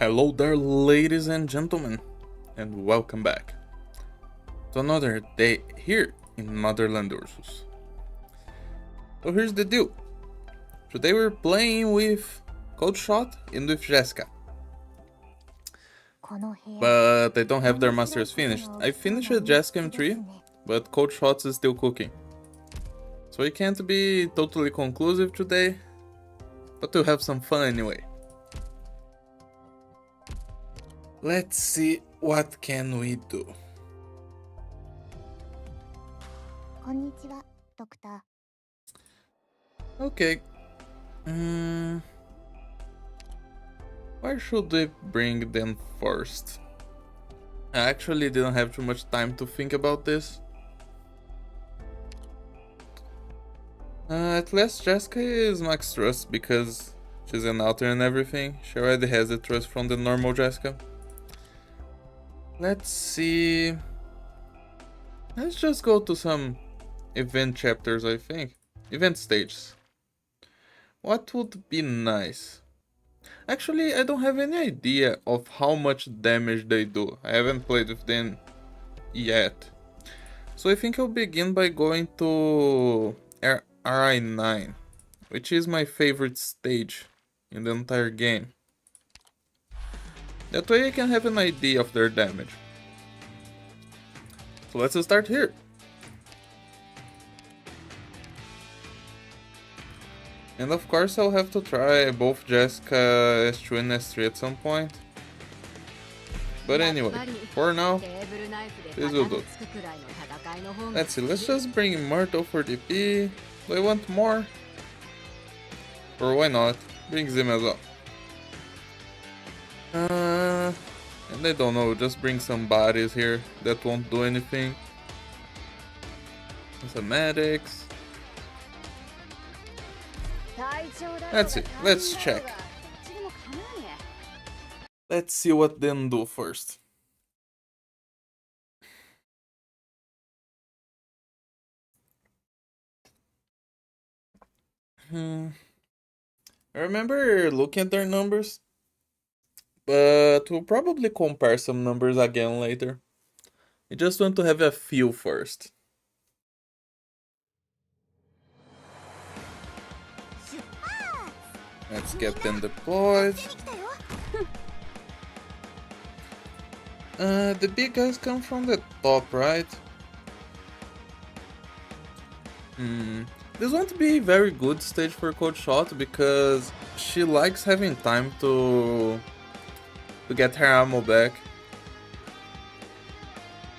Hello there, ladies and gentlemen, and welcome back to another day here in Motherland Ursus. So here's the deal. Today we're playing with Coldshot and with Jessica. But I don't have their masters finished. I finished with Jessica M3, but Coldshot is still cooking. So it can't be totally conclusive today, but we'll have some fun anyway. Let's see what can we do. Okay. Where should we bring them first? I actually didn't have too much time to think about this. At least Jessica is max trust because she's an alter and everything. She already has the trust from the normal Jessica. Let's see. Let's just go to some event chapters, I think. Event stages. What would be nice? Actually, I don't have any idea of how much damage they do. I haven't played with them yet. So I think I'll begin by going to RI9, which is my favorite stage in the entire game. That way I can have an idea of their damage. So let's start here. And of course I'll have to try both Jessica S2 and S3 at some point. But anyway, for now, this will do. Let's see, let's just bring Myrtle for DP. Do I want more? Or why not? Bring Zim as well. And I don't know, just bring some bodies here that won't do anything. Some medics. Let's see, let's check. Let's see what them do first. I remember looking at their numbers. But we'll probably compare some numbers again later. I just want to have a feel first. Let's get them deployed. The big guys come from the top, right? This won't be a very good stage for Coldshot because she likes having time to get her ammo back.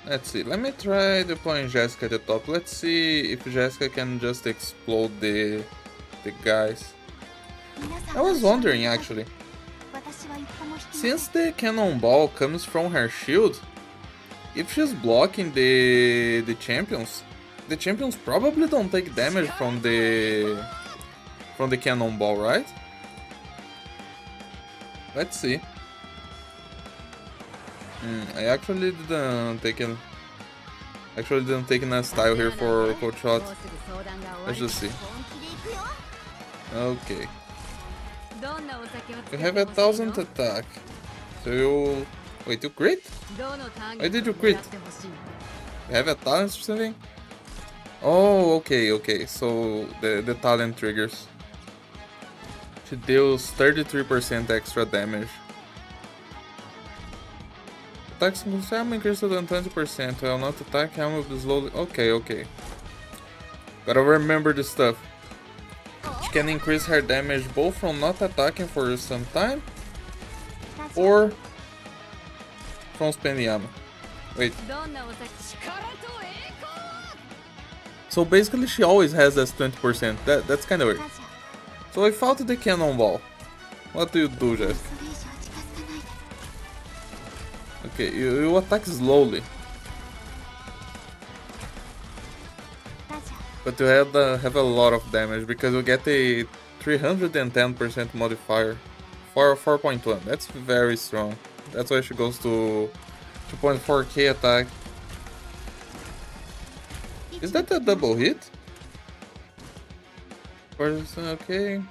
Let's see, let me try deploying Jessica at the top. Let's see if Jessica can just explode the guys. I was wondering actually, since the cannonball comes from her shield, if she's blocking the champions probably don't take damage from the cannonball, right? Let's see. I actually didn't take a style here for Coldshot. Let's just see. Okay. You have 1,000 attack. So you... Wait, you crit? Why did you crit? You have a talent or something? Oh, okay. So the talent triggers. She deals 33% extra damage. Attacks ammo increases than 20%. While not attack, ammo will be slowly. Okay. Gotta remember this stuff. She can increase her damage both from not attacking for some time or from spending ammo. Wait. So basically she always has this 20%. That's kinda weird. So without the cannonball, what do you do, Jessica? Okay, you attack slowly. But you have a lot of damage because you get a 310% modifier for 4.1. That's very strong. That's why she goes to 2.4k attack. Is that a double hit? Okay.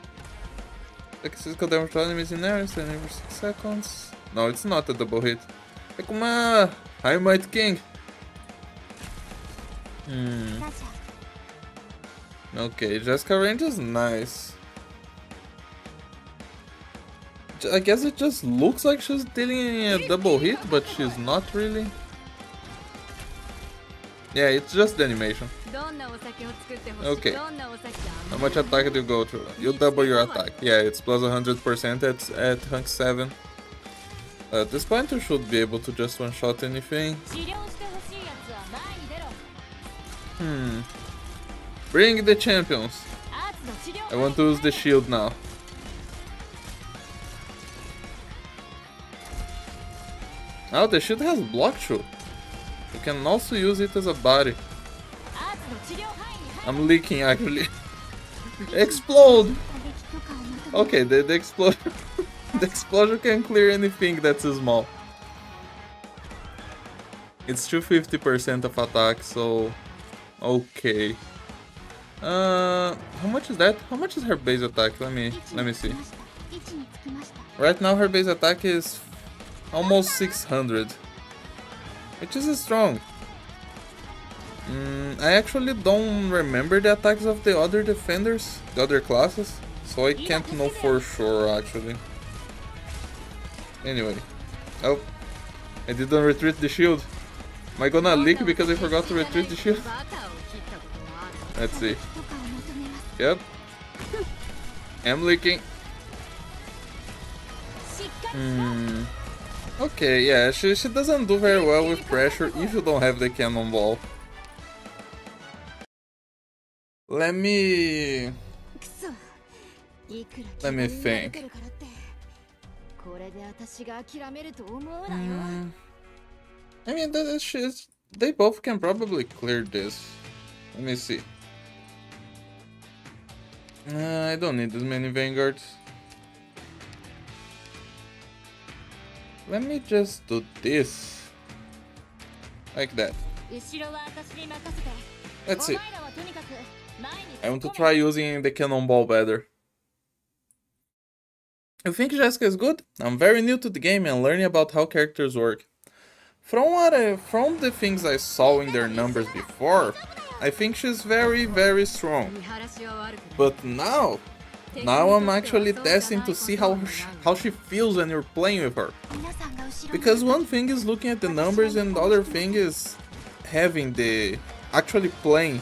Physical damage to enemies in areas and every 6 seconds. No, it's not a double hit. Akuma! Hi, Might King! Okay, Jessica range is nice. I guess it just looks like she's dealing a double hit, but she's not really. Yeah, it's just the animation. Okay. How much attack do you go through? You double your attack. Yeah, it's plus 100% at rank 7. At this point you should be able to just one-shot anything. Bring the champions. I want to use the shield now. Oh, the shield has block shoot. You can also use it as a body. I'm leaking actually. Explode! Okay, the explosion the explosion can clear anything that's small. It's 250% of attack, so okay. How much is that? How much is her base attack? Let me see. Right now her base attack is almost 600, which is strong. I actually don't remember the attacks of the other defenders, the other classes, so I can't know for sure actually. Anyway, oh, I didn't retreat the shield. Am I gonna leak because I forgot to retreat the shield? Let's see. Yep, I'm leaking. Okay, yeah, she doesn't do very well with pressure if you don't have the cannonball. Let me think. I mean, they both can probably clear this. Let me see. I don't need as many vanguards. Let me just do this. Like that. Let's see. I want to try using the cannonball better. You think Jessica is good? I'm very new to the game and learning about how characters work. From the things I saw in their numbers before, I think she's very, very strong. But now I'm actually testing to see how she feels when you're playing with her. Because one thing is looking at the numbers and the other thing is actually playing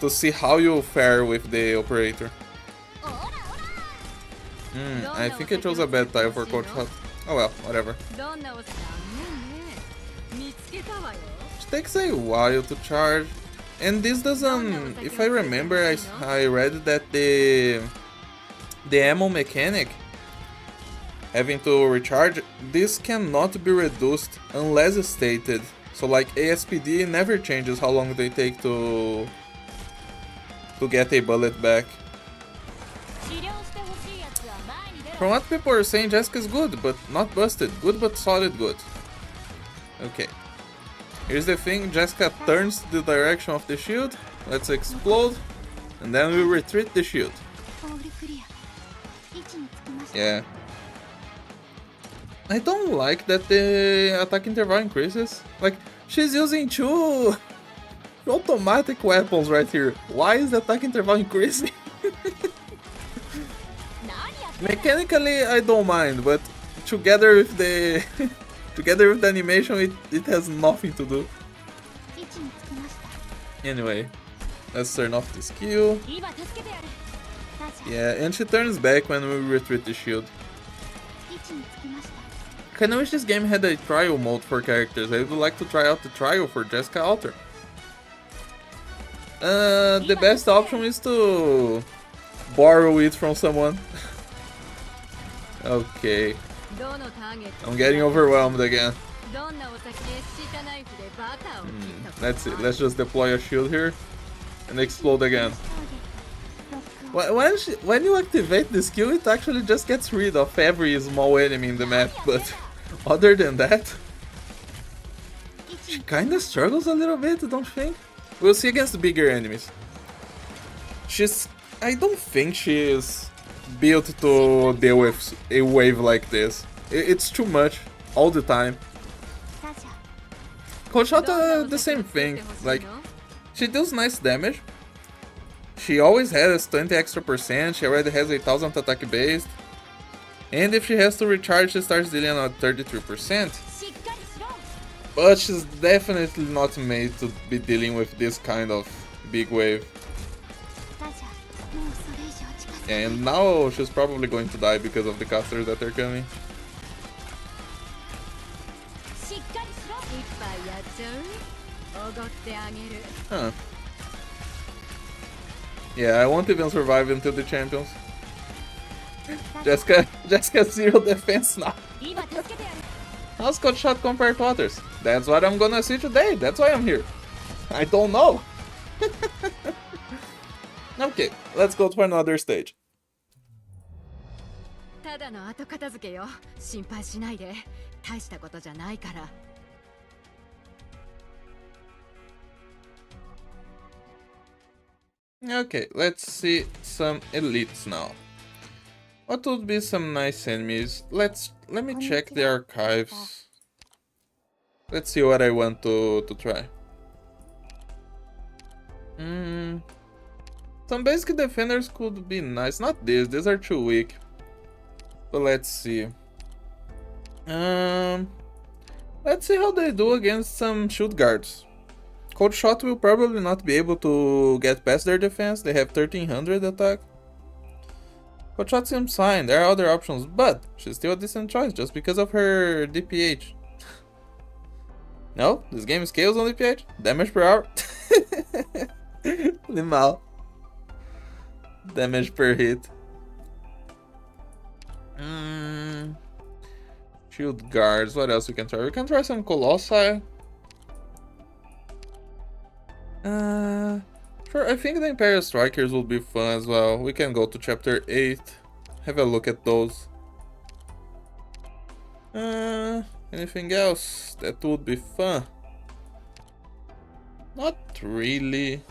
to see how you fare with the operator. I think I chose a bad tile for Coldshot. Oh well, whatever. It takes a while to charge. And this doesn't... If I remember, I read that the ammo mechanic, having to recharge, this cannot be reduced unless stated. So like ASPD never changes how long they take to get a bullet back. From what people are saying, Jessica's good, but not busted. Good but solid good. Okay. Here's the thing, Jessica turns the direction of the shield. Let's explode. And then we retreat the shield. Yeah. I don't like that the attack interval increases. Like, she's using two automatic weapons right here. Why is the attack interval increasing? Mechanically, I don't mind, but together with the animation, it has nothing to do. Anyway, let's turn off the skill. Yeah, and she turns back when we retreat the shield. Kinda wish this game had a trial mode for characters. I would like to try out the trial for Jessica Alter. The best option is to borrow it from someone. Okay. I'm getting overwhelmed again. Let's see, let's just deploy a shield here and explode again. When you activate the skill, it actually just gets rid of every small enemy in the map, but other than that, she kinda struggles a little bit, don't you think? We'll see against the bigger enemies. I don't think she is built to deal with a wave like this. It's too much all the time. Coldshot, the same thing. Like, she deals nice damage. She always has 20 extra percent. She already has 1000 attack based. And if she has to recharge, she starts dealing at 33%. But she's definitely not made to be dealing with this kind of big wave. And now she's probably going to die because of the casters that are coming. Huh. Yeah, I won't even survive until the champions. Jessica 0 defense now. How's Coldshot compared to others? That's what I'm gonna see today. That's why I'm here. I don't know. Okay, let's go to another stage. Okay, let's see some elites now. What would be some nice enemies? Let me check the archives. Let's see what I want to try. Some basic defenders could be nice. Not these are too weak. But let's see. Let's see how they do against some shield guards. Coldshot will probably not be able to get past their defense. They have 1300 attack. Coldshot seems fine. There are other options, but she's still a decent choice just because of her DPH. No, this game scales on DPH. Damage per hour. Limal. Damage per hit. Shield guards. What else we can try? We can try some Colossi. Sure, I think the Imperial Strikers will be fun as well. We can go to chapter 8. Have a look at those. Anything else that would be fun? Not really.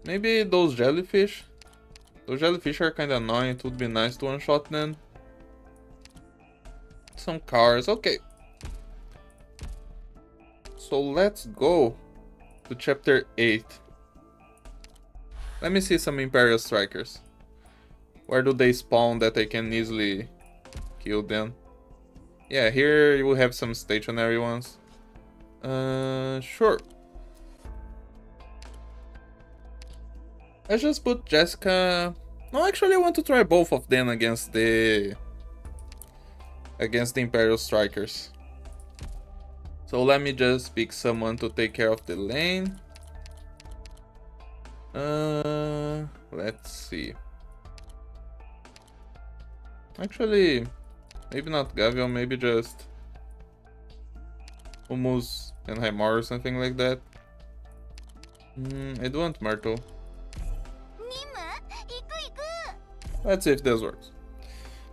Maybe those jellyfish. Those jellyfish are kinda annoying. It would be nice to one-shot them. Some cars. Okay. So let's go to chapter 8. Let me see some Imperial Strikers. Where do they spawn that I can easily kill them? Yeah, here you will have some stationary ones. Sure. Let's just put Jessica... No, actually I want to try both of them against the Imperial Strikers. So let me just pick someone to take care of the lane. Let's see. Actually, maybe not Gavion, maybe just Humus and Haimar or something like that. I do want Myrtle. Let's see if this works.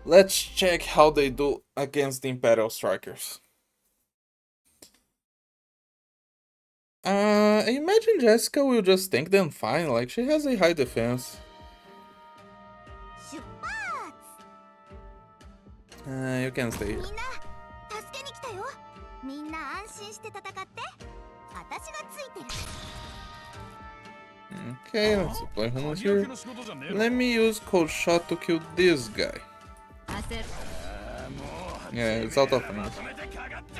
Let's check how they do against the Imperial Strikers. I imagine Jessica will just tank them fine, like she has a high defense. You can stay here. Okay, let's apply Humus here. Let me use Coldshot to kill this guy. Yeah, it's out of range.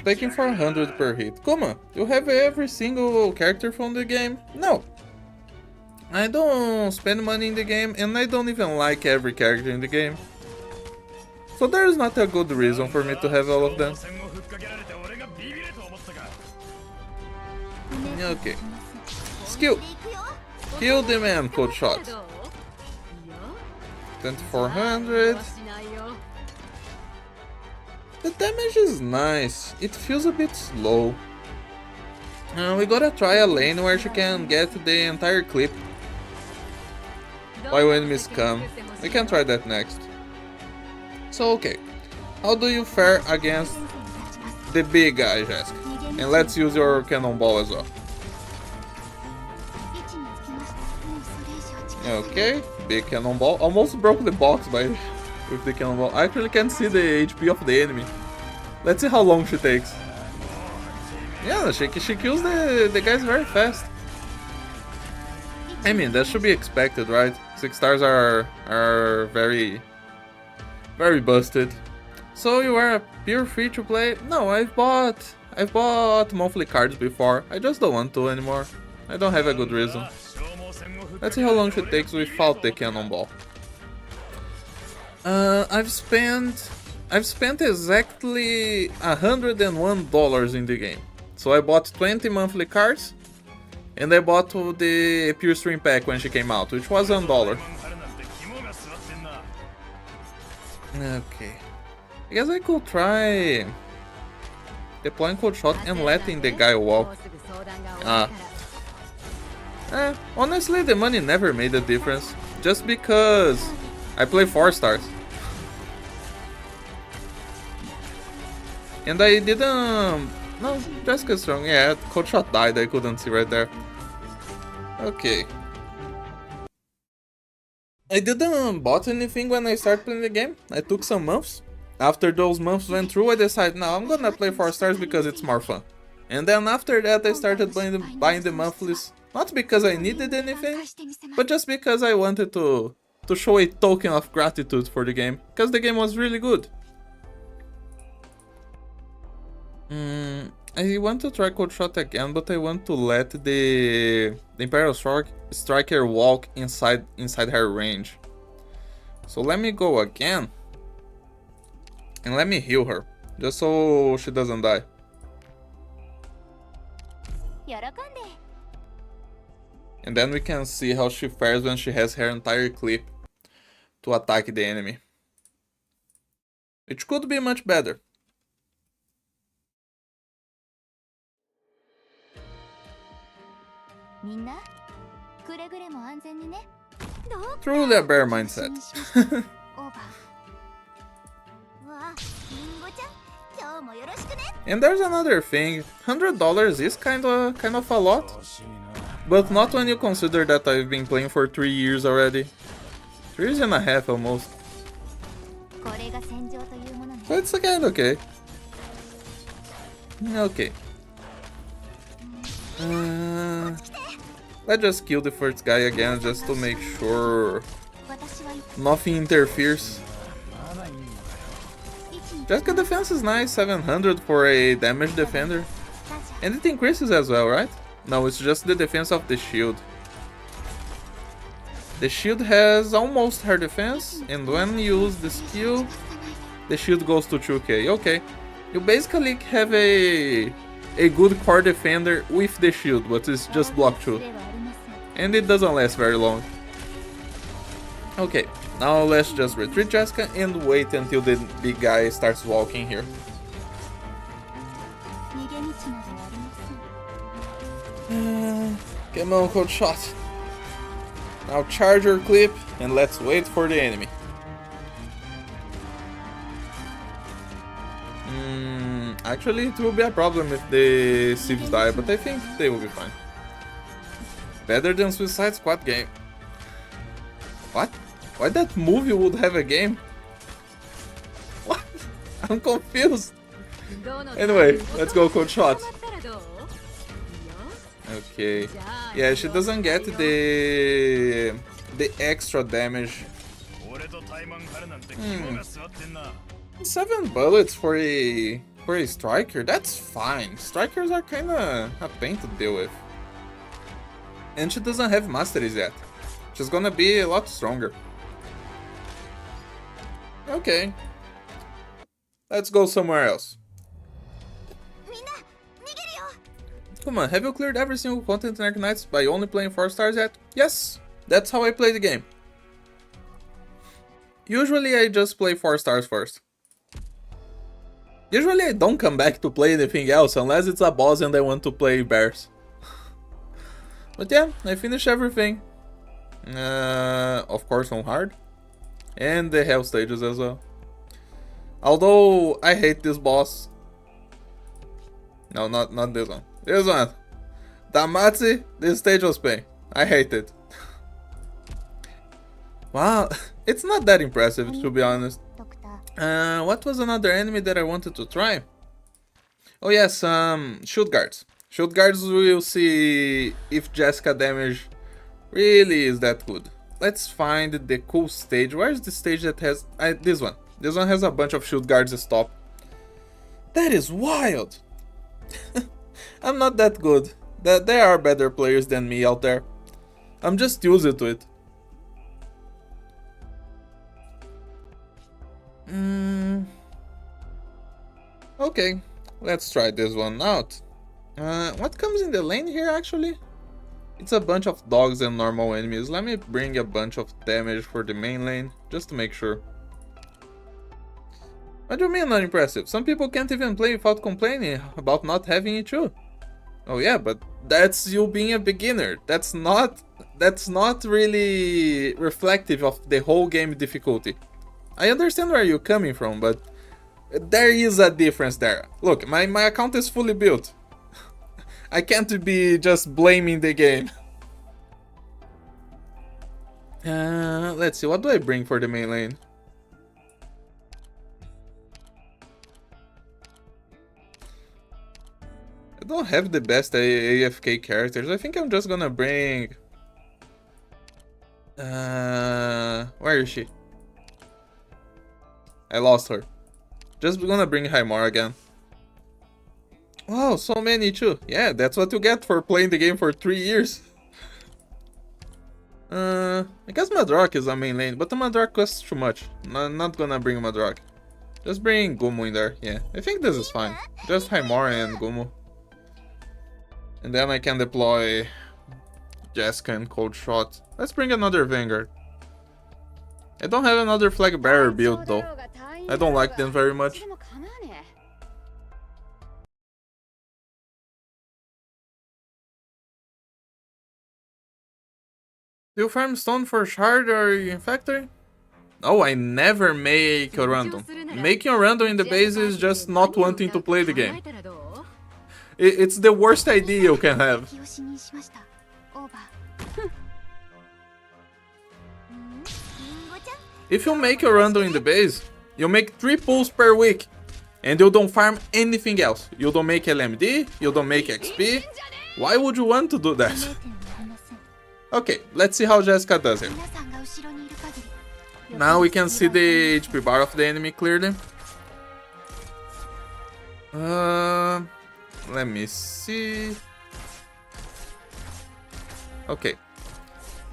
Taking 400 per hit. Come on, you have every single character from the game? No. I don't spend money in the game and I don't even like every character in the game. So there is not a good reason for me to have all of them. Okay. Skill. Kill the man, Coldshot. 2400. The damage is nice. It feels a bit slow. We gotta try a lane where she can get the entire clip while enemies come. We can try that next. So okay, how do you fare against the big guy, Jessica? And let's use your cannonball as well. Okay, big cannonball. Almost broke the box with the cannonball. I actually can't see the HP of the enemy. Let's see how long she takes. Yeah, she kills the guys very fast. I mean, that should be expected, right? 6 stars are very busted. So you are a pure free to play? No, I've bought monthly cards before. I just don't want to anymore. I don't have a good reason. Let's see how long it takes without the cannonball. I've spent exactly $101 in the game. So I bought 20 monthly cards, and I bought the Pure Stream pack when she came out, which was $1. Okay. I guess I could try deploying Coldshot and letting the guy walk. Honestly, the money never made a difference. Just because I play 4 stars. And I didn't... No, Jessica's strong. Yeah, Coldshot died, I couldn't see right there. Okay. I didn't bought anything when I started playing the game. I took some months. After those months went through, I decided, now I'm gonna play 4 stars because it's more fun. And then after that, I started buying the monthlies. Not because I needed anything, but just because I wanted to show a token of gratitude for the game. Because the game was really good. I want to try Coldshot again, but I want to let the Imperial Striker walk inside her range. So let me go again. And let me heal her, just so she doesn't die. And then we can see how she fares when she has her entire clip to attack the enemy. Which could be much better. Truly a bear mindset. And there's another thing, $100 is kind of a lot, but not when you consider that I've been playing for 3 years already. 3 years and a half almost. So it's again okay. Okay. Let's just kill the first guy again, just to make sure nothing interferes. Jessica defense is nice, 700 for a damage defender. And it increases as well, right? No, it's just the defense of the shield. The shield has almost her defense, and when you use the skill, the shield goes to 2k. Okay, you basically have a good core defender with the shield, but it's just block 2. And it doesn't last very long. Okay, now let's just retreat Jessica and wait until the big guy starts walking here. Come on, Coldshot. Now charge your clip and let's wait for the enemy. Actually, it will be a problem if the Sieves die, but I think they will be fine. Better than Suicide Squad game. What? Why that movie would have a game? What? I'm confused. Anyway, let's go Coldshot. Okay. Yeah, she doesn't get the extra damage. 7 bullets for a striker, that's fine. Strikers are kinda a pain to deal with. And she doesn't have masteries yet. She's gonna be a lot stronger. Okay. Let's go somewhere else. Come on, have you cleared every single content in Arknights by only playing 4 stars yet? Yes, that's how I play the game. Usually I just play 4 stars first. Usually I don't come back to play anything else unless it's a boss and I want to play bears. But yeah, I finished everything. Of course on hard. And the hell stages as well. Although I hate this boss. No, not this one. This one. Damatsi, this stage was pain. I hate it. Wow, it's not that impressive to be honest. What was another enemy that I wanted to try? Oh yes, shield guards. Shield guards will see if Jessica damage really is that good. Let's find the cool stage. Where's the stage that has... this one. This one has a bunch of shield guards stop. That is wild! I'm not that good. There are better players than me out there. I'm just used to it. Okay, let's try this one out. What comes in the lane here actually? It's a bunch of dogs and normal enemies. Let me bring a bunch of damage for the main lane, just to make sure. What do you mean not impressive? Some people can't even play without complaining about not having it too. Oh yeah, but that's you being a beginner. That's not really reflective of the whole game difficulty. I understand where you're coming from, but there is a difference there. Look, my account is fully built. I can't be just blaming the game. Let's see, what do I bring for the main lane? I don't have the best AFK characters. I think I'm just gonna bring... where is she? I lost her. Just gonna bring Haimar again. Wow, so many too. Yeah, that's what you get for playing the game for 3 years. I guess Madrock is a main lane, but the Madrock costs too much. Not gonna bring Madrock. Just bring Gumu in there. Yeah, I think this is fine. Just Haimar and Gumu. And then I can deploy Jessica and Coldshot. Let's bring another Vanguard. I don't have another flag bearer build though. I don't like them very much. Do you farm stone for shard or infector? Oh, I never make a random. Making a random in the base is just not wanting to play the game. It's the worst idea you can have. If you make a random in the base, you make 3 pulls per week. And you don't farm anything else. You don't make LMD, you don't make XP. Why would you want to do that? Okay, let's see how Jessica does it. Now we can see the HP bar of the enemy clearly. Let me see. Okay.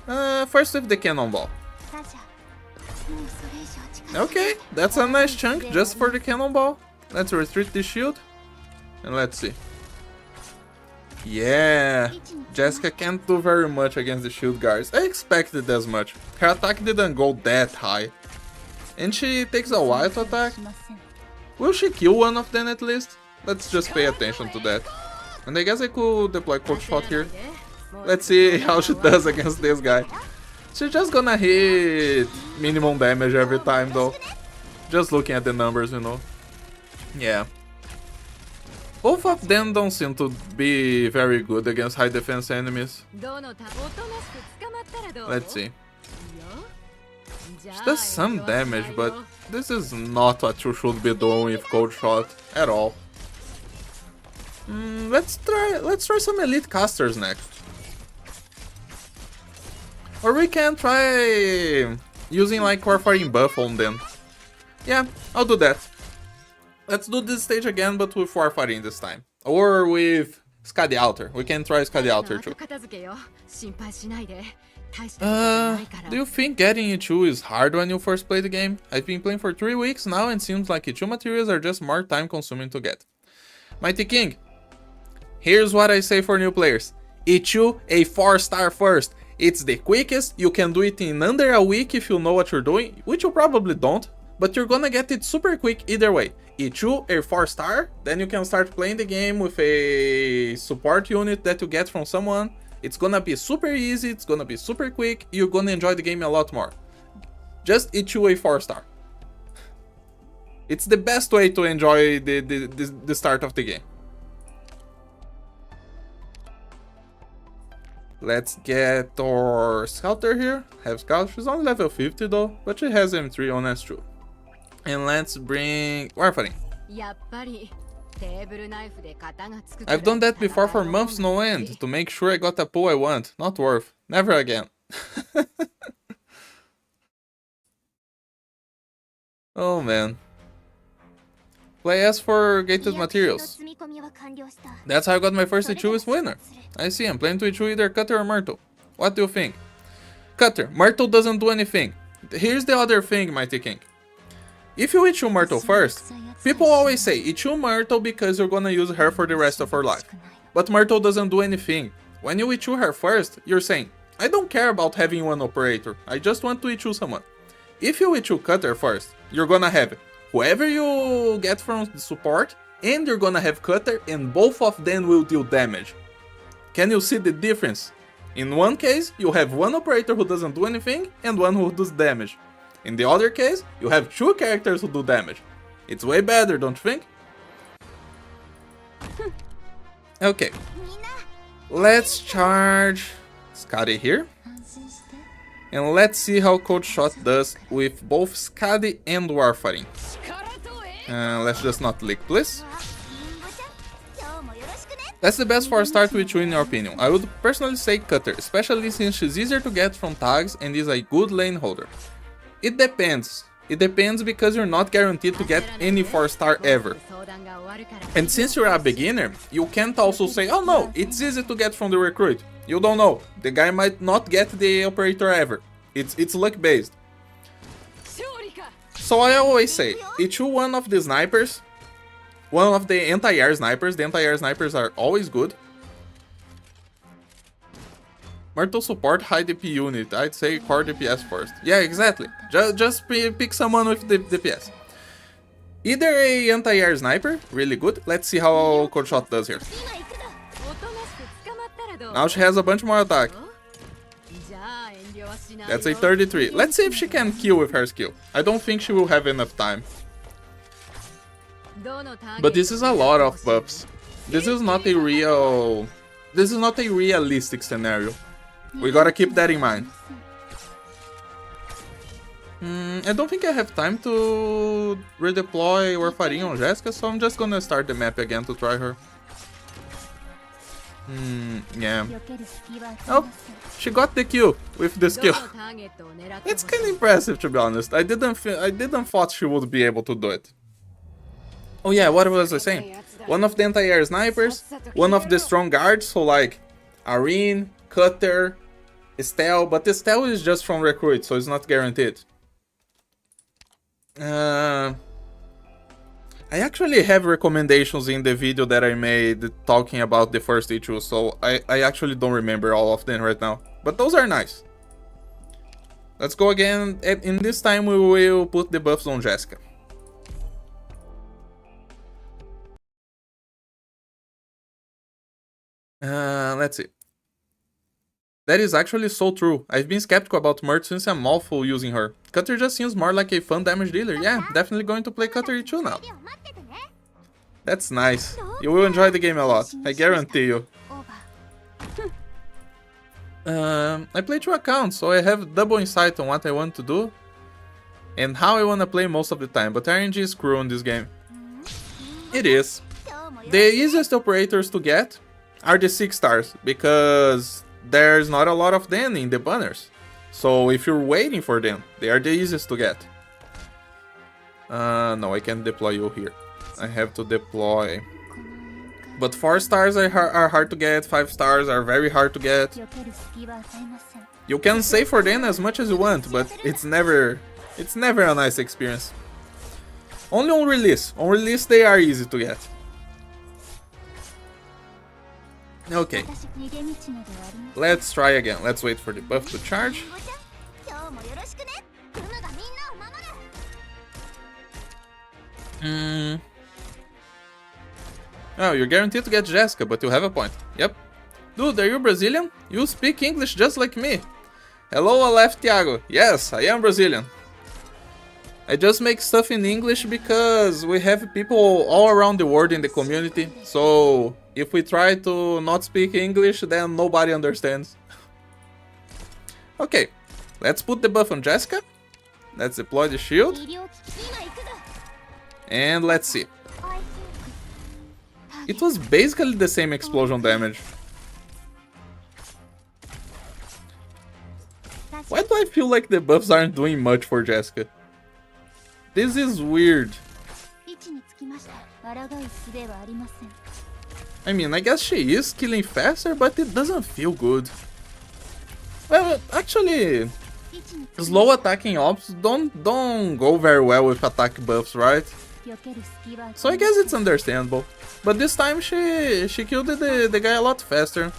First with the cannonball. Okay, that's a nice chunk just for the cannonball. Let's retreat the shield. And let's see. Yeah, Jessica can't do very much against the shield guards. I expected as much. Her attack didn't go that high. And she takes a while to attack. Will she kill one of them at least? Let's just pay attention to that. And I guess I could deploy Coldshot here. Let's see how she does against this guy. She's just gonna hit minimum damage every time though. Just looking at the numbers, you know. Yeah. Both of them don't seem to be very good against high defense enemies. Let's see. She does some damage, but this is not what you should be doing with Coldshot at all. Let's try some elite casters next. Or we can try using like Warfaring buff on them. Yeah, I'll do that. Let's do this stage again, but with Warfaring this time. Or with Skadi Altar. We can try Skadi Altar too. Do you think getting Ichu is hard when you first play the game? I've been playing for 3 weeks now and seems like Ichu materials are just more time consuming to get. Mighty King, here's what I say for new players. Ichu a 4-star first. It's the quickest, you can do it in under a week if you know what you're doing, which you probably don't, but you're gonna get it super quick either way. Ichu a 4-star, then you can start playing the game with a support unit that you get from someone. It's gonna be super easy, it's gonna be super quick, you're gonna enjoy the game a lot more. Just Ichu a 4-star. It's the best way to enjoy the start of the game. Let's get our Scouter here. Have Scout. She's on level 50 though, but she has M3 on S2. And let's bring Warfarin. I've done that before for months no end, to make sure I got a pull I want. Not worth. Never again. Oh man. Play as for gated materials. That's how I got my first Ichu winner. I see, I'm planning to Ichu either Cutter or Myrtle. What do you think? Cutter. Myrtle doesn't do anything. Here's the other thing, Mighty King. If you Ichu Myrtle first, people always say Ichu Myrtle because you're gonna use her for the rest of her life. But Myrtle doesn't do anything. When you Ichu her first, you're saying, I don't care about having one operator, I just want to Ichu someone. If you Ichu Cutter first, you're gonna have whoever you get from the support, and you're gonna have Cutter, and both of them will deal damage. Can you see the difference? In one case, you have one operator who doesn't do anything, and one who does damage. In the other case, you have two characters who do damage. It's way better, don't you think? Okay. Let's charge Skadi here. And let's see how Coldshot does with both Skadi and Warfarin. Let's just not leak, please. That's the best for a start with you in your opinion. I would personally say Cutter, especially since she's easier to get from tags and is a good lane holder. It depends. It depends because you're not guaranteed to get any 4-star ever. And since you're a beginner, you can't also say, oh no, it's easy to get from the recruit. You don't know. The guy might not get the operator ever. It's luck based. So I always say, Ichu one of the snipers, one of the anti-air snipers. The anti-air snipers are always good. Myrtle support high DP unit. I'd say core DPS first. Yeah, exactly. Just pick someone with the DPS. Either a anti-air sniper, really good. Let's see how Coldshot does here. Now she has a bunch more attack. That's a 33. Let's see if she can kill with her skill. I don't think she will have enough time. But this is a lot of buffs. This is not a realistic scenario. We gotta keep that in mind. I don't think I have time to redeploy Warfarin on Jessica, so I'm just gonna start the map again to try her. Yeah. Oh, she got the kill with the skill. It's kind of impressive, to be honest. I didn't thought she would be able to do it. Oh yeah, what was I saying? One of the anti-air snipers, one of the strong guards, so like Arene, Cutter, Estelle, but Estelle is just from recruit, so it's not guaranteed. I actually have recommendations in the video that I made talking about the first Ichu, so I actually don't remember all of them right now. But those are nice. Let's go again, and in this time we will put the buffs on Jessica. Let's see. That is actually so true. I've been skeptical about Mert since I'm awful using her. Cutter just seems more like a fun damage dealer. Yeah, definitely going to play Cutter E2 now. That's nice. You will enjoy the game a lot, I guarantee you. I play 2 accounts, so I have double insight on what I want to do and how I want to play most of the time, but RNG is cruel in this game. It is. The easiest operators to get are the 6 stars, because there's not a lot of them in the banners. So if you're waiting for them, they are the easiest to get. No, I can't deploy you here. I have to deploy. But 4 stars are hard to get, 5 stars are very hard to get. You can save for them as much as you want, but it's never a nice experience. Only on release. On release they are easy to get. Okay. Let's try again. Let's wait for the buff to charge. Oh, you're guaranteed to get Jessica, but you have a point. Yep. Dude, are you Brazilian? You speak English just like me. Hello, Aleph Thiago. Yes, I am Brazilian. I just make stuff in English because we have people all around the world in the community. So if we try to not speak English, then nobody understands. Okay, let's put the buff on Jessica. Let's deploy the shield. And let's see. It was basically the same explosion damage. Why do I feel like the buffs aren't doing much for Jessica? This is weird. I mean, I guess she is killing faster, but it doesn't feel good. Well, actually, slow attacking ops don't go very well with attack buffs, right? So I guess it's understandable. But this time she killed the guy a lot faster.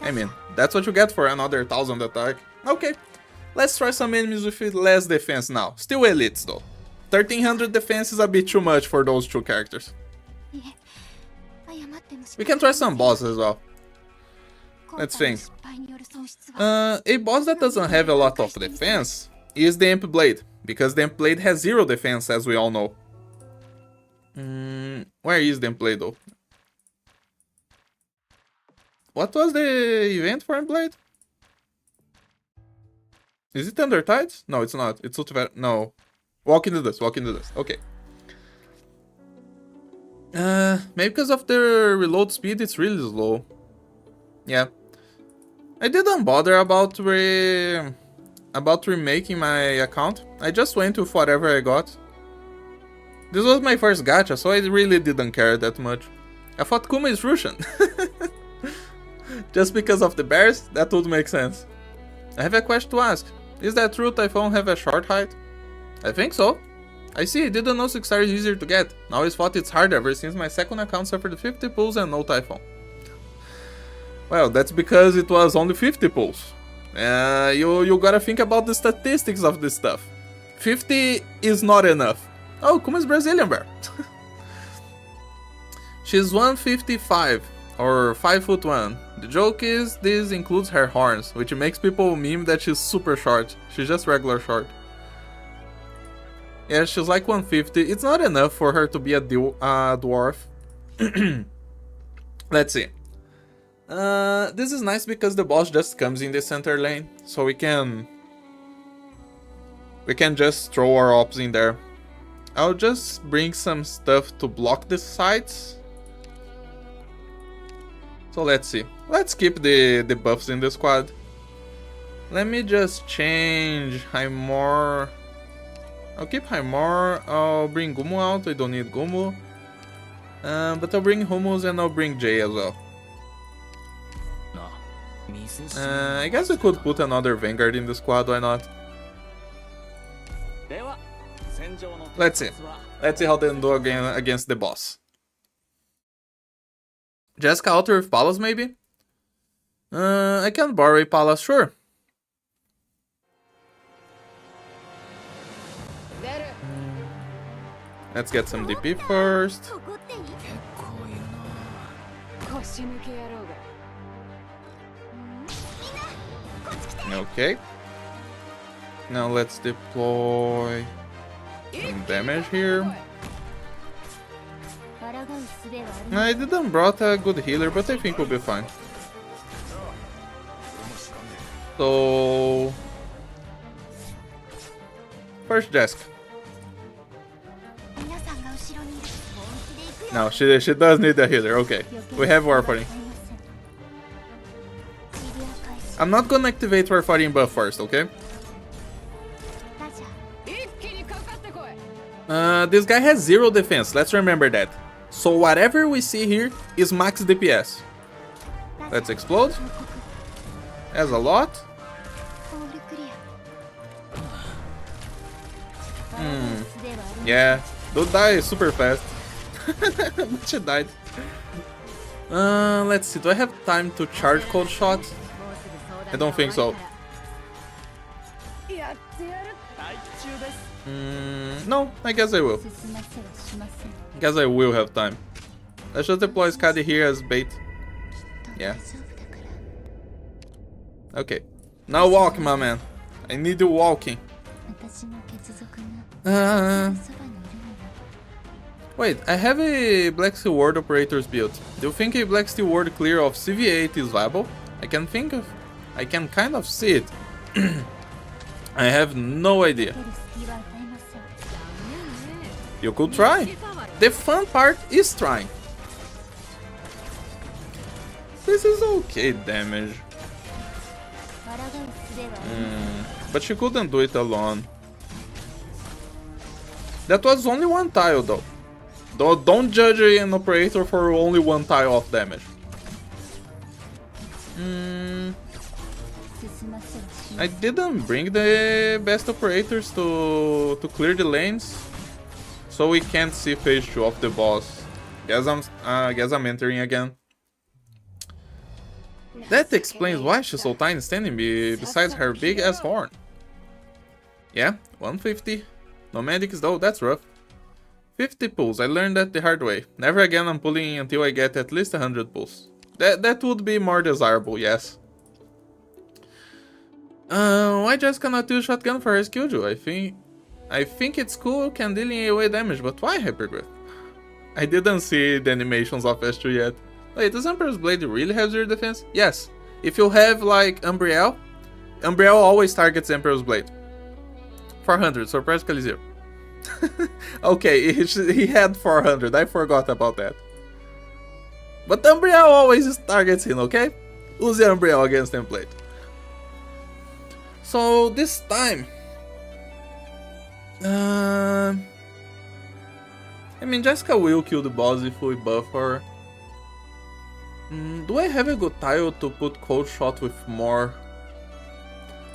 I mean, that's what you get for another 1000 attack. Okay, let's try some enemies with less defense now. Still elites though. 1300 defense is a bit too much for those two characters. We can try some bosses as well. Let's think. A boss that doesn't have a lot of defense is the Imp Blade, because the Imp Blade has 0 defense, as we all know. Where is the Imp Blade though? What was the event for Imp Blade? Is it Under Tides? No, it's not. It's no. Walk into this. Walk into this. Okay. Maybe because of the reload speed, it's really slow. Yeah. I didn't bother about remaking my account. I just went with whatever I got. This was my first gacha, so I really didn't care that much. I thought Kuma is Russian. Just because of the bears, that would make sense. I have a question to ask. Is that true Typhon have a short height? I think so. I see, I didn't know 6 stars is easier to get. I always thought it's harder ever since my second account suffered 50 pulls and no Typhon. Well, that's because it was only 50 pulls. You gotta think about the statistics of this stuff. 50 is not enough. Oh, Kuma's Brazilian bear. She's 155 or 5'1". The joke is this includes her horns, which makes people meme that she's super short. She's just regular short. Yeah, she's like 150. It's not enough for her to be a dwarf. Let's see. This is nice because the boss just comes in the center lane, so we can just throw our ops in there. I'll just bring some stuff to block the sides. So let's see. Let's keep the buffs in the squad. Let me just change Haimor. I'll keep Haimor. I'll bring Gumu out. I don't need Gumu. But I'll bring Humus and I'll bring Jay as well. I guess I could put another Vanguard in the squad, why not? Let's see. Let's see how they do against the boss. Jessica Alter with Palas, maybe? I can borrow a Palas, sure. Let's get some DP first. Okay. Now let's deploy some damage here. I didn't brought a good healer, but I think we'll be fine. So first Jessica. No, she does need a healer. Okay, we have Warfaring. I'm not gonna activate Warfaring buff first, okay? This guy has 0 defense, let's remember that. So whatever we see here is max DPS. Let's explode. Has a lot. Yeah, don't die super fast. But she died. Let's see, do I have time to charge Coldshot? I don't think so. No, I guess I will. Guess I will have time. Let's just deploy Skadi here as bait. Yeah. Okay. Now walk, my man. I need you walking. Wait, I have a Black Steel Ward Operators build. Do you think a Black Steel Ward clear of CV8 is viable? I can kind of see it. I have no idea. You could try. The fun part is trying. This is okay damage. But she couldn't do it alone. That was only one tile though. Don't judge an operator for only one tile of damage. I didn't bring the best operators to clear the lanes, so we can't see phase 2 of the boss. Guess I'm entering again. That explains why she's so tiny standing besides her big ass horn. Yeah, 150. No medics though, that's rough. 50 pulls, I learned that the hard way. Never again I'm pulling until I get at least 100 pulls. That would be more desirable, yes. Why just cannot use shotgun for her skill Ju? I think it's cool can dealing away damage, but why Hypergrowth? I didn't see the animations of S2 yet. Wait, does Emperor's Blade really have zero defense? Yes. If you have like Umbriel always targets Emperor's Blade. 400, so practically zero. Okay, he had 400, I forgot about that. But Umbriel always targets him, okay? Use Umbriel against Template. So this time... I mean, Jessica will kill the boss if we buff her. Do I have a good tile to put Coldshot with more?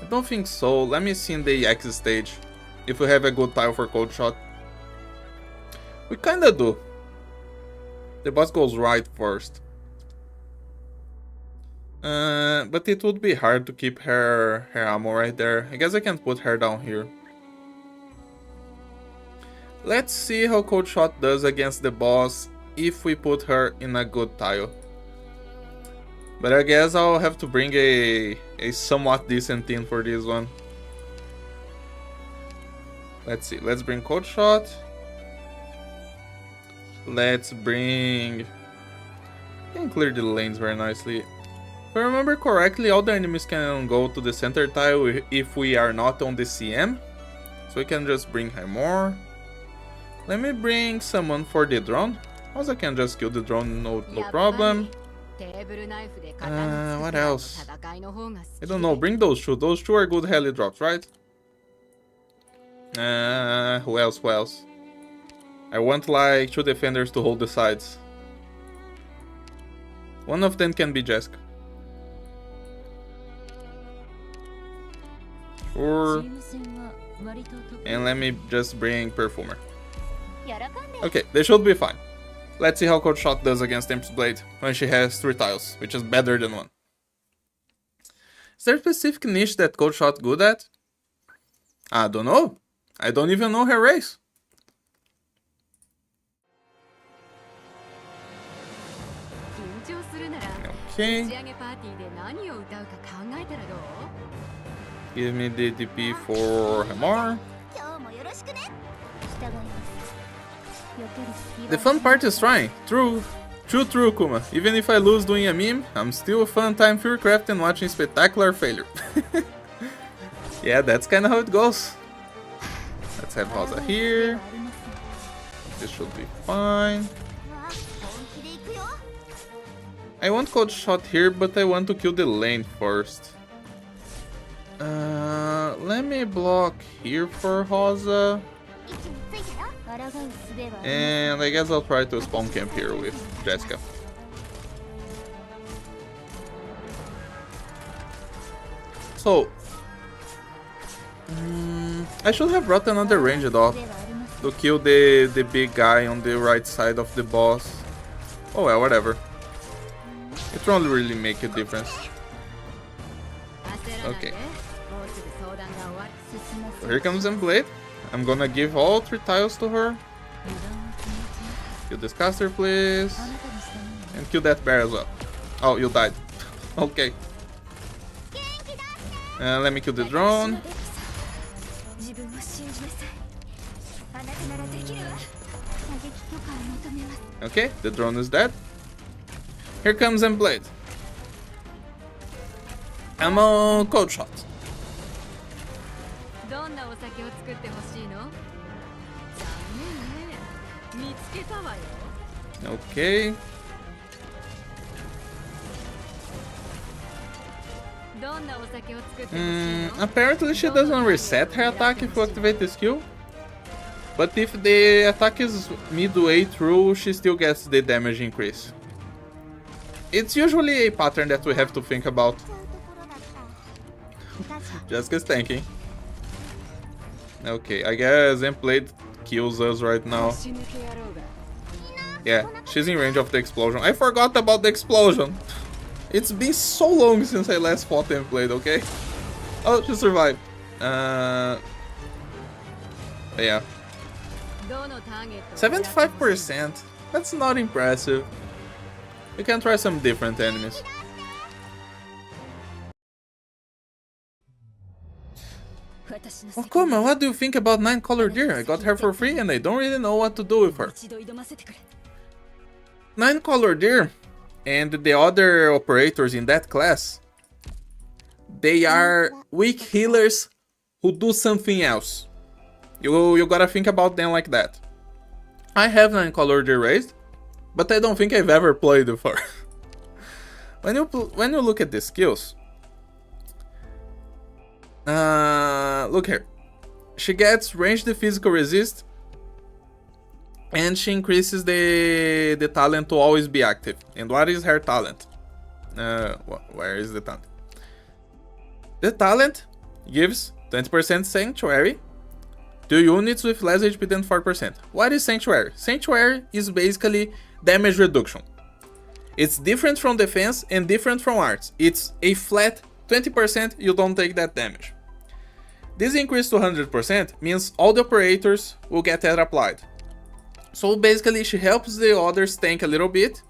I don't think so. Let me see in the EX stage if we have a good tile for Coldshot. We kinda do. The boss goes right first. But it would be hard to keep her ammo right there. I guess I can put her down here. Let's see how Coldshot does against the boss if we put her in a good tile. But I guess I'll have to bring a somewhat decent team for this one. Let's see, let's bring Coldshot. Let's bring... I can clear the lanes very nicely. If I remember correctly, all the enemies can go to the center tile if we are not on the CM. So we can just bring Hymor. Let me bring someone for the drone. Also, I can just kill the drone, no problem. What else? I don't know, bring those two. Those two are good heli drops, right? Who else? I want like 2 defenders to hold the sides. One of them can be Jesk. Sure. And let me just bring Perfumer. Okay, they should be fine. Let's see how Coldshot does against Emperor's Blade when she has 3 tiles, which is better than 1. Is there a specific niche that Coldshot good at? I don't know. I don't even know her race. Okay. Give me the DP for Hymor. The fun part is trying. True, Kuma. Even if I lose doing a meme, I'm still a fun time Furycraft and watching spectacular failure. Yeah, that's kinda how it goes. Let's have Rosa here. This should be fine. I want Coldshot here, but I want to kill the lane first. Let me block here for Rosa. And I guess I'll try to spawn camp here with Jessica. So, I should have brought another ranged off to kill the big guy on the right side of the boss. Oh well, whatever. It won't really make a difference. Okay. So here comes Blade. I'm gonna give all 3 tiles to her. Kill this caster, please. And kill that bear as well. Oh, you died. Okay. Let me kill the drone. Okay, the drone is dead. Here comes Blade. I'm on Coldshot. Okay. Apparently she doesn't reset her attack if you activate the skill. But if the attack is midway through, she still gets the damage increase. It's usually a pattern that we have to think about. Jessica's tanking. Okay, I guess Emplate kills us right now. Yeah, she's in range of the explosion. I forgot about the explosion. It's been so long since I last fought Emplate, okay? Oh, she survived. Yeah. 75%. That's not impressive. We can try some different enemies. Oh, come on, what do you think about 9-color deer? I got her for free and I don't really know what to do with her. 9-color deer and the other operators in that class, they are weak healers who do something else. You gotta think about them like that. I have 9-color deer raised, but I don't think I've ever played before. When you look at the skills, look here. She gets ranged physical resist, and she increases the talent to always be active. And what is her talent? Where is the talent? The talent gives 20% sanctuary to units with less HP than 4%. What is sanctuary? Sanctuary is basically damage reduction. It's different from defense and different from arts. It's a flat 20%, you don't take that damage. This increase to 100% means all the operators will get that applied. So basically she helps the others tank a little bit,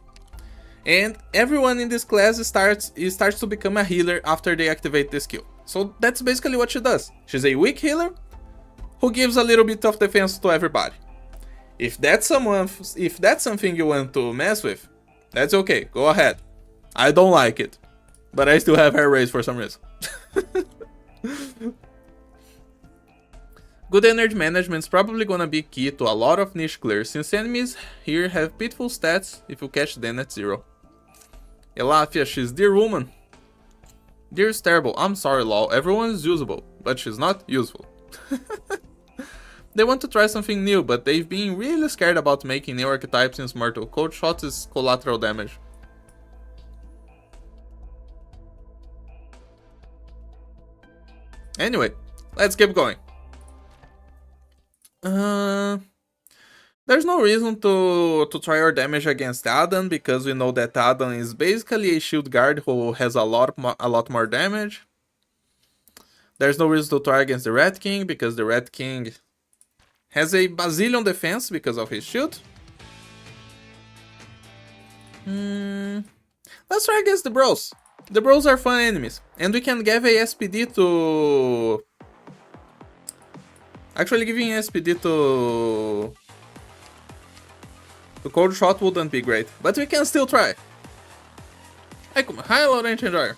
and everyone in this class starts to become a healer after they activate the skill. So that's basically what she does. She's a weak healer who gives a little bit of defense to everybody. If that's something you want to mess with, that's okay, go ahead. I don't like it, but I still have her raised for some reason. Good energy management is probably gonna be key to a lot of niche clears, since enemies here have pitiful stats if you catch them at 0. Elafia, she's dear woman. Dear is terrible, I'm sorry lol, everyone is usable, but she's not useful. They want to try something new, but they've been really scared about making new archetypes in Smurtle. Coldshot is collateral damage. Anyway, let's keep going. There's no reason to try our damage against Adam, because we know that Adam is basically a shield guard who has a lot more damage. There's no reason to try against the Red King, because the Red King has a bazillion defense because of his shield. Let's try against the bros. The bros are fun enemies, and we can give a SPD to... Actually, giving SPD to Coldshot wouldn't be great, but we can still try. Hi, Laurent Enjoyer.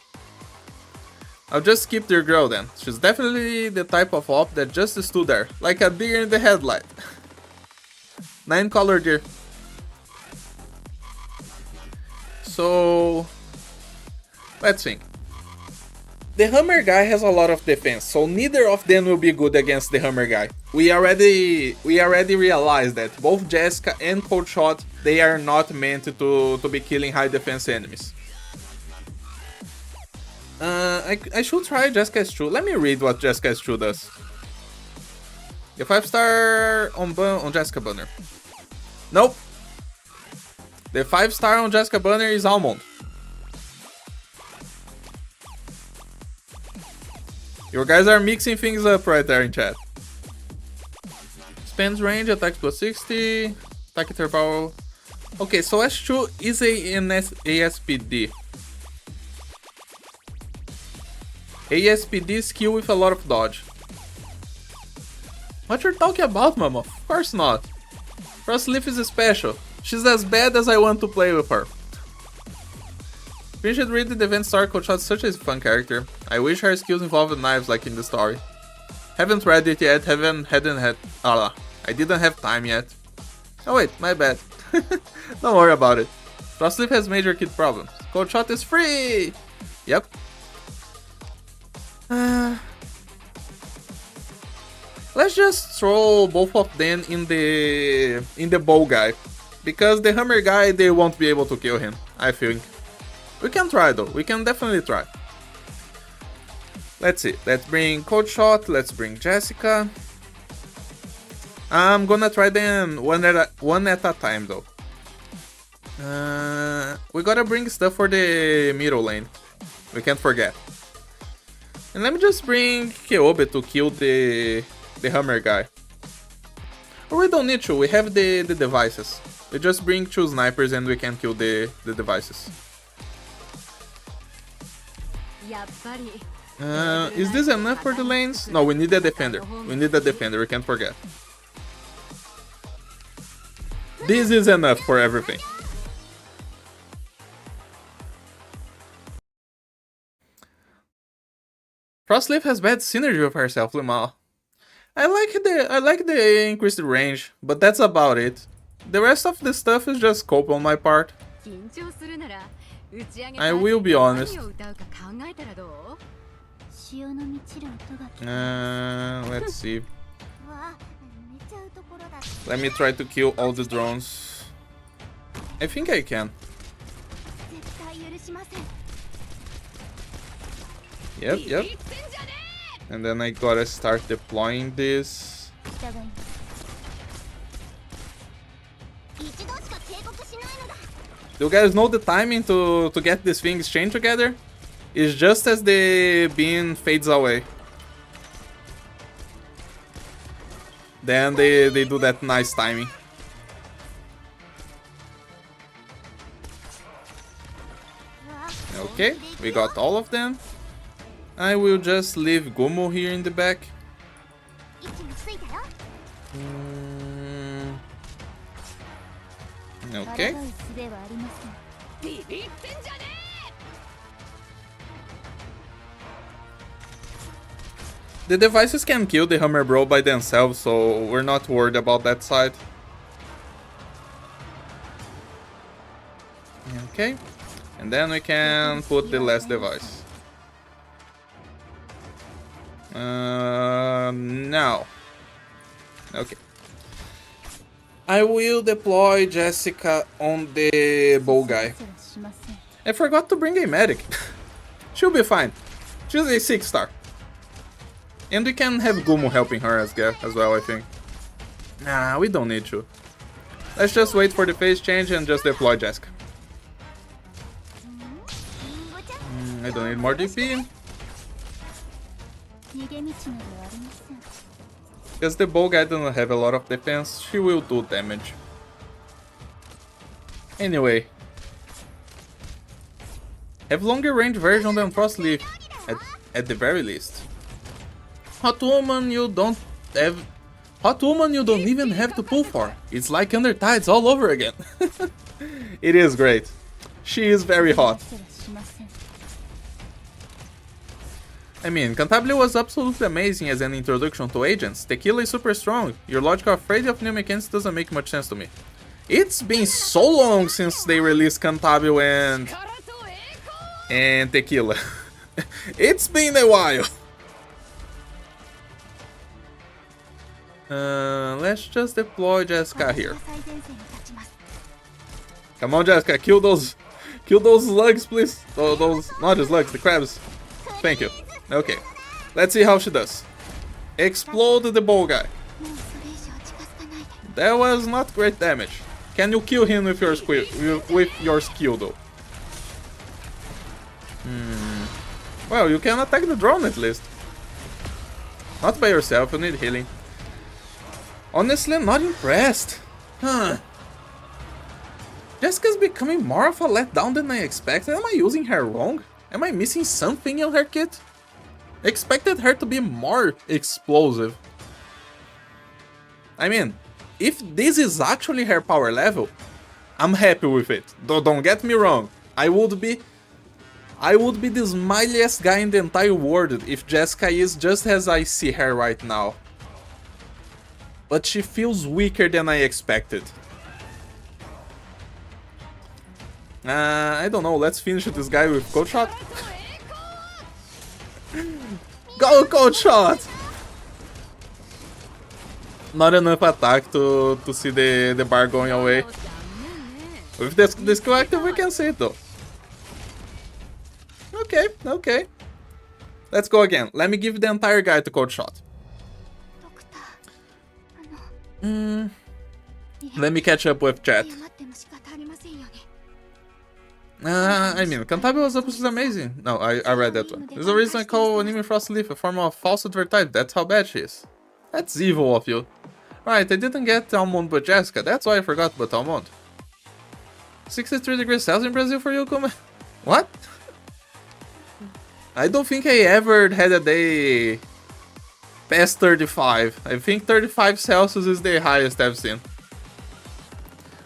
I'll just skip their girl then. She's definitely the type of op that just stood there, like a deer in the headlight. 9-color deer. So, let's think. The Hammer guy has a lot of defense, so neither of them will be good against the Hammer guy. We already realized that both Jessica and Coldshot, they are not meant to be killing high defense enemies. I should try Jessica's True. Let me read what Jessica's True does. The 5-star on Jessica Banner. Nope. The 5-star on Jessica Banner is Almond. You guys are mixing things up right there in chat. Spans range, attacks plus 60, attack interval. Okay, so S2 is an ASPD. ASPD skill with a lot of dodge. What you're talking about, mama? Of course not. Frostleaf is special. She's as bad as I want to play with her. You should read the event story. Coldshot is such a fun character. I wish her skills involved knives like in the story. Haven't read it yet, I didn't have time yet. Oh wait, my bad. Don't worry about it. Frostleaf has major kid problems. Coldshot is free! Yep. Let's just throw both of them in the bow guy. Because the hammer guy, they won't be able to kill him, I think. We can try though, we can definitely try. Let's see, let's bring Coldshot, let's bring Jessica. I'm gonna try them one at a time though. We gotta bring stuff for the middle lane. We can't forget. And let me just bring Keobe to kill the hammer guy. Or we don't need to, we have the devices. We just bring 2 snipers and we can kill the devices. Is this enough for the lanes? No, we need a defender. We need a defender, we can't forget. This is enough for everything. Frostleaf has bad synergy with herself, Limal. I like the increased range, but that's about it. The rest of the stuff is just cope on my part. I will be honest. Let's see. Let me try to kill all the drones. I think I can. Yep. And then I gotta start deploying this. Do you guys know the timing to get these things chained together? It's just as the beam fades away. Then they do that nice timing. Okay, we got all of them. I will just leave Gumo here in the back. Okay. The devices can kill the Hammer Bro by themselves, so we're not worried about that side. Okay. And then we can put the last device. Now. Okay. I will deploy Jessica on the bow guy. I forgot to bring a medic. She'll be fine. She's a 6-star. And we can have Gumo helping her as well, I think. Nah, we don't need to. Let's just wait for the phase change and just deploy Jessica. I don't need more DP. Because the bow guy doesn't have a lot of defense, she will do damage. Anyway. Have longer range version than Frostleaf, at the very least. Hot Woman you don't even have to pull for. It's like Under Tides all over again. It is great. She is very hot. I mean, Cantabile was absolutely amazing as an introduction to agents. Tequila is super strong. Your logic of afraid of new mechanics doesn't make much sense to me. It's been so long since they released Cantabile and Tequila. It's been a while. Let's just deploy Jessica here. Come on, Jessica, kill those slugs, please. Those not the slugs, the crabs. Thank you. Okay, let's see how she does. Explode the bow guy. That was not great damage. Can you kill him with your skill though? Well, you can attack the drone at least. Not by yourself, you need healing. Honestly, I'm not impressed. Jessica's becoming more of a letdown than I expected. Am I using her wrong? Am I missing something on her kit? I expected her to be more explosive. I mean, if this is actually her power level, I'm happy with it. Don't get me wrong. I would be I would be the smiliest guy in the entire world if Jessica is just as I see her right now. But she feels weaker than I expected. I don't know, let's finish this guy with Coldshot. Go Coldshot! Not enough attack to see the bar going away. With this skill active we can see it though. Okay, okay. Let's go again. Let me give the entire guy to Coldshot. Let me catch up with chat. I mean, Cantabile was absolutely amazing. No, I read that one. There's a reason I call Anime Frost Leaf a form of false advertisement. That's how bad she is. That's evil of you. Right, I didn't get Almond but Jessica. That's why I forgot about Almond. 63 degrees Celsius in Brazil for you, Kuma? What? I don't think I ever had a day past 35. I think 35 Celsius is the highest I've seen.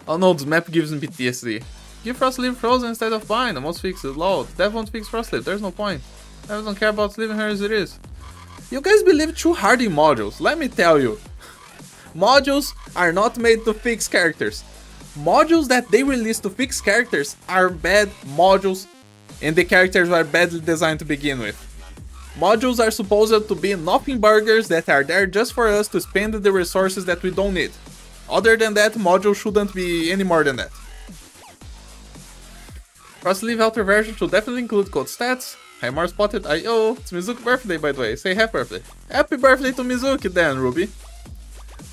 Oh no, this map gives me PTSD. Give Frost Leaf Frozen instead of Bind. Almost fix it. Lol. Dev won't fix Frost Leaf. There's no point. Dev don't care about leaving her as it is. You guys believe too hard in modules. Let me tell you. Modules are not made to fix characters. Modules that they release to fix characters are bad modules, and the characters are badly designed to begin with. Modules are supposed to be nothing burgers that are there just for us to spend the resources that we don't need. Other than that, modules shouldn't be any more than that. Frost Leaf Outer version should definitely include code stats. Hi, more spotted IO. It's Mizuki's birthday, by the way. Say happy birthday. Happy birthday to Mizuki then, Ruby.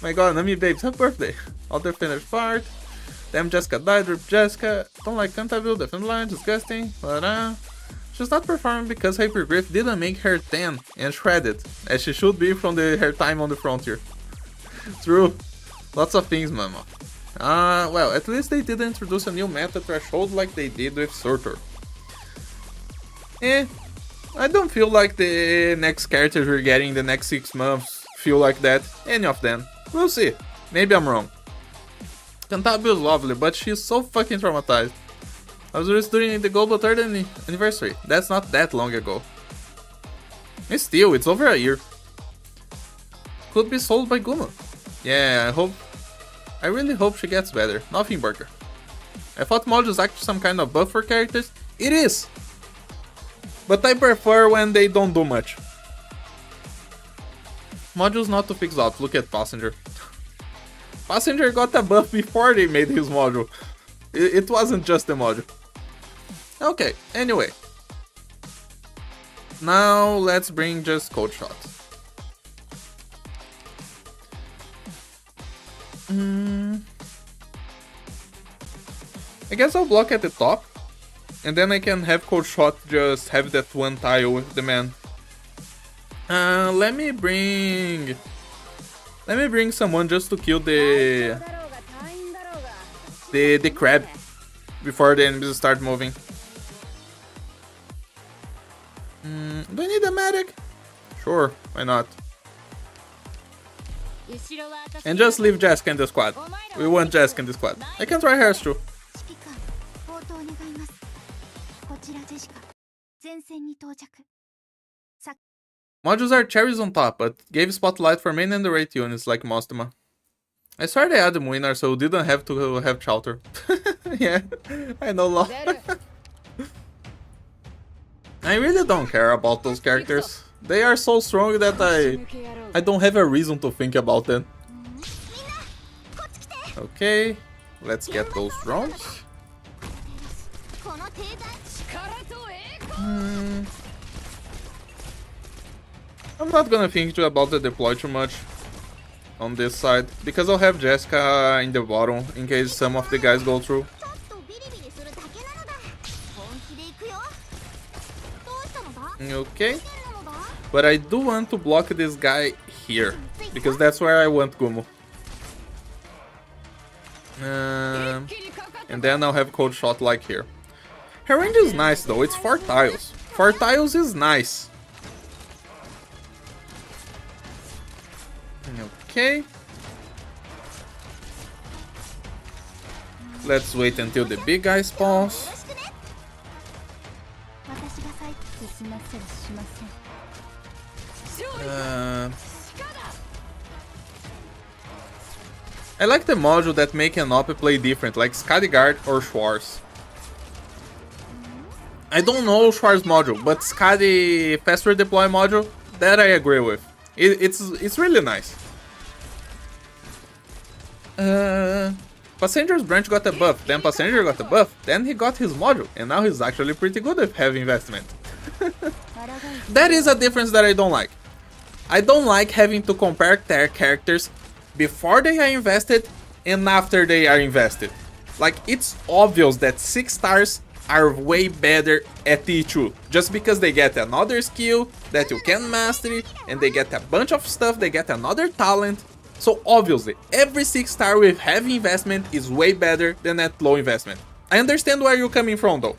My god, Nami babes, happy birthday. Other finished part. Damn, Jessica died, rip Jessica. Don't like Cantabile, definitely line, disgusting. She's not performing because Hypergriff didn't make her 10 and shredded, as she should be from her time on the frontier. True. Lots of things, mama. Well, at least they didn't introduce a new meta threshold like they did with Surtur. I don't feel like the next characters we're getting in the next 6 months feel like that. Any of them. We'll see. Maybe I'm wrong. Cantabile is lovely, but she's so fucking traumatized. I was released during the Global 3rd anniversary. That's not that long ago. And still, it's over a year. Could be sold by Guma. Yeah, I really hope she gets better. Nothing burger. I thought modules is actually some kind of buff for characters. It is! But I prefer when they don't do much. Modules not to fix ops. Look at Passenger. Passenger got a buff before they made his module. It wasn't just the module. Okay, anyway. Now let's bring just Coldshot. I guess I'll block at the top. And then I can have Coldshot just have that one tile with the man. Let me bring someone just to kill the crab before the enemies start moving. Do I need a medic? Sure, why not? And just leave Jessica in the squad. We want Jessica in the squad. I can try hers too. Modules are cherries on top, but gave spotlight for main and the rate units like Mostoma. I swear they added winner so didn't have to have Chowder. Yeah, I know law. I really don't care about those characters. They are so strong that I don't have a reason to think about them. Okay, let's get those drones. I'm not gonna think about the deploy too much on this side, because I'll have Jessica in the bottom in case some of the guys go through. Okay, but I do want to block this guy here, because that's where I want Gumu. And then I'll have Coldshot like here. Her range is nice though, it's 4 tiles. 4 tiles is nice. Okay. Let's wait until the big guy spawns. I like the module that make an OP play different, like Skadigard or Schwarz. I don't know Schwarz module, but Skadi fast redeploy module, that I agree with. It's really nice. Passenger's branch got a buff, then Passenger got a buff, then he got his module, and now he's actually pretty good with heavy investment. That is a difference that I don't like. I don't like having to compare their characters before they are invested and after they are invested. Like, it's obvious that 6 stars are way better at T2 just because they get another skill that you can mastery, and they get a bunch of stuff, they get another talent. So obviously, every 6 star with heavy investment is way better than at low investment. I understand where you're coming from though.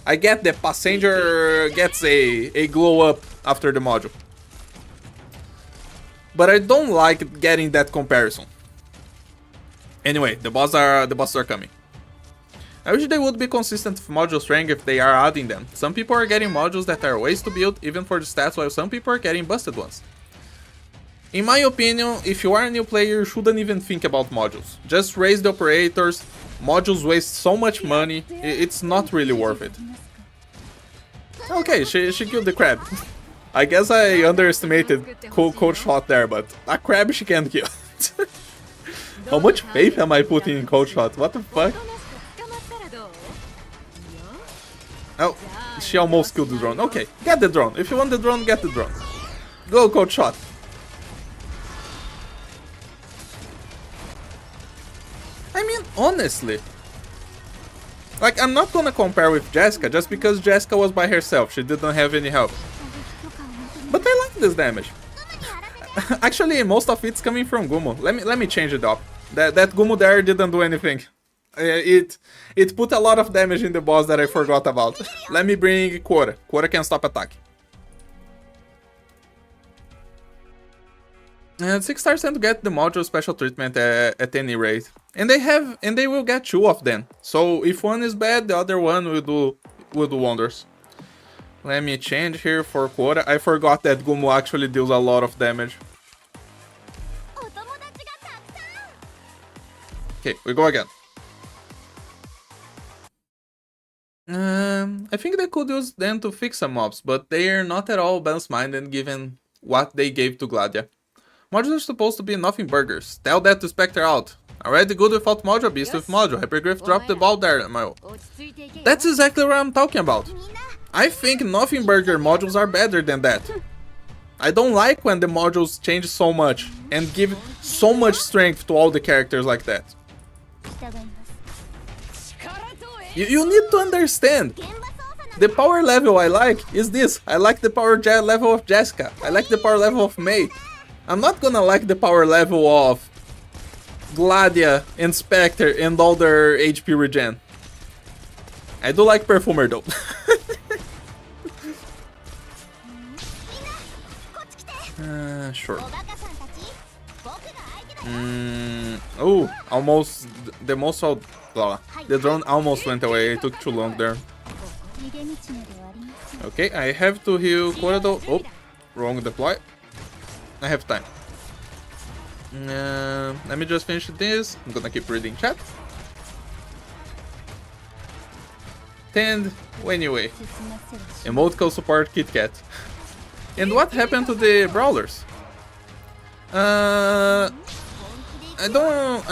I get that Passenger gets a glow up after the module. But I don't like getting that comparison. Anyway, the bosses are coming. I wish they would be consistent with module strength if they are adding them. Some people are getting modules that are ways to build even for the stats, while some people are getting busted ones. In my opinion, if you are a new player, you shouldn't even think about modules. Just raise the operators. Modules waste so much money, it's not really worth it. Okay, she killed the crab. I guess I underestimated Coldshot there, but a crab she can't kill. How much faith am I putting in Coldshot? What the fuck? Oh, she almost killed the drone. Okay, get the drone. If you want the drone, get the drone. Go, Coldshot. I mean, honestly, like, I'm not gonna compare with Jessica just because Jessica was by herself. She didn't have any help. But I like this damage. Actually, most of it's coming from Gumo. Let me change it up. That Gumo there didn't do anything. It put a lot of damage in the boss that I forgot about. Let me bring Quora. Quora can stop attack. And 6 stars tend to get the module special treatment at any rate. And they will get 2 of them. So if one is bad, the other one will do wonders. Let me change here for Quora. I forgot that Gumo actually deals a lot of damage. Okay, we go again. I think they could use them to fix some mobs, but they are not at all balanced-minded given what they gave to Gladia. Modules are supposed to be nothing burgers. Tell that to Spectre out. Already good without module, beast with module. Hypergriff dropped the ball there, Mayo. That's exactly what I'm talking about. I think nothing burger modules are better than that. I don't like when the modules change so much and give so much strength to all the characters like that. You need to understand. The power level I like is this. I like the power level of Jessica. I like the power level of Mei. I'm not gonna like the power level of Gladia and Spectre and all their HP regen. I do like Perfumer though. Sure. Oh, almost the drone almost went away. It took too long there. Okay, I have to heal Corridor. Oh, wrong deploy. I have time. Let me just finish this. I'm gonna keep reading chat. And anyway, emotical support KitKat. And what happened to the brawlers? I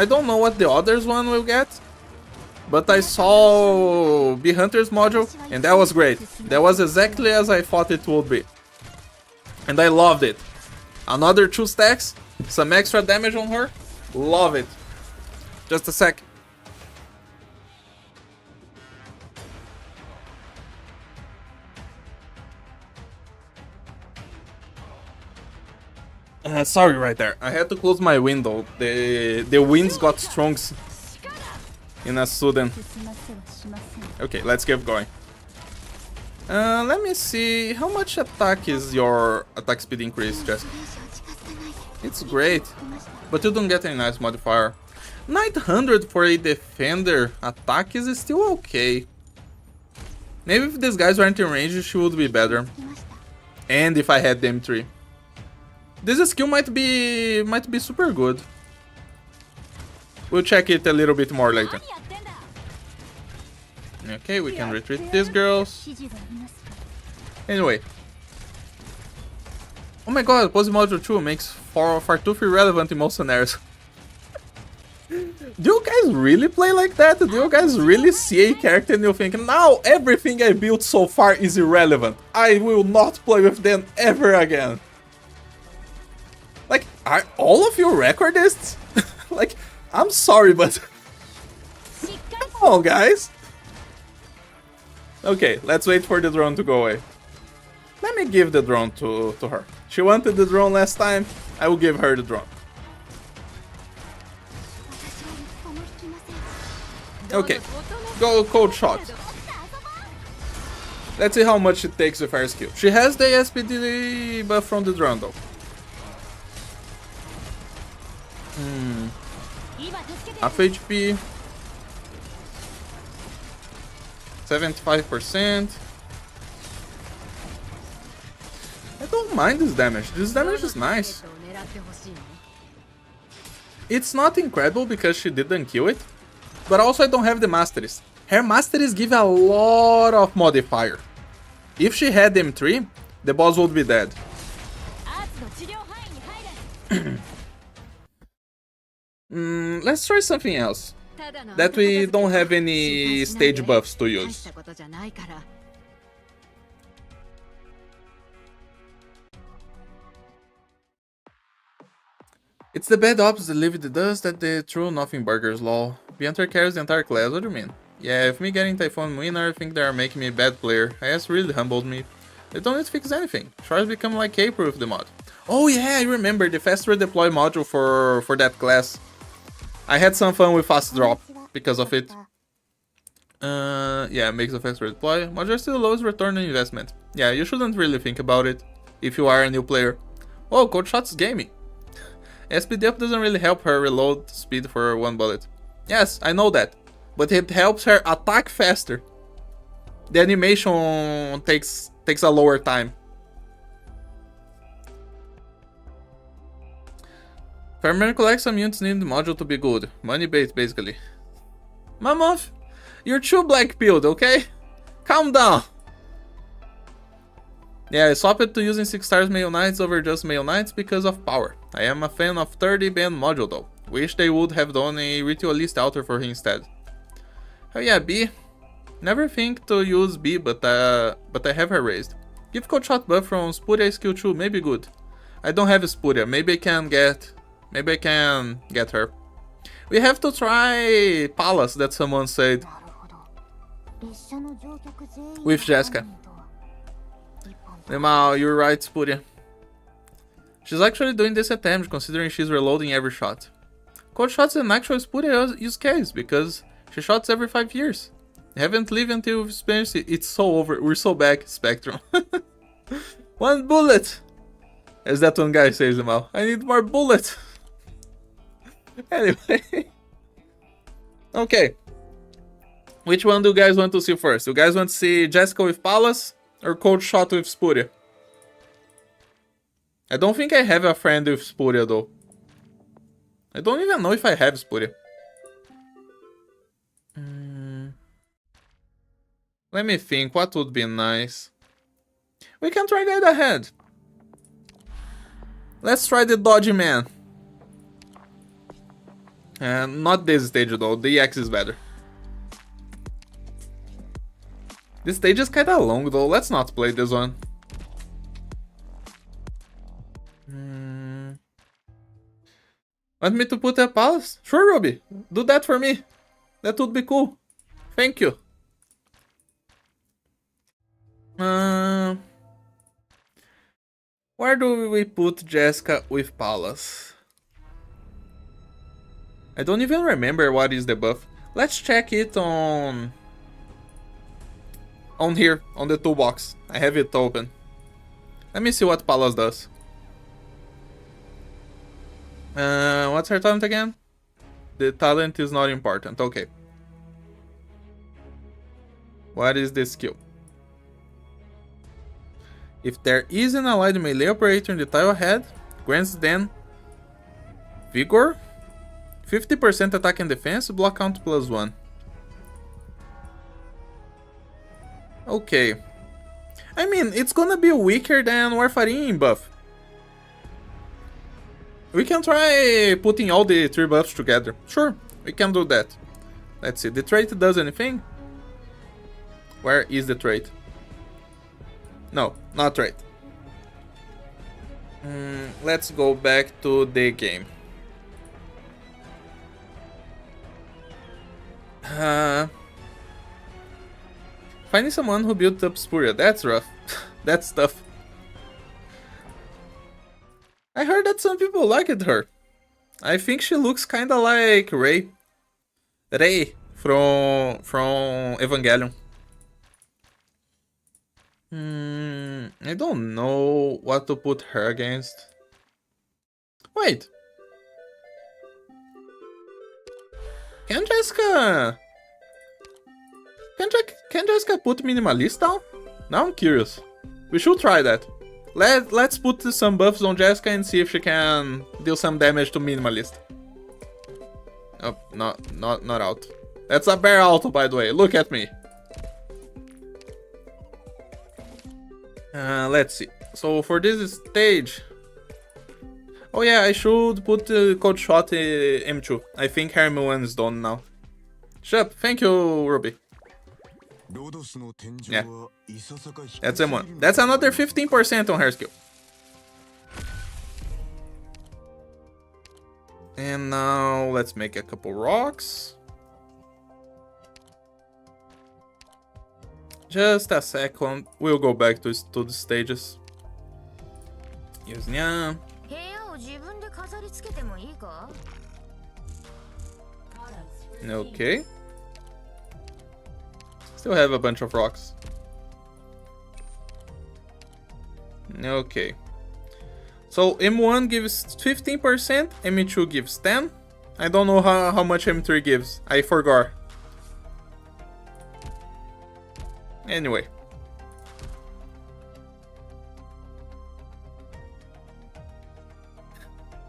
don't know what the others one will get, but I saw Bee Hunter's module, and that was great. That was exactly as I thought it would be, and I loved it. Another 2 stacks, some extra damage on her. Love it. Just a sec. Sorry right there. I had to close my window. The winds got strong in a sudden. Okay, let's keep going. Let me see. How much attack is your attack speed increase, Jessica? It's great, but you don't get any nice modifier. 900 for a defender attack is still okay. Maybe if these guys weren't in range, she would be better. And if I had them 3. This skill might be super good. We'll check it a little bit more later. Okay, we can retreat these girls. Anyway. Oh my god, Pose Module 2 makes Fartooth irrelevant in most scenarios. Do you guys really play like that? Do you guys really see a character and you think, now everything I built so far is irrelevant. I will not play with them ever again. Like, are all of you recordists? Like, I'm sorry, but come on, guys. Okay, let's wait for the drone to go away. Let me give the drone to her. She wanted the drone last time, I will give her the drone. Okay, go Coldshot. Let's see how much it takes with her skill. She has the SPD buff from the drone though. Half HP. 75%. I don't mind this damage. This damage is nice. It's not incredible because she didn't kill it. But also I don't have the masteries. Her masteries give a lot of modifier. If she had them 3, the boss would be dead. Let's try something else. That we don't have any stage buffs to use. It's the bad ops that live the dust that the true nothing burgers lol. Hunter carries the entire class, what do you mean? Yeah, if me getting Typhoon winner, I think they are making me a bad player. IS really humbled me. They don't need to fix anything. Shards become like K-Pro with the mod. Oh yeah, I remember the fast redeploy module for that class. I had some fun with fast drop because of it. Yeah, makes the fast redeploy. Module still lowest return on investment. Yeah, you shouldn't really think about it if you are a new player. Oh, Coldshot's gaming. SPD up doesn't really help her reload speed for 1 bullet. Yes, I know that, but it helps her attack faster. The animation takes a lower time. Farmer collects some units need the module to be good. Money bait, basically. Mammoth, you're too black-pilled, okay? Calm down. Yeah, I swapped to using 6 stars Male Knights over just Male Knights because of power. I am a fan of 30 band module though. Wish they would have done a ritualist altar for him instead. Oh yeah, B. Never think to use B, but I have her raised. Give Coldshot buff from Spuria skill 2, maybe good. I don't have Spuria, maybe I can get her. We have to try Palace, that someone said. With Jessica. Nemal, you're right, Spuria. She's actually doing this attempt considering she's reloading every shot. Coldshot's an actual Spuria use case because she shots every 5 years. Haven't lived until we've experienced it. It's so over. We're so back, Spectrum. 1 bullet! As that one guy says, Nemal. I need more bullets. Anyway. Okay. Which one do you guys want to see first? You guys want to see Jessica with Palace or Coldshot with Spuria? I don't think I have a friend with Spuria though. I don't even know if I have Spuria. Let me think, what would be nice? We can try Guide Ahead. Let's try the Dodgy Man. Not this stage though, the EX is better. This stage is kinda long though, let's not play this one. Want me to put a palace? Sure, Ruby. Do that for me. That would be cool. Thank you. Where do we put Jessica with Palace? I don't even remember what is the buff. Let's check it on here, on the toolbox. I have it open. Let me see what Palace does. What's her talent again? The talent is not important. Okay. What is the skill? If there is an allied melee operator in the tile ahead, grants them Vigor, 50% attack and defense, block count +1. Okay. I mean, it's gonna be weaker than Warfarin buff. We can try putting all the 3 buffs together. Sure, we can do that. Let's see, the trait does anything? Where is the trait? No, not trait. Let's go back to the game. Finding someone who built up Spuria, that's rough. That's tough. I heard that some people liked her. I think she looks kinda like Rey. Rey from Evangelion. I don't know what to put her against. Wait. Can Jessica put Minimalist down? Now I'm curious. We should try that. Let's put some buffs on Jessica and see if she can deal some damage to Minimalist. Oh, not out. That's a bear auto, by the way. Look at me. Let's see. So for this stage... Oh yeah, I should put Coldshot M2. I think Hermie 1 is done now. Shut up. Thank you, Ruby. Yeah. That's M1. That's another 15% on her skill. And now let's make a couple rocks. Just a second. We'll go back to the stages. Use Nya. Okay. Still have a bunch of rocks. Okay. So M1 gives 15%, M2 gives 10. I don't know how much M3 gives. I forgot. Anyway.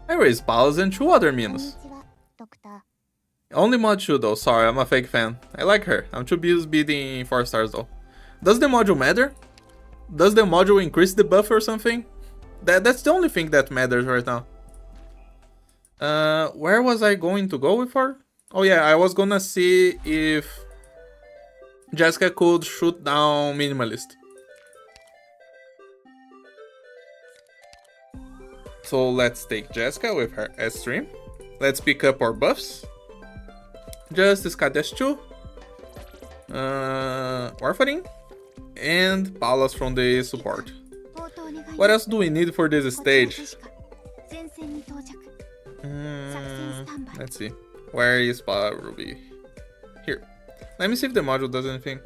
I raised Balas and 2 other minas. Only mod 2 though, sorry, I'm a fake fan. I like her. I'm too busy beating 4 stars though. Does the module matter? Does the module increase the buff or something? That's the only thing that matters right now. Where was I going to go with her? Oh yeah, I was gonna see if Jessica could shoot down Minimalist. So let's take Jessica with her S3. Let's pick up our buffs. Just discard S2. Warfarin. And Palas from the support. What else do we need for this stage? Let's see. Where is Ruby? Here. Let me see if the module does anything.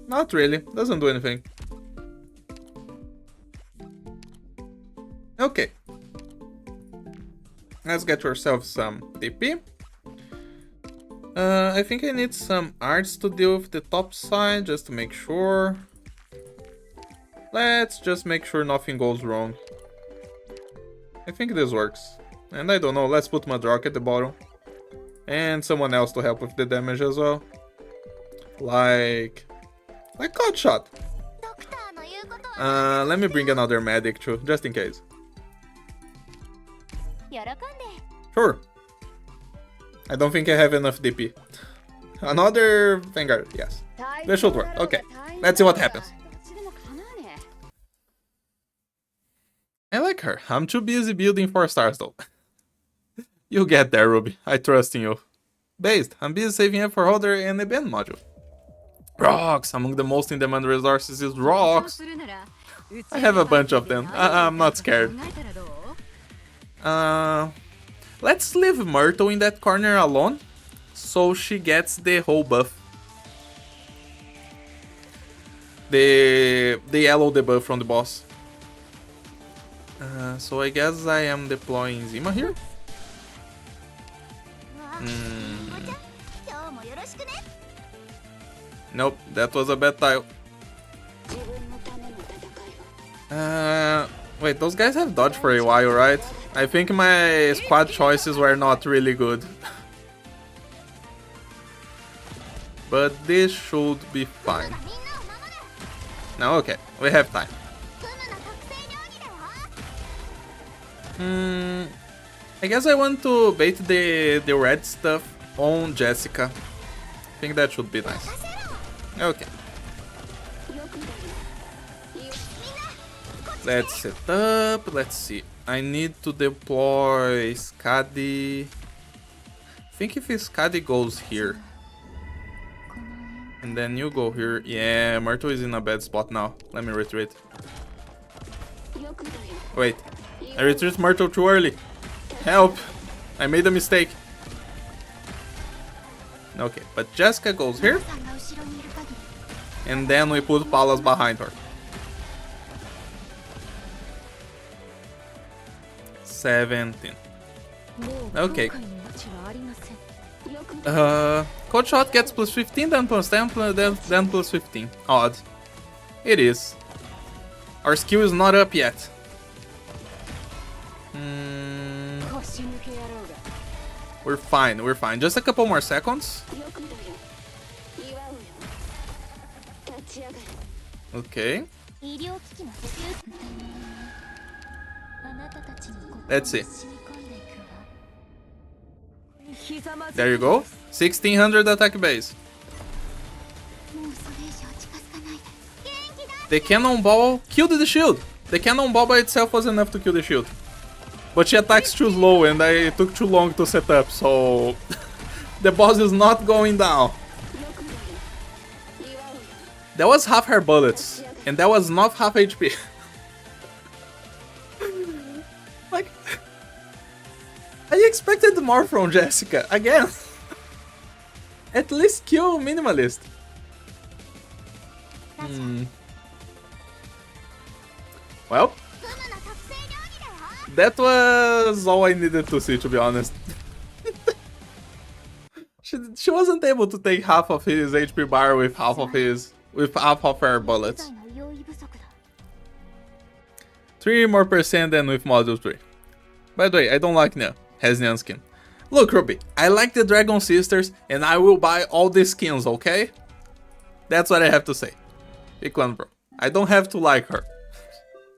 Not really. Doesn't do anything. Okay. Let's get ourselves some TP. I think I need some arts to deal with the top side, just to make sure. Let's just make sure nothing goes wrong. I think this works. And I don't know, let's put Madrock at the bottom. And someone else to help with the damage as well. Like Coldshot. Let me bring another medic too, just in case. Sure. I don't think I have enough DP. Another Vanguard, yes. This should work. Okay, let's see what happens. I like her. I'm too busy building 4 stars though. You'll get there, Ruby. I trust in you. Based, I'm busy saving up for Holder and the band module. Rocks! Among the most in-demand resources is rocks. I have a bunch of them. I'm not scared. Let's leave Myrtle in that corner alone, so she gets the whole buff. The yellow debuff from the boss. So I guess I am deploying Zima here. Nope, that was a bad tile. Wait, those guys have dodged for a while, right? I think my squad choices were not really good. But this should be fine. No, okay, we have time. I guess I want to bait the red stuff on Jessica. I think that should be nice. Okay. Let's set up. Let's see. I need to deploy Skadi. I think if Skadi goes here, and then you go here. Yeah, Myrtle is in a bad spot now. Let me retreat. Wait. I retreat Myrtle too early. Help! I made a mistake. Okay, but Jessica goes here. And then we put Palas behind her. 17. Okay. Coldshot gets plus 15, then plus 10, then plus 15. Odd. It is. Our skill is not up yet. We're fine, we're fine. Just a couple more seconds. Okay. Let's see. There you go. 1600 attack base. The cannonball killed the shield. The cannonball by itself was enough to kill the shield. But she attacks too slow and it took too long to set up, so the boss is not going down. That was half her bullets, and that was not half HP. Like, I expected more from Jessica, again. At least kill Minimalist. Well, that was all I needed to see, to be honest. she wasn't able to take half of his HP bar with half of her bullets. 3% more than with module 3. By the way, I don't like Nya. Has Nyan skin. Look, Ruby, I like the Dragon Sisters and I will buy all the skins, okay? That's what I have to say. Pick one, bro. I don't have to like her.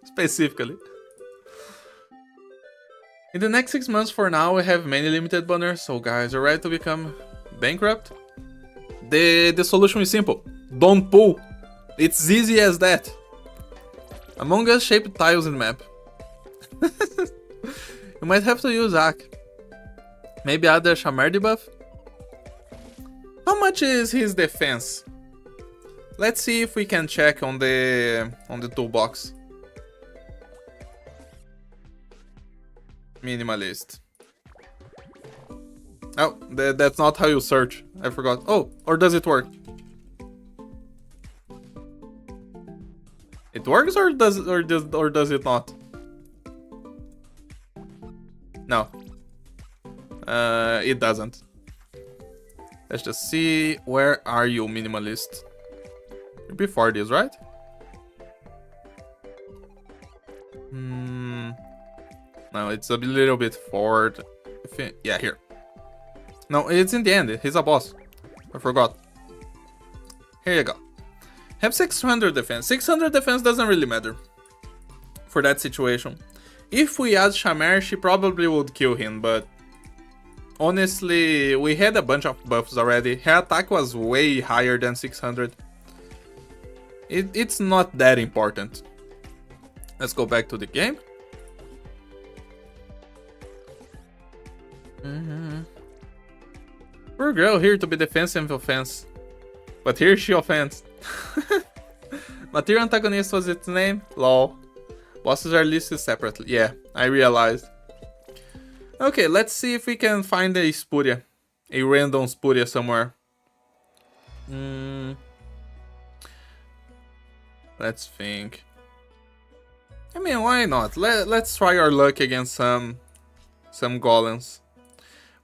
Specifically. In the next 6 months for now, we have many limited banners, so guys are ready to become bankrupt. The solution is simple. Don't pull. It's easy as that. Among Us shaped tiles in the map. You might have to use Ak. Maybe add a Shamar debuff. How much is his defense? Let's see if we can check on the toolbox. Minimalist. Oh, that's not how you search. I forgot. Oh, or does it work? It works or does it not? No. It doesn't. Let's just see. Where are you, Minimalist? You're before this, right? No, it's a little bit forward. Yeah, here. No, it's in the end. He's a boss. I forgot. Here you go. Have 600 defense. 600 defense doesn't really matter for that situation. If we add Shamar, she probably would kill him, but honestly, we had a bunch of buffs already. Her attack was way higher than 600. It's not that important. Let's go back to the game. Poor girl here to be defensive offense. But here she offends. Material antagonist was its name? Lol. Bosses are listed separately. Yeah, I realized. Okay, let's see if we can find a Spuria. A random Spuria somewhere. Let's think. I mean, why not? Let's try our luck against some golems.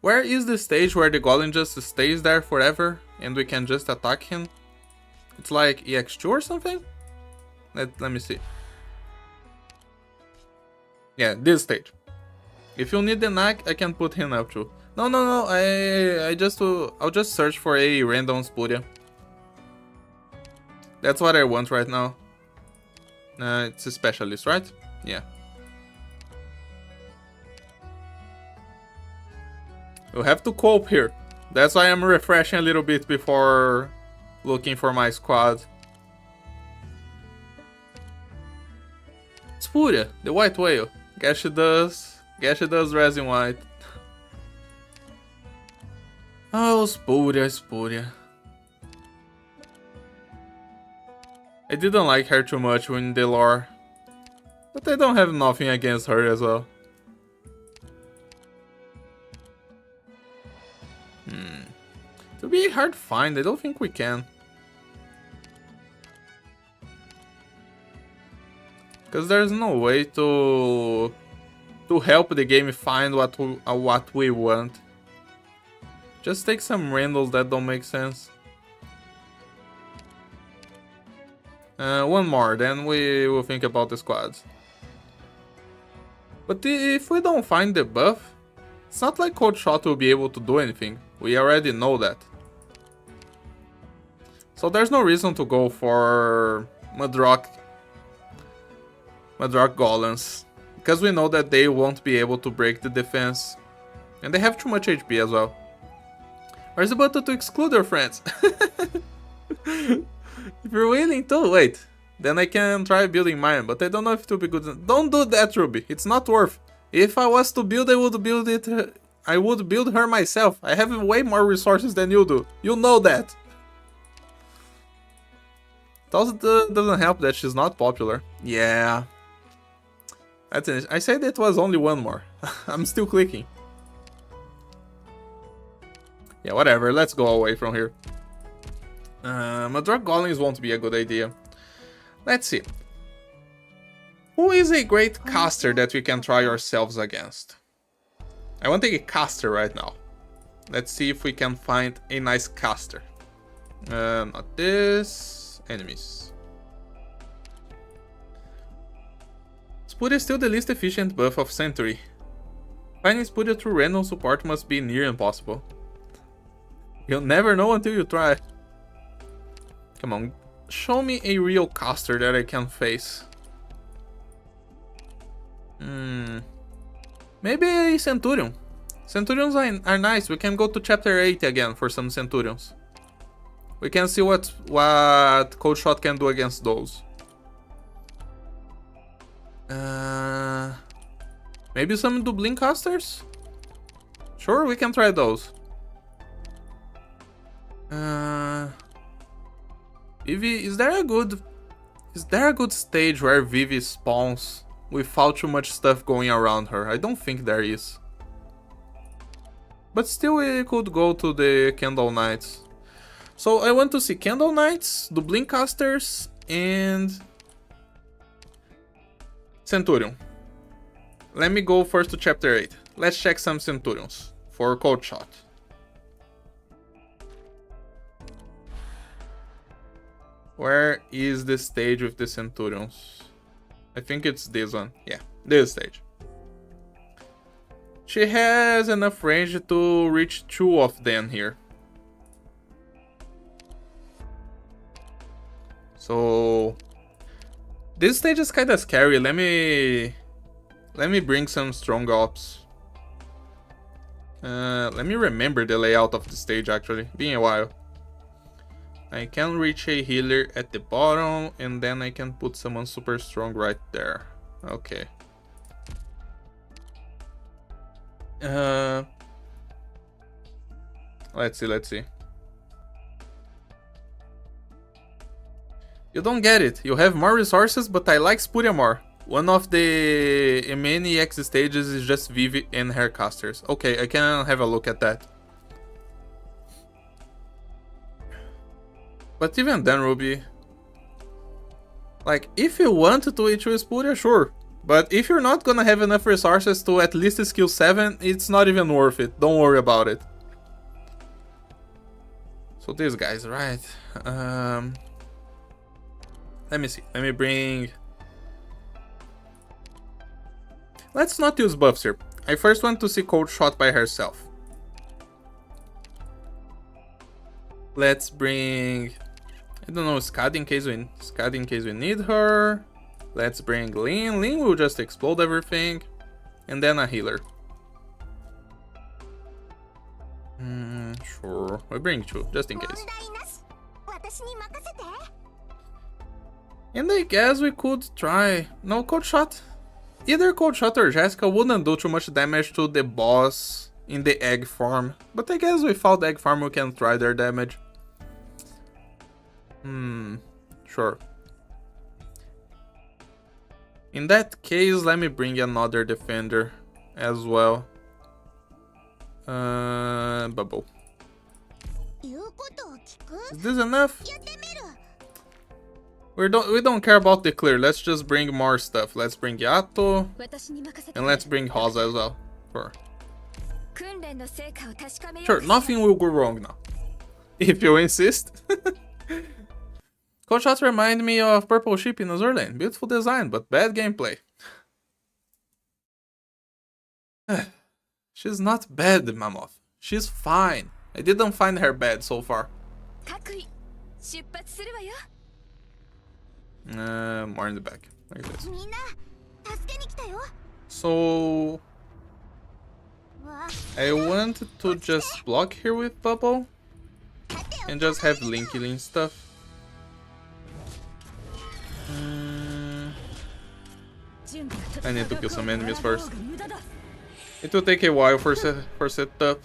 Where is the stage where the golem just stays there forever and we can just attack him? It's like EX2 or something? Let me see. Yeah, this stage. If you need the knack, I can put him up too. No, I'll just search for a random Spuria. That's what I want right now. It's a specialist, right? Yeah. We'll have to cope here. That's why I'm refreshing a little bit before looking for my squad. Spuria, the white whale. Guess she does resin white. Oh, Spuria. I didn't like her too much in the lore. But I don't have nothing against her as well. It'll be a hard find, I don't think we can. Because there's no way to help the game find what we want. Just take some randoms that don't make sense. One more, then we will think about the squads. But if we don't find the buff, it's not like Coldshot will be able to do anything. We already know that. So there's no reason to go for Mudrock Golems. Because we know that they won't be able to break the defense. And they have too much HP as well. Where's the button to exclude your friends? If you're willing to, wait. Then I can try building mine, but I don't know if it will be good. Don't do that, Ruby. It's not worth. If I was to build, I would build it. I would build her myself. I have way more resources than you do. You know that. It also doesn't help that she's not popular. Yeah. That's it. I said it was only one more. I'm still clicking. Yeah, whatever. Let's go away from here. Mudrock Golems won't be a good idea. Let's see. Who is a great caster that we can try ourselves against? I want to take a caster right now. Let's see if we can find a nice caster. Not this. Enemies. Spuria is still the least efficient buff of Century. Finding Spuria through random support must be near impossible. You'll never know until you try. Come on, show me a real caster that I can face. Maybe a Centurion. Centurions are nice. We can go to chapter 8 again for some Centurions. We can see what Coldshot can do against those. Maybe some Dublin casters? Sure, we can try those. Vivi, is there a good stage where Vivi spawns without too much stuff going around her? I don't think there is. But still, we could go to the Candle Knights. So I want to see Candle Knights, Dublin casters, and Centurion. Let me go first to chapter 8. Let's check some Centurions for Coldshot. Where is the stage with the Centurions? I think it's this one. Yeah, this stage. She has enough range to reach 2 of them here. So this stage is kinda scary. Let me bring some strong ops. Let me remember the layout of the stage actually. Been a while. I can reach a healer at the bottom, and then I can put someone super strong right there. Okay. Let's see. You don't get it. You have more resources, but I like Spuria more. One of the many EX stages is just Vivi and her casters. Okay, I can have a look at that. But even then, Ruby, like, if you want to hit with Spuria, sure. But if you're not gonna have enough resources to at least skill 7, it's not even worth it. Don't worry about it. So these guys, right? Let me see. Let me bring... Let's not use buffs here. I first want to see Coldshot by herself. Let's bring... I don't know, Scad in case we need her. Let's bring Lin. Lin will just explode everything. And then a healer. Sure. We bring 2, just in case. And I guess we could try... No, Coldshot. Either Coldshot or Jessica wouldn't do too much damage to the boss in the egg farm. But I guess without the egg farm we can try their damage. Sure. In that case, let me bring another defender as well. Bubble. Is this enough? We don't care about the clear. Let's just bring more stuff. Let's bring Yato. And let's bring Hoza as well. Sure, nothing will go wrong now. If you insist. Cold shots remind me of Purple Sheep in Azur Lane. Beautiful design, but bad gameplay. She's not bad, Mammoth. She's fine. I didn't find her bad so far. More in the back, like this. So I want to just block here with Bubble and just have Link killing stuff. I need to kill some enemies first. It will take a while for setup.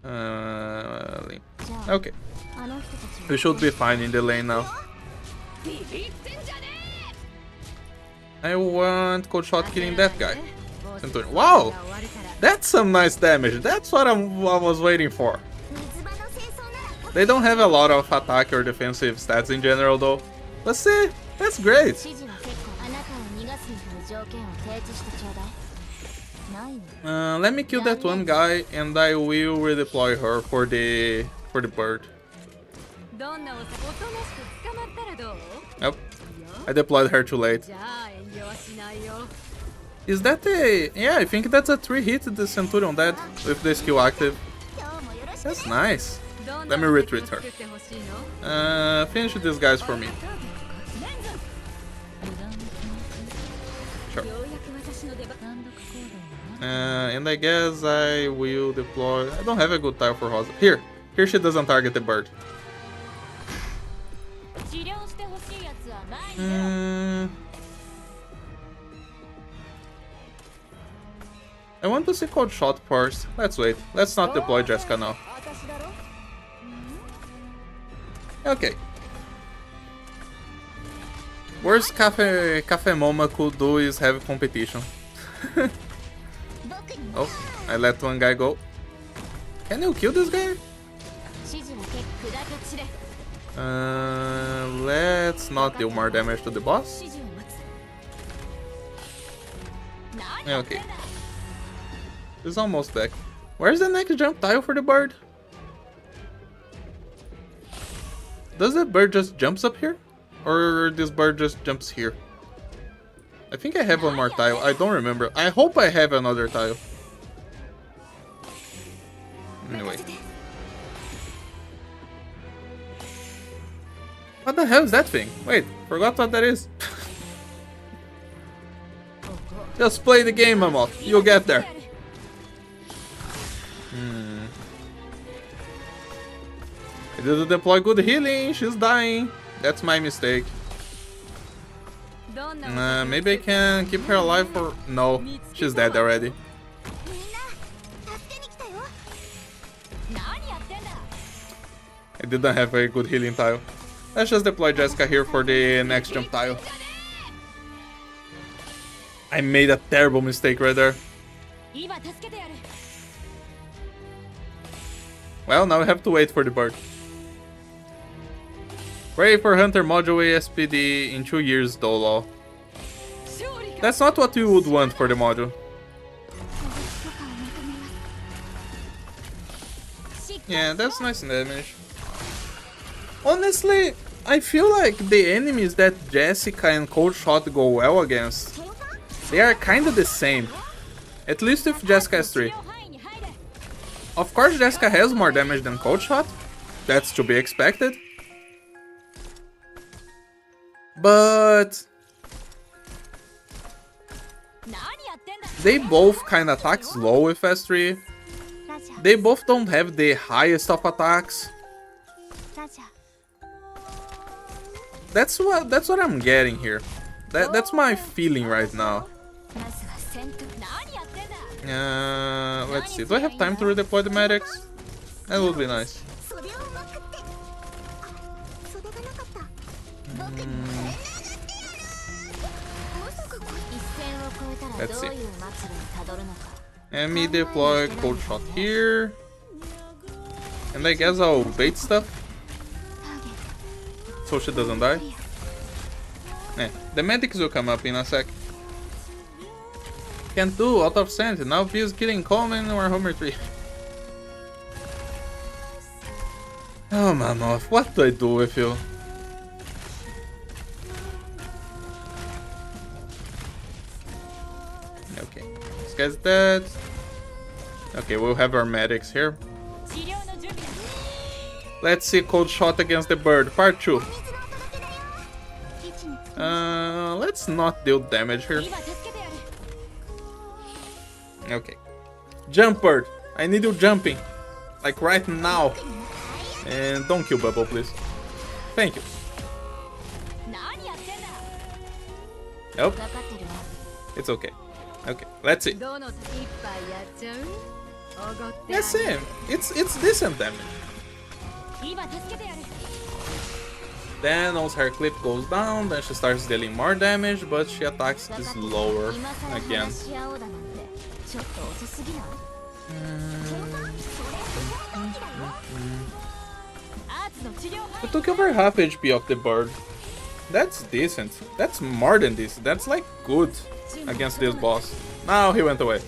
Link. Okay. We should be fine in the lane now. I want Coldshot killing that guy. Wow! That's some nice damage. That's what I was waiting for. They don't have a lot of attack or defensive stats in general though. Let's see. That's great. Let me kill that one guy and I will redeploy her for the bird. Yep. I deployed her too late. Is that a... Yeah, I think that's a 3-hit the Centurion dead with the skill active. That's nice. Let me retreat her. Finish these guys for me. Sure. And I guess I will deploy... I don't have a good tile for Hoza. Here she doesn't target the bird. I want to see Coldshot first. Let's wait. Let's not deploy Jessica now. Okay. Worst Cafe Moma could do is have competition. Oh, I let one guy go. Can you kill this guy? Let's not deal more damage to the boss. Okay. He's almost back. Where's the next jump tile for the bird? Does the bird just jumps up here? Or this bird just jumps here? I think I have one more tile. I don't remember. I hope I have another tile. Anyway. What the hell is that thing? Wait, forgot what that is. Just play the game, Mammoth. You'll get there. I didn't deploy good healing. She's dying. That's my mistake. Maybe I can keep her alive for... No, she's dead already. I didn't have a good healing tile. Let's just deploy Jessica here for the next jump tile. I made a terrible mistake right there. Well, now we have to wait for the bird. Pray for Hunter Module SPD in 2 years though, lol. That's not what you would want for the module. Yeah, that's nice damage. Honestly, I feel like the enemies that Jessica and Coldshot go well against, they are kinda the same. At least if Jessica has 3. Of course Jessica has more damage than Coldshot. That's to be expected. But they both kinda attack slow with S3. They both don't have the highest of attacks. That's what I'm getting here. That's my feeling right now. Let's see. Do I have time to redeploy the medics? That would be nice. Let's see. Let me deploy Coldshot here. And I guess I'll bait stuff, so she doesn't die. The medics will come up in a sec. Can't do, out of sanity. Now B is killing Coleman or Homer 3. Oh Mammoth, what do I do with you? Okay, this guy's dead. Okay, we'll have our medics here. Let's see Coldshot against the bird, part 2. Let's not deal damage here. Okay. Jump, bird. I need you jumping. Like right now. And don't kill Bubble, please. Thank you. Nope. It's okay. Okay, let's see. Yes, same. It's decent damage. Then once her clip goes down, then she starts dealing more damage, but she attacks slower again. We took over half HP of the bird. That's decent. That's more than decent. That's like good against this boss. Now he went away.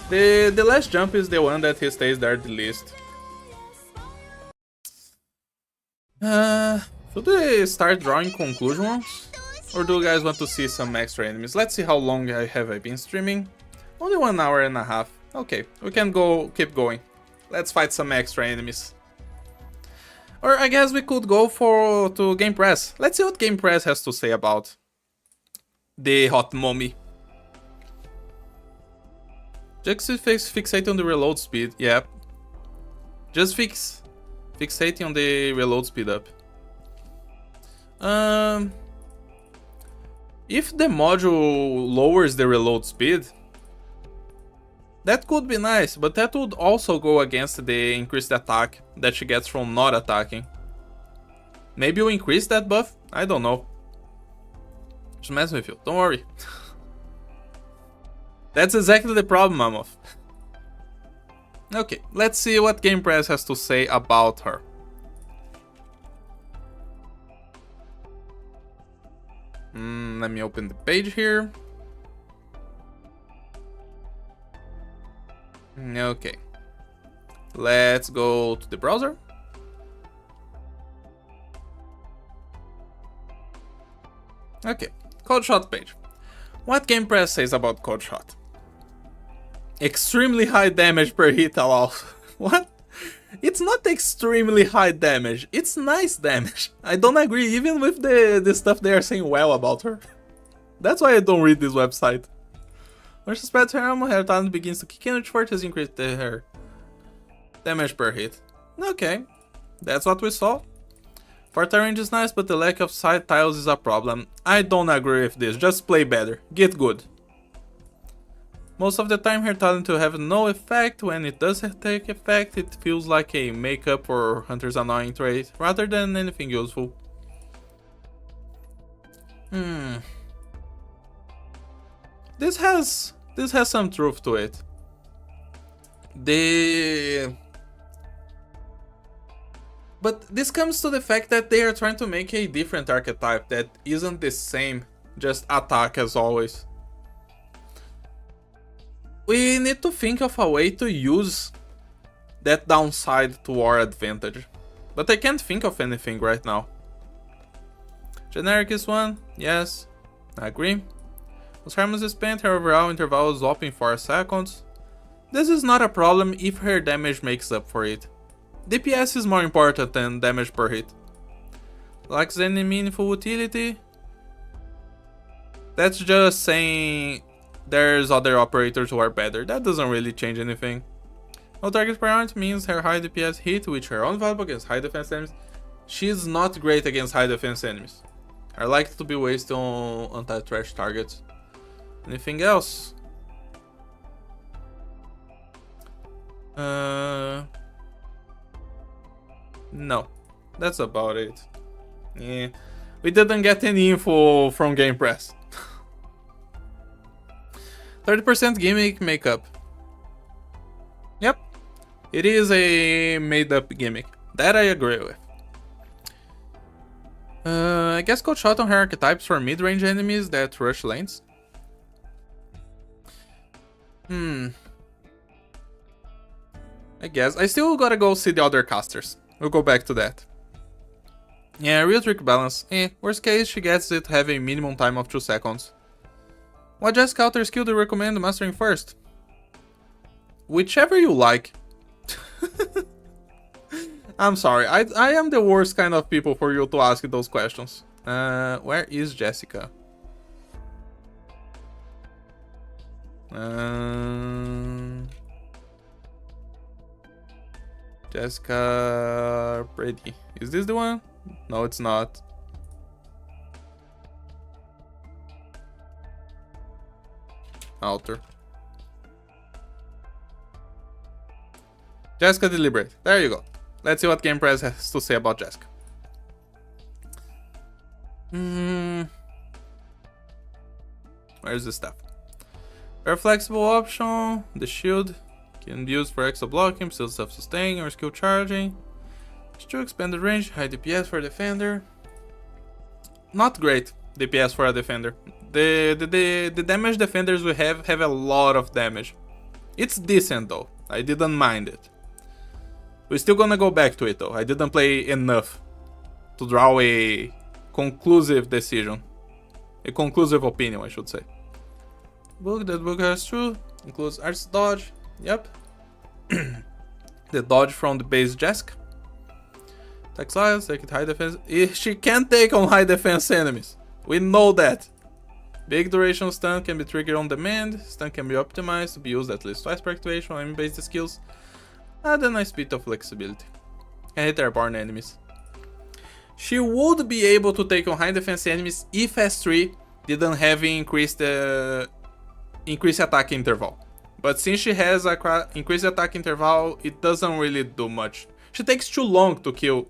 The last jump is the one that he stays there the least. Should we start drawing conclusions? Or do you guys want to see some extra enemies? Let's see how long I been streaming. Only 1 hour and a half. Okay, we can keep going. Let's fight some extra enemies. Or I guess we could go to Game Press. Let's see what Game Press has to say about the hot mummy. Just fixate on the reload speed. Yeah. Just fixating on the reload speed up. If the module lowers the reload speed, that could be nice, but that would also go against the increased attack that she gets from not attacking. Maybe you increase that buff? I don't know. Just messing with you, don't worry. That's exactly the problem, Mammoth. Okay, let's see what Game Press has to say about her. Let me open the page here. Okay. Let's go to the browser. Okay, Coldshot page. What Game Press says about Coldshot? Extremely high damage per hit allows. What? It's not extremely high damage, it's nice damage. I don't agree even with the stuff they are saying well about her. That's why I don't read this website. When she spreads her armor, her talent begins to kick in, which has increased her damage per hit. Okay, that's what we saw. Part range is nice, but the lack of side tiles is a problem. I don't agree with this, just play better, get good. Most of the time her talent will have no effect. When it does take effect, it feels like a makeup or Hunter's annoying trait, rather than anything useful. This has some truth to it. But this comes to the fact that they are trying to make a different archetype that isn't the same, just attack as always. We need to think of a way to use that downside to our advantage. But I can't think of anything right now. Generic is one, yes, I agree. Was harmlessly spent, her overall interval is whopping 4 seconds. This is not a problem if her damage makes up for it. DPS is more important than damage per hit. Lacks any meaningful utility? That's just saying there's other operators who are better. That doesn't really change anything. No target priority means her high DPS hit, which are unvaluable against high defense enemies. She's not great against high defense enemies. Are likely to be wasted on anti-thrash targets. Anything else? No. That's about it. Yeah. We didn't get any info from Game Press. 30% gimmick makeup. Yep. It is a made-up gimmick. That I agree with. I guess Coldshot on her archetypes for mid-range enemies that rush lanes. I guess. I still gotta go see the other casters. We'll go back to that. Yeah, real trick balance. Worst case, she gets it have a minimum time of 2 seconds. What just counter skill do you recommend mastering first? Whichever you like. I'm sorry, I am the worst kind of people for you to ask those questions. Where is Jessica? Jessica Brady. Is this the one? No, it's not. Alter. Jessica Deliberate. There you go. Let's see what Game Press has to say about Jessica. Where's the stuff? Very flexible option. The shield can be used for extra blocking, still self-sustaining or skill charging. Still expanded range, high DPS for a defender. Not great DPS for a defender. The damage defenders we have a lot of damage. It's decent though. I didn't mind it. We're still gonna go back to it though. I didn't play enough to draw a conclusive decision. A conclusive opinion, I should say. That book has true. Includes Arts Dodge. Yep. The dodge from the base Jessica. Attack Slides, take it high defense. She can take on high defense enemies. We know that. Big duration stun can be triggered on demand. Stun can be optimized to be used at least twice per activation on enemy-based skills. Add a nice bit of flexibility. Can hit airborne enemies. She would be able to take on high defense enemies if S3 didn't have increased attack interval. But since she has a increased attack interval, it doesn't really do much. She takes too long to kill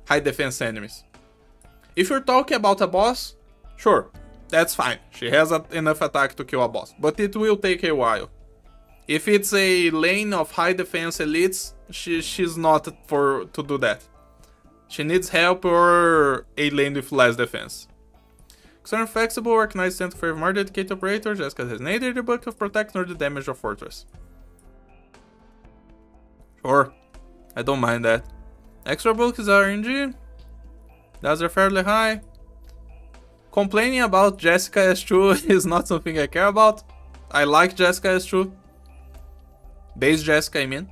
high defense enemies. If you're talking about a boss, sure, that's fine. She has enough attack to kill a boss, but it will take a while. If it's a lane of high defense elites, she's not to do that. She needs help or a lane with less defense. Extremely flexible, recognized tend to favor more dedicated operators. Jessica has neither the bulk of protect nor the damage of fortress. Sure, I don't mind that. Extra bulk is RNG. Those are fairly high. Complaining about Jessica as true is not something I care about. I like Jessica as true. Base Jessica, I mean.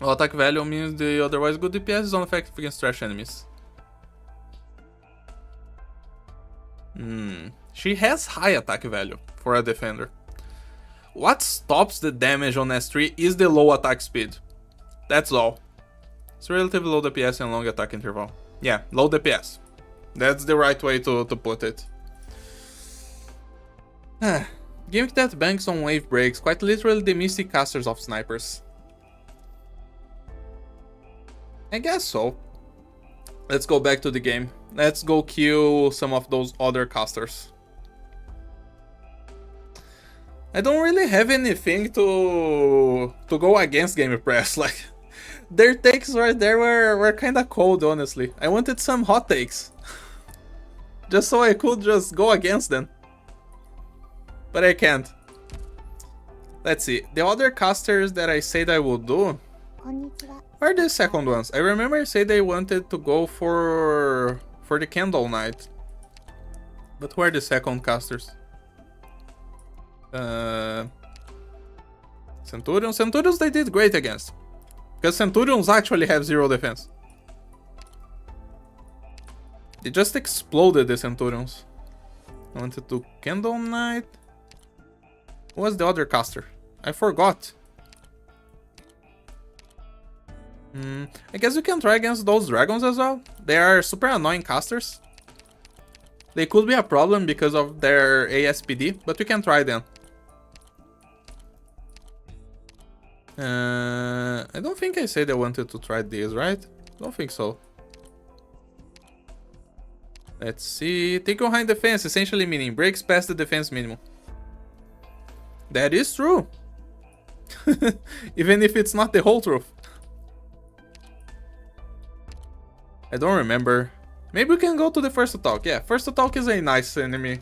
Low attack value means the otherwise good DPS is ineffective against thrash enemies. She has high attack value for a defender. What stops the damage on S3 is the low attack speed. That's all. It's relatively low DPS and long attack interval. Yeah, low DPS. That's the right way to put it. Gimmick that banks on wave breaks, quite literally the mystic casters of snipers. I guess so. Let's go back to the game. Let's go kill some of those other casters. I don't really have anything to go against Game Press. Like, their takes right there were kinda cold, honestly. I wanted some hot takes. Just so I could just go against them. But I can't. Let's see. The other casters that I said I would do... Where are the second ones? I remember I said I wanted to go for the Candle Knight. But who are the second casters? Centurions? Centurions they did great against. Because Centurions actually have 0 defense. They just exploded the Centurions. I wanted to Candle Knight. Who was the other caster? I forgot. I guess you can try against those dragons as well. They are super annoying casters. They could be a problem because of their ASPD, but you can try them. I don't think I said I wanted to try these, right? Don't think so. Let's see. Take behind defense, essentially meaning breaks past the defense minimum. That is true. Even if it's not the whole truth. I don't remember. Maybe we can go to the first attack. Yeah, first attack is a nice enemy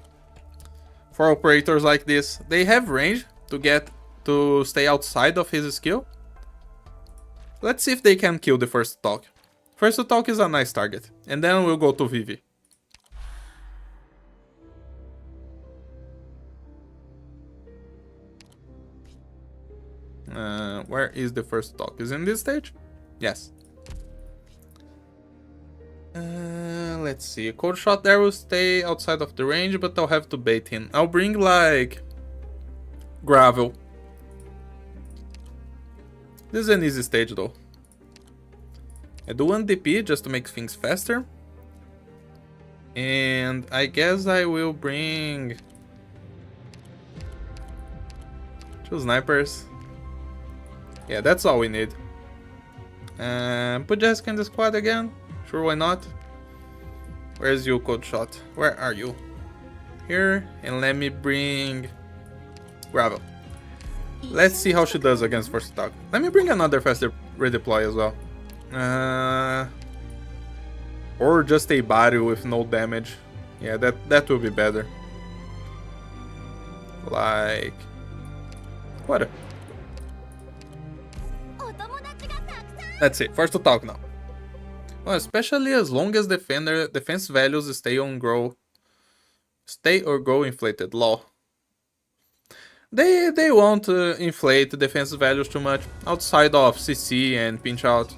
for operators like this. They have range to stay outside of his skill. Let's see if they can kill the first attack. First attack is a nice target. And then we'll go to Vivi. Where is the first attack? Is it in this stage? Yes. Let's see. Coldshot there will stay outside of the range, but I'll have to bait him. I'll bring like gravel. This is an easy stage though. I do 1 DP just to make things faster. And I guess I will bring 2 snipers. Yeah, that's all we need. Put Jessica in the squad again. Sure, why not? Where's you, Coldshot? Where are you? Here, and let me bring gravel. Let's see how she does against first attack. Let me bring another faster redeploy as well. Or just a body with no damage. Yeah, that will be better. Like what? That's it. First attack now. Well, especially as long as defense values stay or grow inflated. Lol. They won't inflate defense values too much outside of CC and pinch out.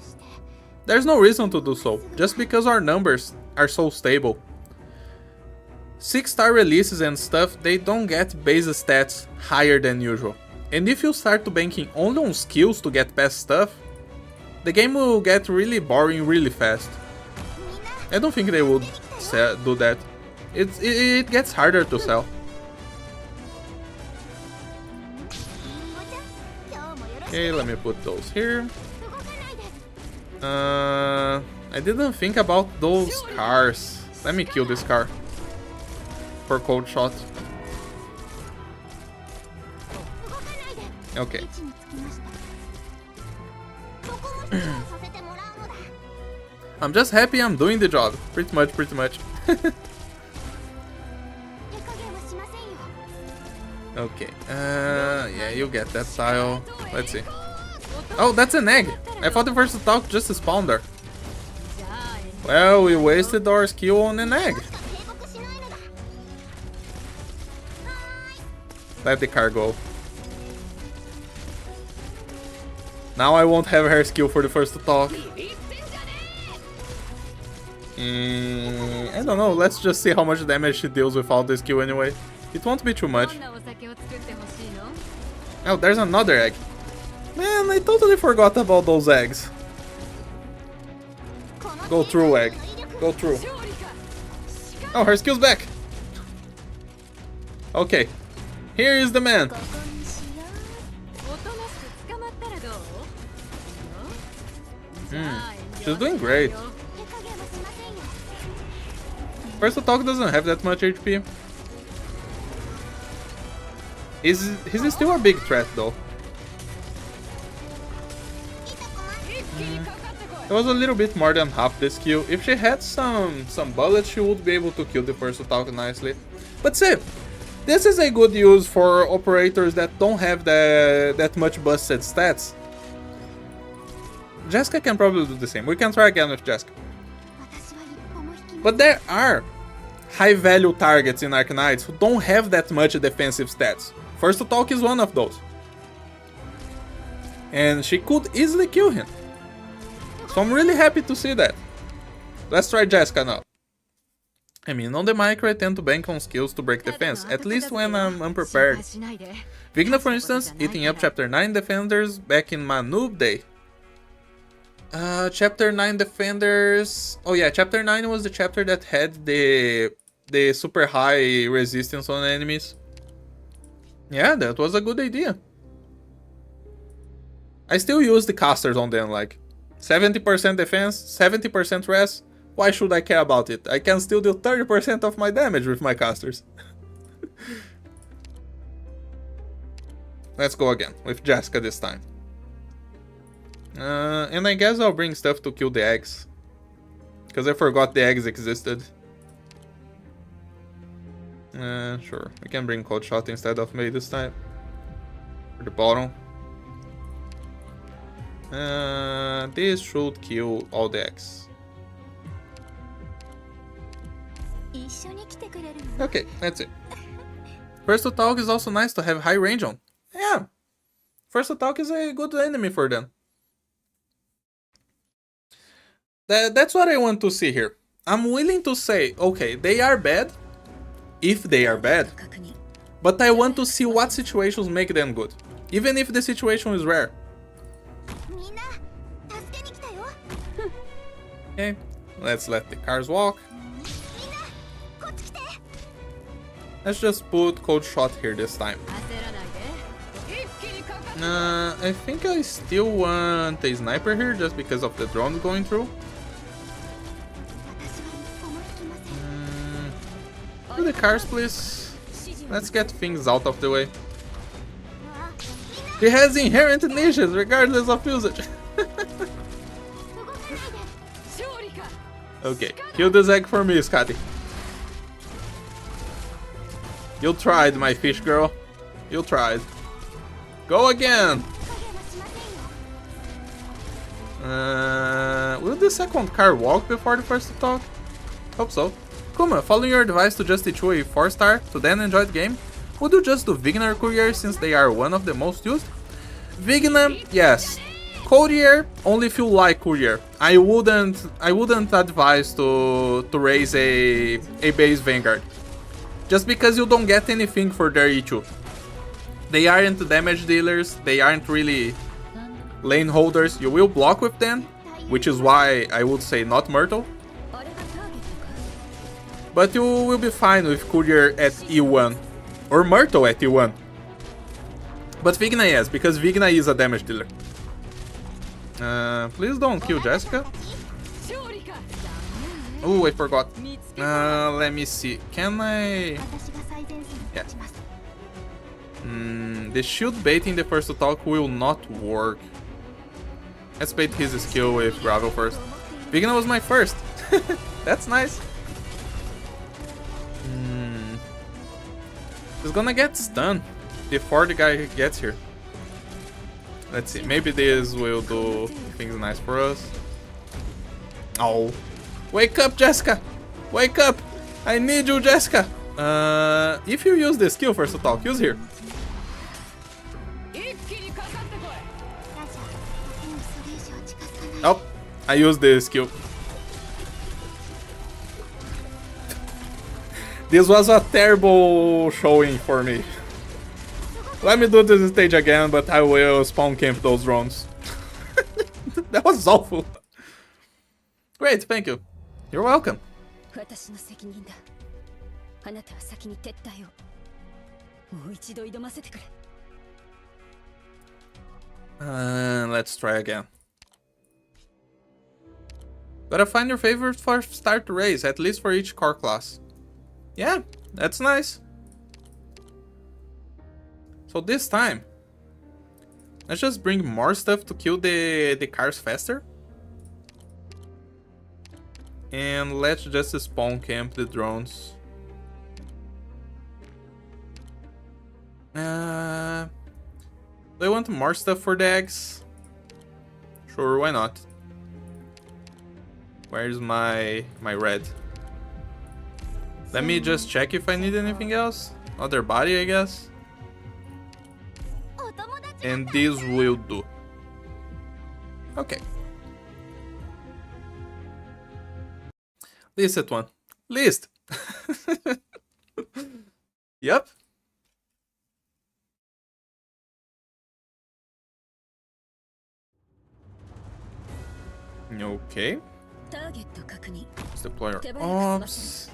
There's no reason to do so, just because our numbers are so stable. 6-star releases and stuff, they don't get base stats higher than usual. And if you start to banking only on skills to get past stuff, the game will get really boring really fast. I don't think they would do that. It gets harder to sell. Okay, let me put those here. I didn't think about those cars. Let me kill this car for Coldshot. Okay. I'm just happy I'm doing the job. Pretty much. Okay. Yeah, you get that tile. Let's see. Oh, that's an egg. I thought the first attack just spawned there. Well, we wasted our skill on an egg. Let the car go. Now I won't have her skill for the first attack. I don't know, let's just see how much damage she deals without the skill anyway. It won't be too much. Oh, there's another egg. Man, I totally forgot about those eggs. Go through, egg. Go through. Oh, her skill's back. Okay. Here is the man. She's doing great. First attack doesn't have that much HP. He's still a big threat though. It was a little bit more than half the skill. If she had some bullets, she would be able to kill the first attack nicely. But see, this is a good use for operators that don't have that much busted stats. Jessica can probably do the same. We can try again with Jessica. But there are high value targets in Arcanites who don't have that much defensive stats. First to Talk is one of those. And she could easily kill him. So I'm really happy to see that. Let's try Jessica now. I mean, on the micro I tend to bank on skills to break defense, at least when I'm unprepared. Vigna, for instance, eating up Chapter 9 Defenders back in my noob day. Chapter 9 Defenders... Oh yeah, Chapter 9 was the chapter that had the super high resistance on enemies. Yeah, that was a good idea. I still use the casters on them, like 70% defense, 70% res. Why should I care about it? I can still do 30% of my damage with my casters. Let's go again, with Jessica this time. And I guess I'll bring stuff to kill the eggs. Because I forgot the eggs existed. Sure, we can bring Coldshot instead of May this time. For the bottom. This should kill all the eggs. Okay, that's it. First to Talk is also nice to have high range on. Yeah, First to Talk is a good enemy for them. That's what I want to see here. I'm willing to say, okay, they are bad, if they are bad, but I want to see what situations make them good, even if the situation is rare. Okay, let's let the cars walk. Let's just put Coldshot here this time. I think I still want a sniper here just because of the drone going through. Do the cars, please. Let's get things out of the way. He has inherent niches regardless of usage. Okay, kill this egg for me, Scotty. You tried, my fish girl. You tried. Go again! Will the second car walk before the first to talk? Hope so. Kuma, following your advice to just issue a 4-star to then enjoy the game, would you just do Vigna or Courier since they are one of the most used? Vigna, yes. Courier, only if you like Courier. I wouldn't advise to raise a base Vanguard. Just because you don't get anything for their E2. They aren't damage dealers, they aren't really lane holders. You will block with them, which is why I would say not Myrtle. But you will be fine with Courier at E1, or Myrtle at E1. But Vigna, yes, because Vigna is a damage dealer. Please don't kill Jessica. Oh, I forgot. Let me see. Can I... Yeah. The shield baiting the first to talk will not work. Let's bait his skill with Gravel first. Vigna was my first. That's nice. He's gonna get stunned before the guy gets here. Let's see, maybe this will do things nice for us. Oh. Wake up, Jessica! Wake up! I need you, Jessica! If you use the skill first to talk, use here. Oh, I used the skill. This was a terrible showing for me. Let me do this stage again, but I will spawn camp those drones. That was awful. Great, thank you. You're welcome. Let's try again. Gotta find your favorite first start race, at least for each core class. Yeah, that's nice. So this time, let's just bring more stuff to kill the cars faster. And let's just spawn camp the drones. Do I want more stuff for the eggs? Sure, why not? Where's my red? Let me just check if I need anything else. Other body, I guess. And this will do. Okay. Listed one. List! Yep. Okay. Let's deploy our ops.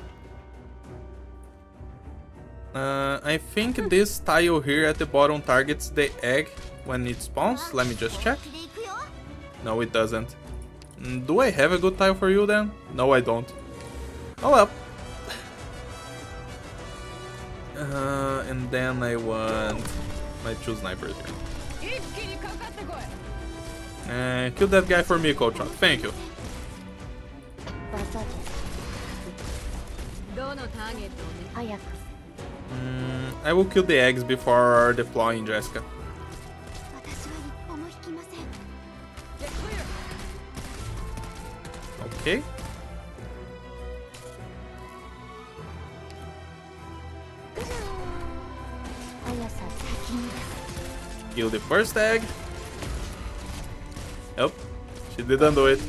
I think this tile here at the bottom targets the egg when it spawns. Let me just check. No, it doesn't. Do I have a good tile for you then? No, I don't. Oh well. And then I want my two snipers here. Kill that guy for me, Coldshot. Thank you. I will kill the eggs before deploying Jessica. Okay. Kill the first egg. Nope. She didn't do it.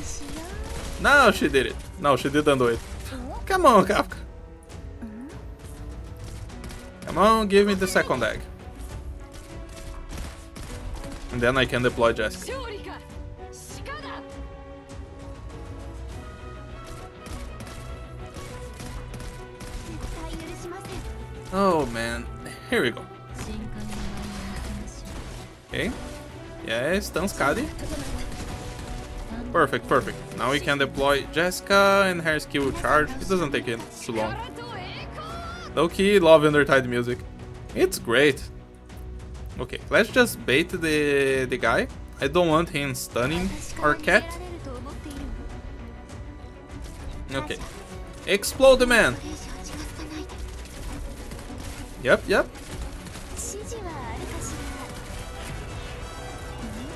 No, she did it. No, she didn't do it. Come on, Kafka. Come on, give me the second egg. And then I can deploy Jessica. Oh man, here we go. Okay. Yes, done Skadi. Perfect, perfect. Now we can deploy Jessica and her skill will charge. It doesn't take it too long. Low-key, love Undertide music. It's great. Okay, let's just bait the guy. I don't want him stunning our cat. Okay. Explode the man. Yep, yep.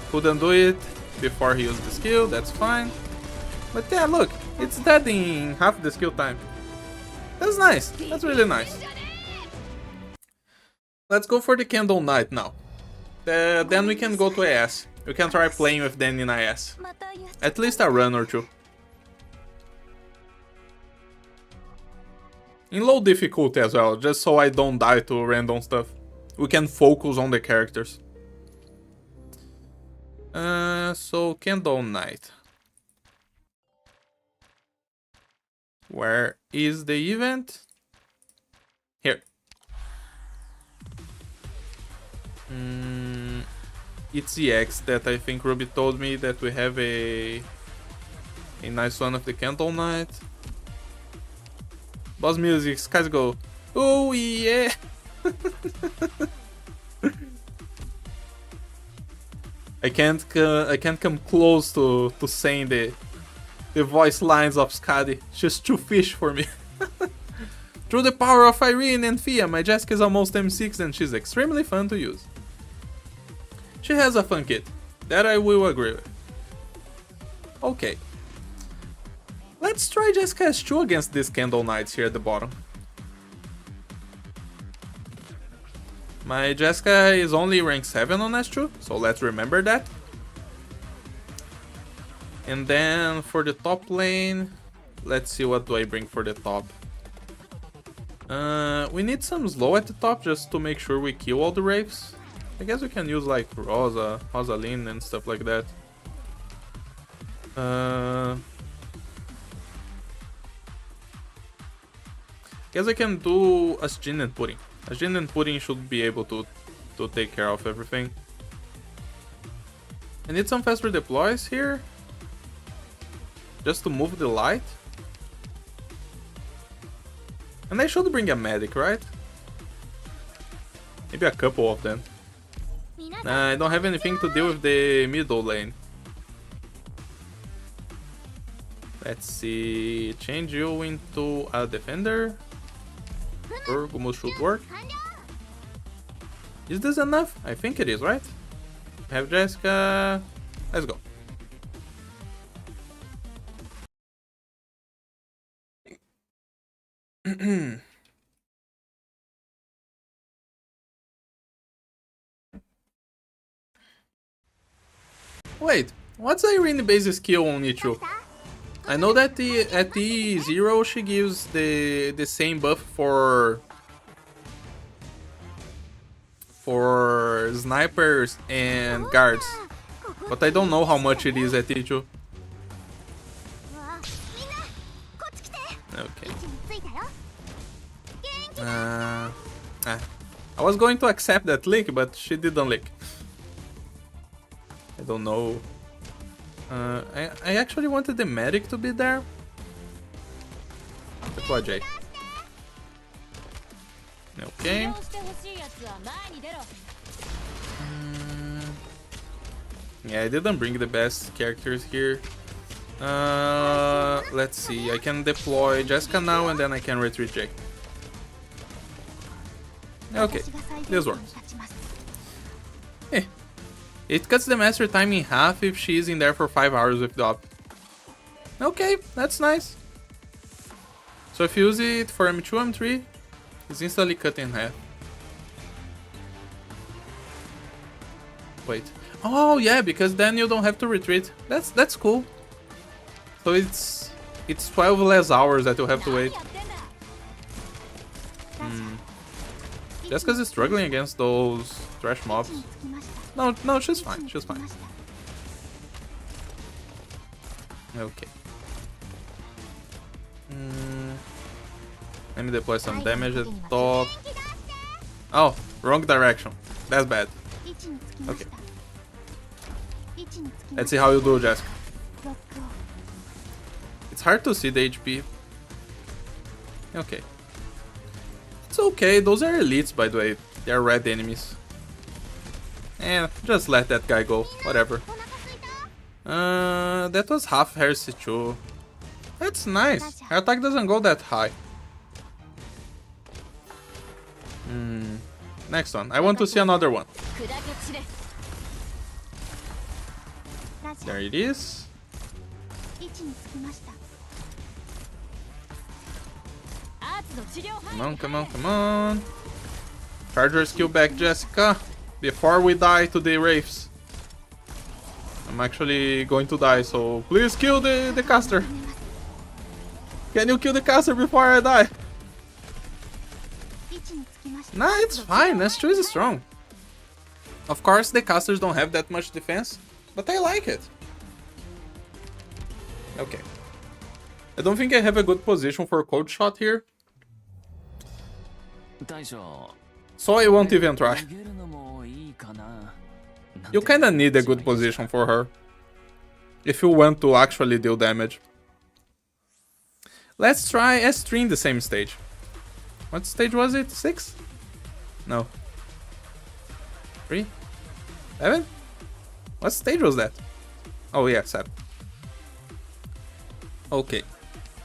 Couldn't do it before he used the skill, that's fine. But yeah, look, it's dead in half the skill time. That's nice, that's really nice. Let's go for the Candle Knight now. Then we can go to AS. We can try playing with them in AS. At least a run or two. In low difficulty as well, just so I don't die to random stuff. We can focus on the characters. So Candle Knight. Where is the event? Here. It's the X that I think Ruby told me that we have a nice one of the Candle Knight. Boss music, skies go. Oh yeah! I can't come close to saying the voice lines of Skadi. She's too fish for me. Through the power of Irene and Fia, my Jessica is almost M6 and she's extremely fun to use. She has a fun kit, that I will agree with. Okay. Let's try Jessica S2 against these Candle Knights here at the bottom. My Jessica is only rank 7 on S2, so let's remember that. And then for the top lane, let's see what do I bring for the top. We need some slow at the top just to make sure we kill all the Wraiths. I guess we can use like Rosa, Rosaline and stuff like that. Guess I can do Asjin and Pudding. Asjin and Pudding should be able to take care of everything. I need some faster deploys here. Just to move the light. And I should bring a medic, right? Maybe a couple of them. I don't have anything to deal with the middle lane. Let's see. Change you into a defender. Sure, Gumus should work. Is this enough? I think it is, right? Have Jessica. Let's go. Wait, what's Irene base skill on Nichu? I know that at E0 she gives the same buff for snipers and guards, but I don't know how much it is at E2. Okay. I was going to accept that lick, but she didn't lick. I don't know. I actually wanted the medic to be there. Deploy J. Okay. Yeah, I didn't bring the best characters here. Let's see. I can deploy Jessica now and then I can retreat J. Okay, this works. Eh. It cuts the master time in half if she's in there for 5 hours with the op. Okay, that's nice. So if you use it for M2, M3, it's instantly cut in half. Wait. Oh yeah, because then you don't have to retreat. That's cool. So it's 12 less hours that you have to wait. Just because it's struggling against those thrash mobs. No, she's fine. She's fine. Okay. Let me deploy some damage at the top. Oh, wrong direction. That's bad. Okay. Let's see how you do, Jessica. It's hard to see the HP. Okay. It's okay. Those are elites, by the way. They are red enemies. And just let that guy go. Whatever. That was half heresy too. That's nice. Her attack doesn't go that high. Next one. I want to see another one. There it is. Come on, come on, come on. Charge your skill back, Jessica. Before we die to the wraiths. I'm actually going to die, so please kill the caster. Can you kill the caster before I die? Nah, it's fine. S2 is strong. Of course, the casters don't have that much defense, but I like it. Okay. I don't think I have a good position for Coldshot here. So I won't even try. You kinda need a good position for her. If you want to actually deal damage. Let's try S3 in the same stage. What stage was it? 6? No. 3? 7? What stage was that? Oh yeah, 7. Okay.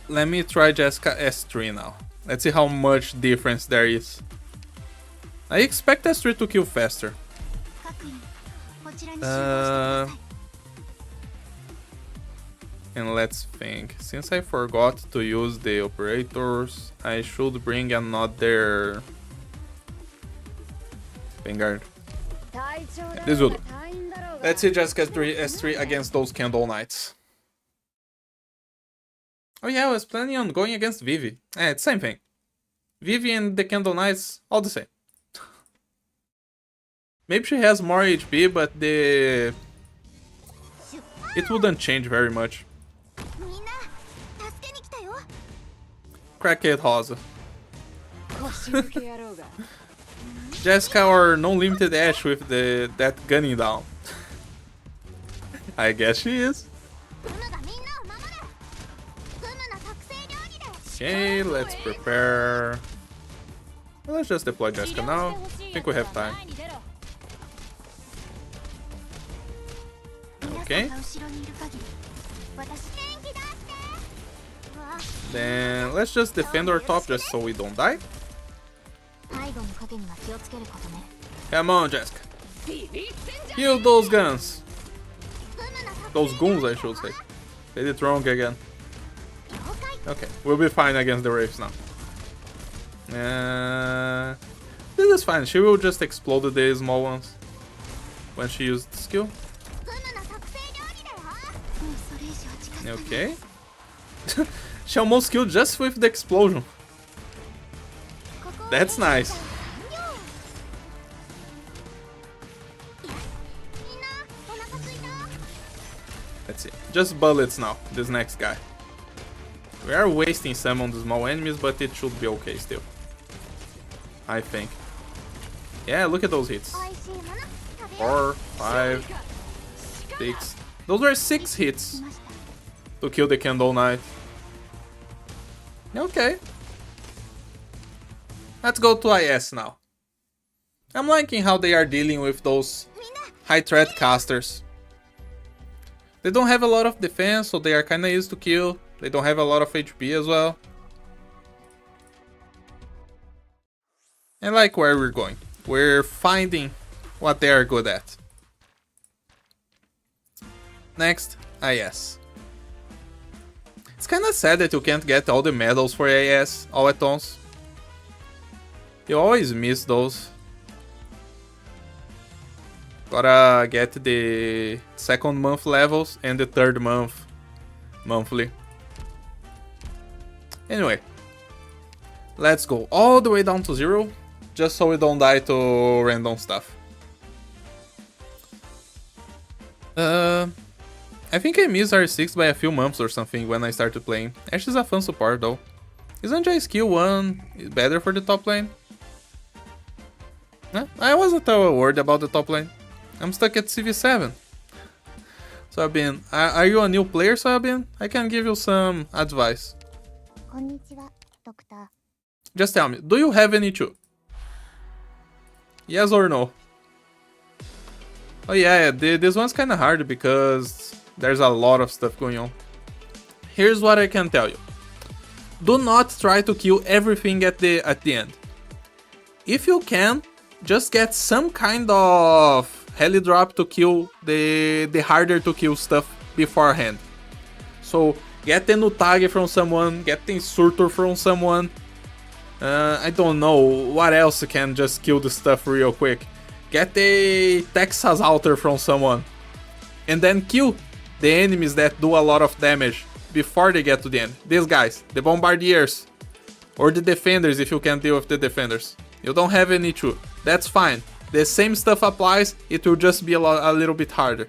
Let me try Jessica S3 now. Let's see how much difference there is. I expect S3 to kill faster. And let's think. Since I forgot to use the operators, I should bring another Vanguard. This will do. Let's see Jessica S3 against those Candle Knights. Oh yeah, I was planning on going against Vivi. It's same thing. Vivi and the Candle Knights, all the same. Maybe she has more HP, but it wouldn't change very much. Crackhead Rosa. Jessica or no limited Ash with that gunning down. I guess she is. Okay, let's prepare. Let's just deploy Jessica now. I think we have time. Okay. Then let's just defend our top just so we don't die. Come on, Jessica. Kill those guns. Those goons, I should say. Did it wrong again. Okay, we'll be fine against the wraiths now. This is fine. She will just explode the small ones when she used the skill. Okay. She almost killed just with the explosion. That's nice. Let's see. Just bullets now, this next guy. We are wasting some on the small enemies, but it should be okay still. I think. Yeah, look at those hits. 4, 5, 6. Those were 6 hits to kill the Candle Knight. Okay. Let's go to IS now. I'm liking how they are dealing with those high threat casters. They don't have a lot of defense, so they are kinda easy to kill. They don't have a lot of HP as well. And like where we're going. We're finding what they are good at. Next, IS. It's kinda sad that you can't get all the medals for IS all at once. You always miss those. Gotta get the second month levels and the third month monthly. Anyway, let's go all the way down to 0, just so we don't die to random stuff. I think I missed R6 by a few months or something when I started playing. Ashe is a fun support though. Isn't J skill 1 better for the top lane? I wasn't worried about the top lane. I'm stuck at CV7. Soybean, are you a new player, Soybean? I can give you some advice. Just tell me, do you have any too? Yes or no? Oh yeah, this one's kinda hard because there's a lot of stuff going on. Here's what I can tell you. Do not try to kill everything at the end. If you can, just get some kind of heli drop to kill the harder to kill stuff beforehand. So get the Nutage from someone, get the Insurtor from someone. I don't know what else can just kill the stuff real quick. Get the Texas Alter from someone. And then kill the enemies that do a lot of damage before they get to the end. These guys, the Bombardiers. Or the Defenders if you can deal with the Defenders. You don't have any too. That's fine. The same stuff applies, it will just be a little bit harder.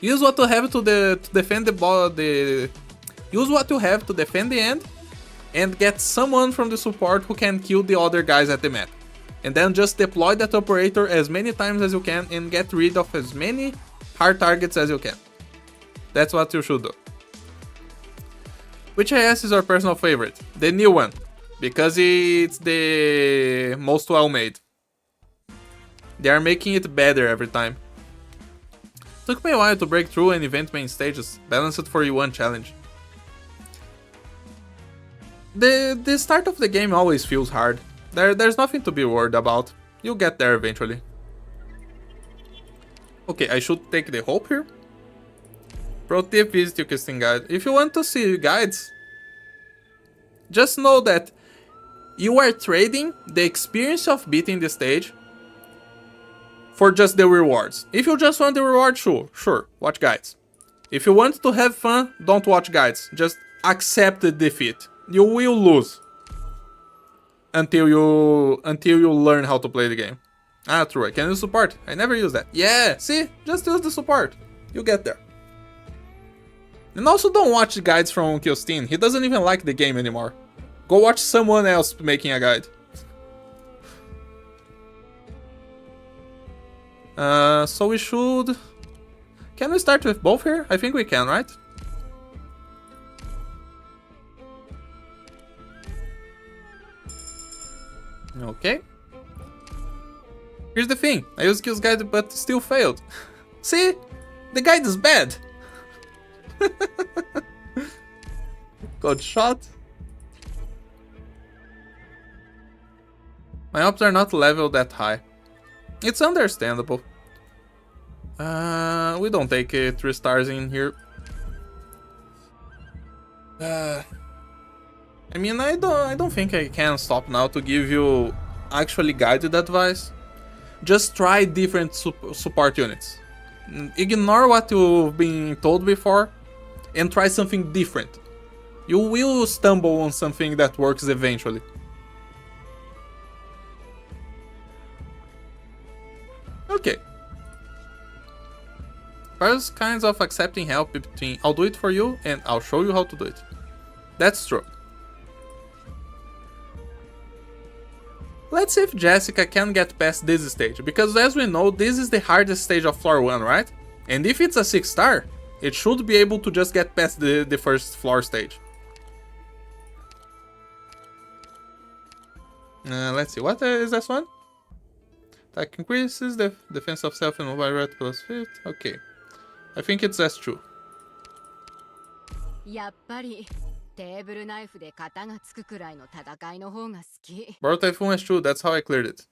Use what you have to defend use what you have to defend the end, and get someone from the support who can kill the other guys at the map. And then just deploy that operator as many times as you can and get rid of as many hard targets as you can. That's what you should do. Which IS is your personal favorite? The new one, because it's the most well made. They are making it better every time. Took me a while to break through and event main stages, balanced for U1 challenge. The start of the game always feels hard. There's nothing to be worried about. You'll get there eventually. Okay, I should take the hope here. Pro tip, visit your casting guide. If you want to see guides, just know that you are trading the experience of beating the stage for just the rewards. If you just want the reward, sure, watch guides. If you want to have fun, don't watch guides. Just accept the defeat. You will lose until you learn how to play the game. Ah, true. I can use support. I never use that. Yeah, see, just use the support. You get there. And also don't watch guides from Kyostin. He doesn't even like the game anymore. Go watch someone else making a guide. So we should... Can we start with both here? I think we can, right? Okay. Here's the thing. I used Q's guide but still failed. See? The guide is bad. Coldshot. My ops are not leveled that high. It's understandable. We don't take 3 stars in here. I mean, I don't think I can stop now to give you actually guided advice. Just try different support units. Ignore what you've been told before and try something different. You will stumble on something that works eventually. Okay. Various kinds of accepting help between I'll do it for you and I'll show you how to do it. That's true. Let's see if Jessica can get past this stage, because as we know, this is the hardest stage of floor 1, right? And if it's a 6-star, it should be able to just get past the first floor stage. Let's see, what is this one? Attack increases, the defense of self and mobile rate plus 5. Okay. I think it's S2. Borrow Typhoon S2, that's how I cleared it.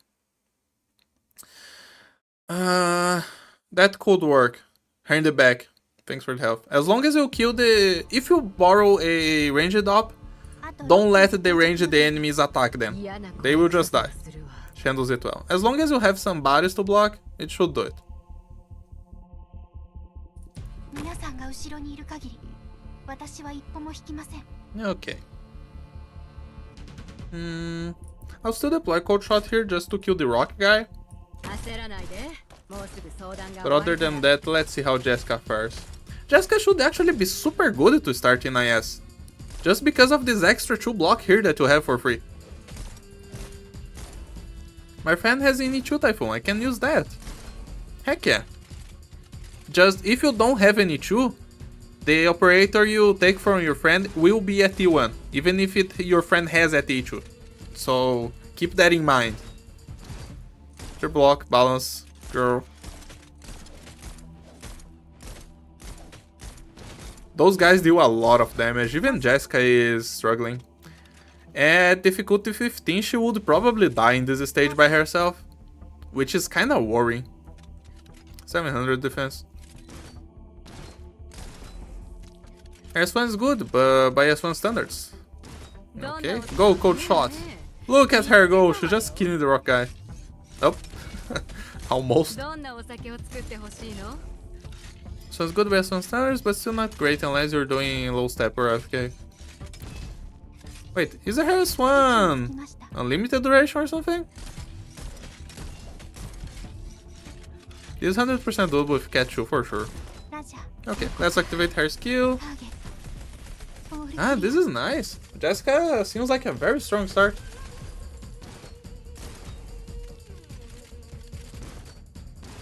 That could work. Here in the back. Thanks for the help. As long as you kill the... If you borrow a ranged op, don't let the ranged enemies attack them. They will just die. She handles it well. As long as you have some bodies to block, it should do it. Okay. I'll still deploy Coldshot here just to kill the rock guy. But other than that, let's see how Jessica fares. Jessica should actually be super good to start in IS. Just because of this extra 2 block here that you have for free. My friend has any 2 Typhoon, I can use that. Heck yeah. Just if you don't have any 2, the operator you take from your friend will be at T1, even if your friend has at T2. So keep that in mind. Your block, balance, girl. Those guys deal a lot of damage, even Jessica is struggling. At difficulty 15, she would probably die in this stage by herself, which is kinda worrying. 700 defense. S1 is good, but by S1 standards. Okay, go Coldshot. Look at her go, she's just killing the rock guy. Oh, almost. So it's good by S1 standards, but still not great unless you're doing low step or FK. Wait, is there S1 unlimited duration or something? This is 100% doable with Catchu for sure. Okay, let's activate her skill. Ah, this is nice. Jessica seems like a very strong start.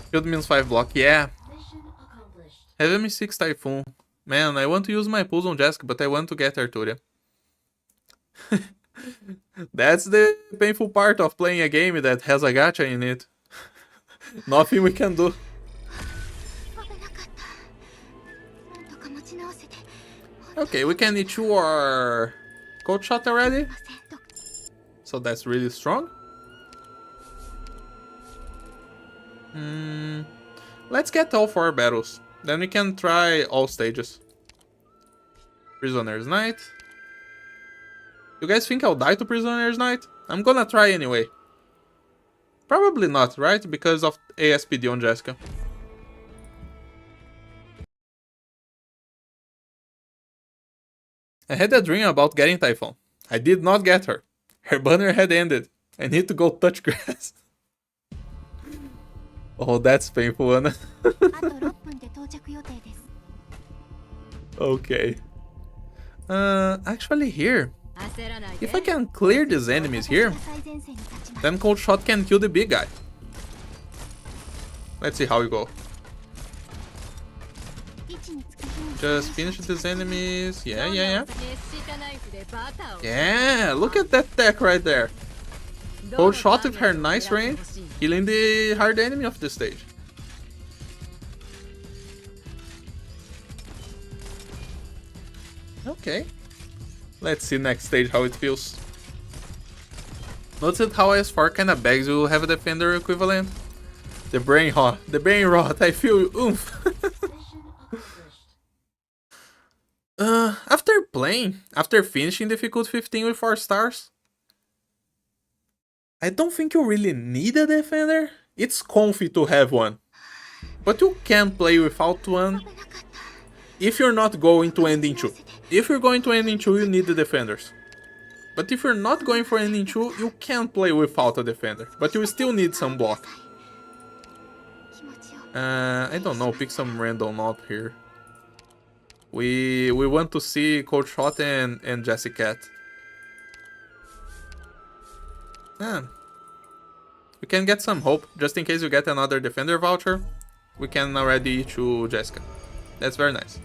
Shield means 5 block, yeah. Have M6 Typhoon. Man, I want to use my pulls on Jessica, but I want to get Arturia. That's the painful part of playing a game that has a gacha in it. Nothing we can do. Okay, we can issue our Coldshot already. So that's really strong. Let's get all 4 battles. Then we can try all stages. Prisoner's Night. You guys think I'll die to Prisoner's Night? I'm gonna try anyway. Probably not, right? Because of ASPD on Jessica. I had a dream about getting Typhoon. I did not get her. Her banner had ended. I need to go touch grass. Oh, that's painful, Anna. Okay. Actually here. If I can clear these enemies here, then Coldshot can kill the big guy. Let's see how we go. Just finish these enemies. Yeah. Yeah, look at that tech right there. Coldshot with her nice range, killing the hard enemy of this stage. Okay. Let's see next stage how it feels. Notice how S4 kinda begs you have a defender equivalent? The brain rot, I feel oomph. After finishing difficult 15 with 4 stars, I don't think you really need a defender. It's comfy to have one, but you can play without one. if you're not going to ending 2. If you're going to ending 2, you need the defenders. But if you're not going for ending 2, you can't play without a defender. But you still need some block. I don't know, pick some random knob here. We want to see Coldshot and Jessie Cat. We can get some hope, just in case you get another defender voucher. We can already choose Jessica. That's very nice.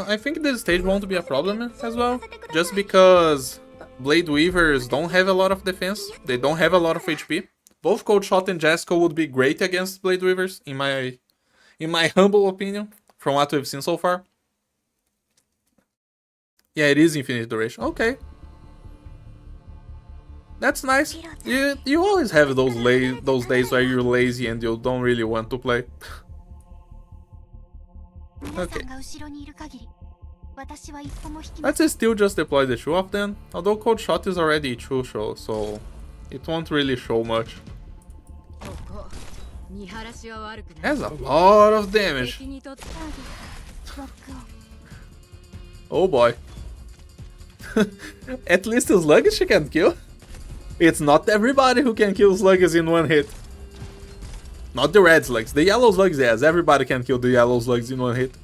I think this stage won't be a problem as well, just because Blade Weavers don't have a lot of defense, they don't have a lot of HP. Both Coldshot and Jessica would be great against Blade Weavers, in my humble opinion, from what we've seen so far. Yeah, it is infinite duration. Okay. That's nice. You always have those days where you're lazy and you don't really want to play. Okay. Let's still just deploy the 2 of them, although Coldshot is already 2 show, so it won't really show much. That's a lot of damage. Oh boy. At least the Sluggish she can kill. It's not everybody who can kill Sluggish in one hit. Not the red slugs. The yellow slugs, yes. Everybody can kill the yellow slugs in one hit.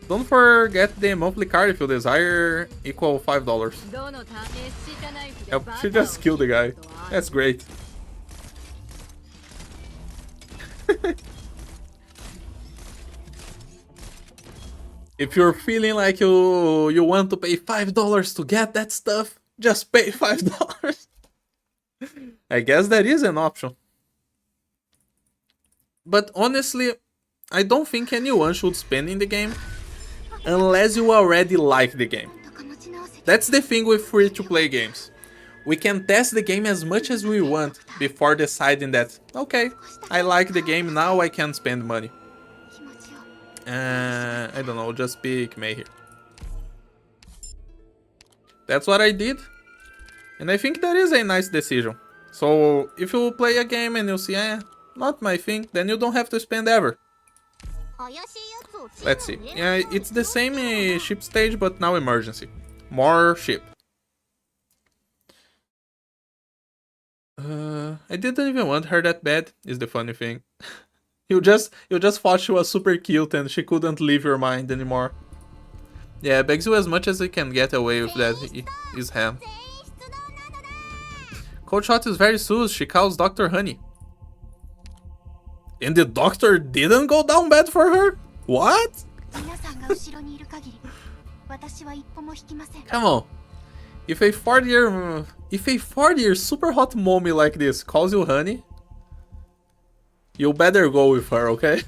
Don't forget the monthly card if you desire, equal $5. Yep, she just killed the guy. That's great. If you're feeling like you want to pay $5 to get that stuff, just pay $5. I guess that is an option. But honestly, I don't think anyone should spend in the game unless you already like the game. That's the thing with free-to-play games. We can test the game as much as we want before deciding that, okay, I like the game, now I can spend money. I don't know, just pick May here. That's what I did. And I think that is a nice decision. So if you play a game and you see, not my thing, then you don't have to spend ever. Let's see. Yeah, it's the same ship stage, but now emergency. More ship. I didn't even want her that bad, is the funny thing. You just thought she was super cute and she couldn't leave your mind anymore. Yeah, begs you as much as he can get away with that is ham. Coldshot is very sus, she calls Dr. Honey. And the doctor didn't go down bad for her? What? Come on. If a 40-year super hot mommy like this calls you honey, you better go with her, okay?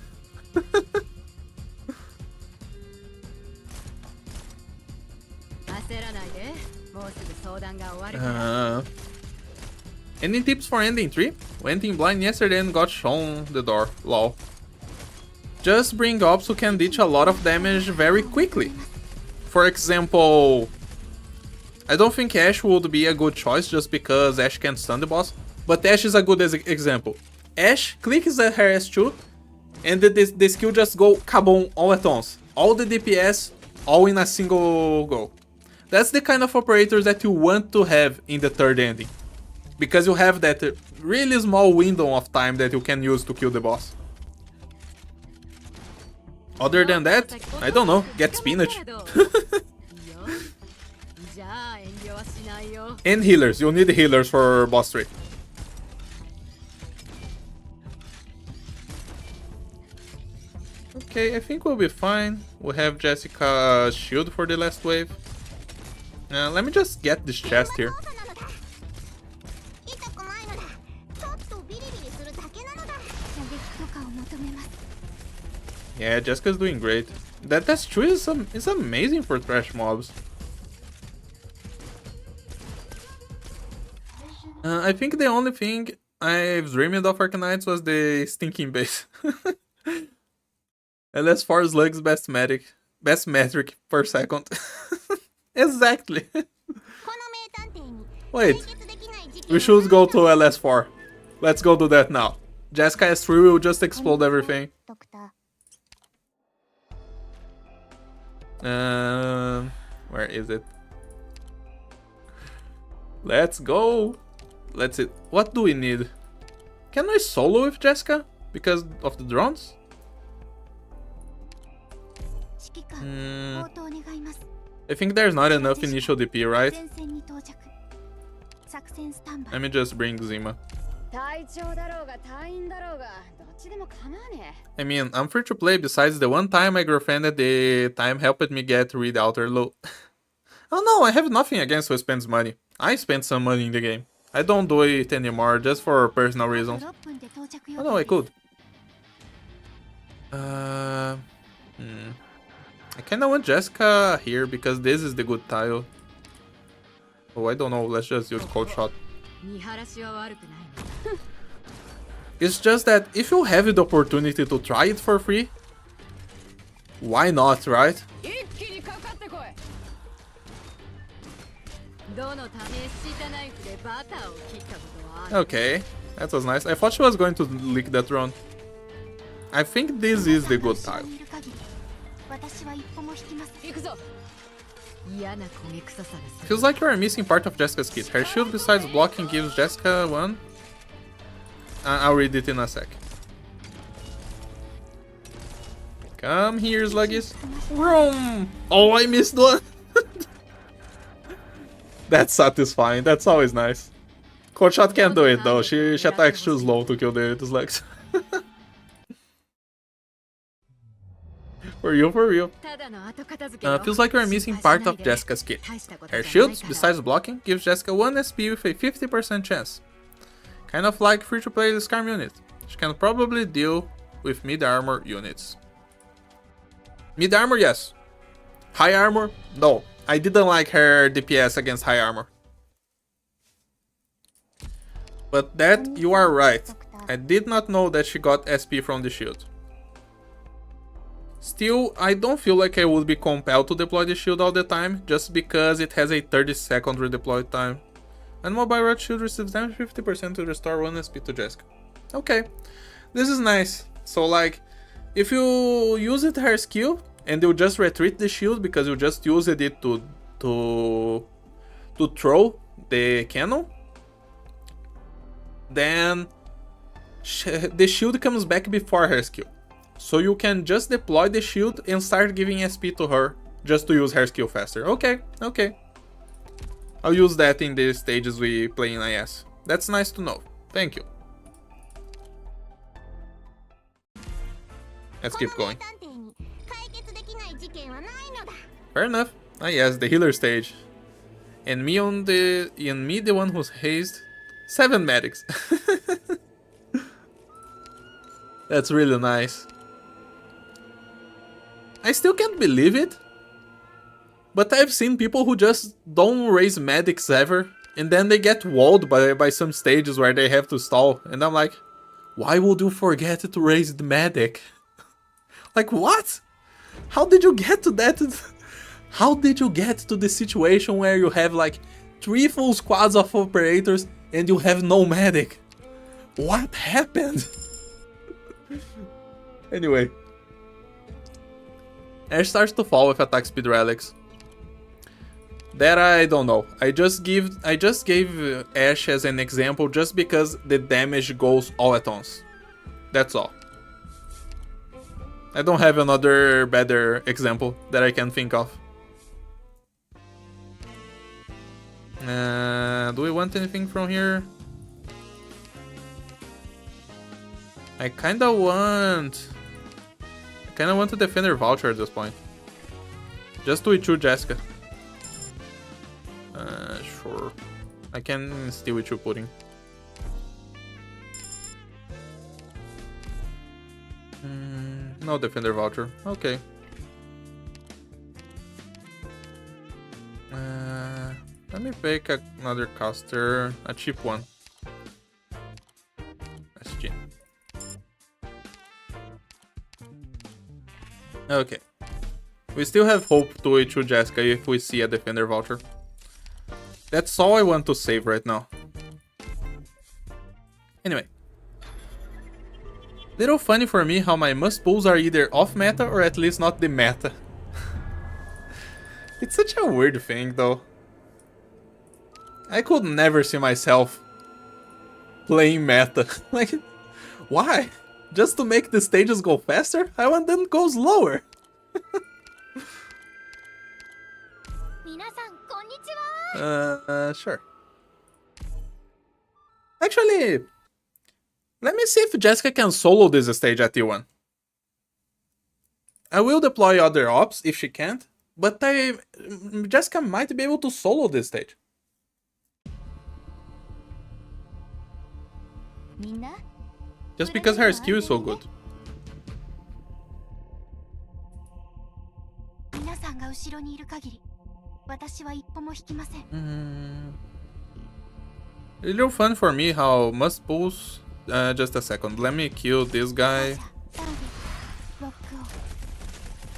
Any tips for ending 3? Went in blind yesterday and got shown the door. Lol. Just bring ops who can ditch a lot of damage very quickly. For example, I don't think Ashe would be a good choice just because Ashe can stun the boss, but Ashe is a good example. Ashe clicks at her S2 and the skill just go kaboom all at once. All the DPS, all in a single go. That's the kind of operators that you want to have in the third ending. Because you have that really small window of time that you can use to kill the boss. Other than that, I don't know, get spinach. And healers, you need healers for boss 3. Okay, I think we'll be fine. We have Jessica's shield for the last wave. Let me just get this chest here. Yeah, Jessica's doing great. That true is amazing for thrash mobs. I think the only thing I've dreamed of Arcanites was the stinking base. And as far as Slug's best medic, Best metric per second. Exactly. Wait. We should go to LS4. Let's go do that now. Jessica S3 will just explode everything. Where is it? Let's go. Let's see. What do we need? Can I solo with Jessica? Because of the drones? I think there's not enough initial DP, right? Let me just bring Zima. I mean, I'm free to play besides the one time my girlfriend at the time helped me get rid outer low. Oh no, I have nothing against who spends money. I spent some money in the game. I don't do it anymore, just for personal reasons. Oh no, I could. I kinda want Jessica here because this is the good tile. Oh, I don't know, let's just use Coldshot. It's just that if you have the opportunity to try it for free, why not, right? Okay, that was nice. I thought she was going to lick that drone. I think this is the good tile. Feels like you are missing part of Jessica's kit. Her shield besides blocking gives Jessica one. I'll read it in a sec. Come here, Sluggies. Vroom! Oh, I missed one! That's satisfying, that's always nice. Coldshot can't do it though, she attacks too slow to kill the slugs. For real. Feels like you're missing part of Jessica's kit. Her shields, besides blocking, gives Jessica 1 SP with a 50% chance. Kind of like free-to-play Skarm unit. She can probably deal with mid-armor units. Mid-armor, yes. High armor? No. I didn't like her DPS against high armor. But that, you are right. I did not know that she got SP from the shield. Still, I don't feel like I would be compelled to deploy the shield all the time, just because it has a 30-second redeploy time. And mobile red shield receives damage 50% to restore 1 SP to Jessica. Okay, this is nice. So like, if you use it her skill, and you just retreat the shield because you just used it to throw the cannon, then the shield comes back before her skill. So you can just deploy the shield and start giving SP to her just to use her skill faster. Okay. I'll use that in the stages we play in IS. That's nice to know. Thank you. Let's keep going. Fair enough. Ah yes, the healer stage. And me the one who's hazed. 7 medics. That's really nice. I still can't believe it. But I've seen people who just don't raise medics ever. And then they get walled by some stages where they have to stall. And I'm like, why would you forget to raise the medic? Like what? How did you get to that? How did you get to the situation where you have like 3 full squads of operators and you have no medic? What happened? Anyway. Ash starts to fall with attack speed relics. That I don't know. I just gave Ash as an example just because the damage goes all at once. That's all. I don't have another better example that I can think of. Do we want anything from here? I kinda want to defend her voucher at this point. Just to E2 Jessica. Sure. I can steal E2 pudding. No defender voucher. Okay. Let me pick another caster, a cheap one. SG. Okay. We still have hope to H2 Jessica if we see a defender voucher. That's all I want to save right now. Anyway. Little funny for me how my must pulls are either off meta or at least not the meta. It's such a weird thing though. I could never see myself playing meta. Like, why? Just to make the stages go faster? I want them to go slower. Sure. Actually, let me see if Jessica can solo this stage at T1. I will deploy other ops if she can't, but Jessica might be able to solo this stage. Just because her skill is so good. A little fun for me how must pulls. Just a second, let me kill this guy.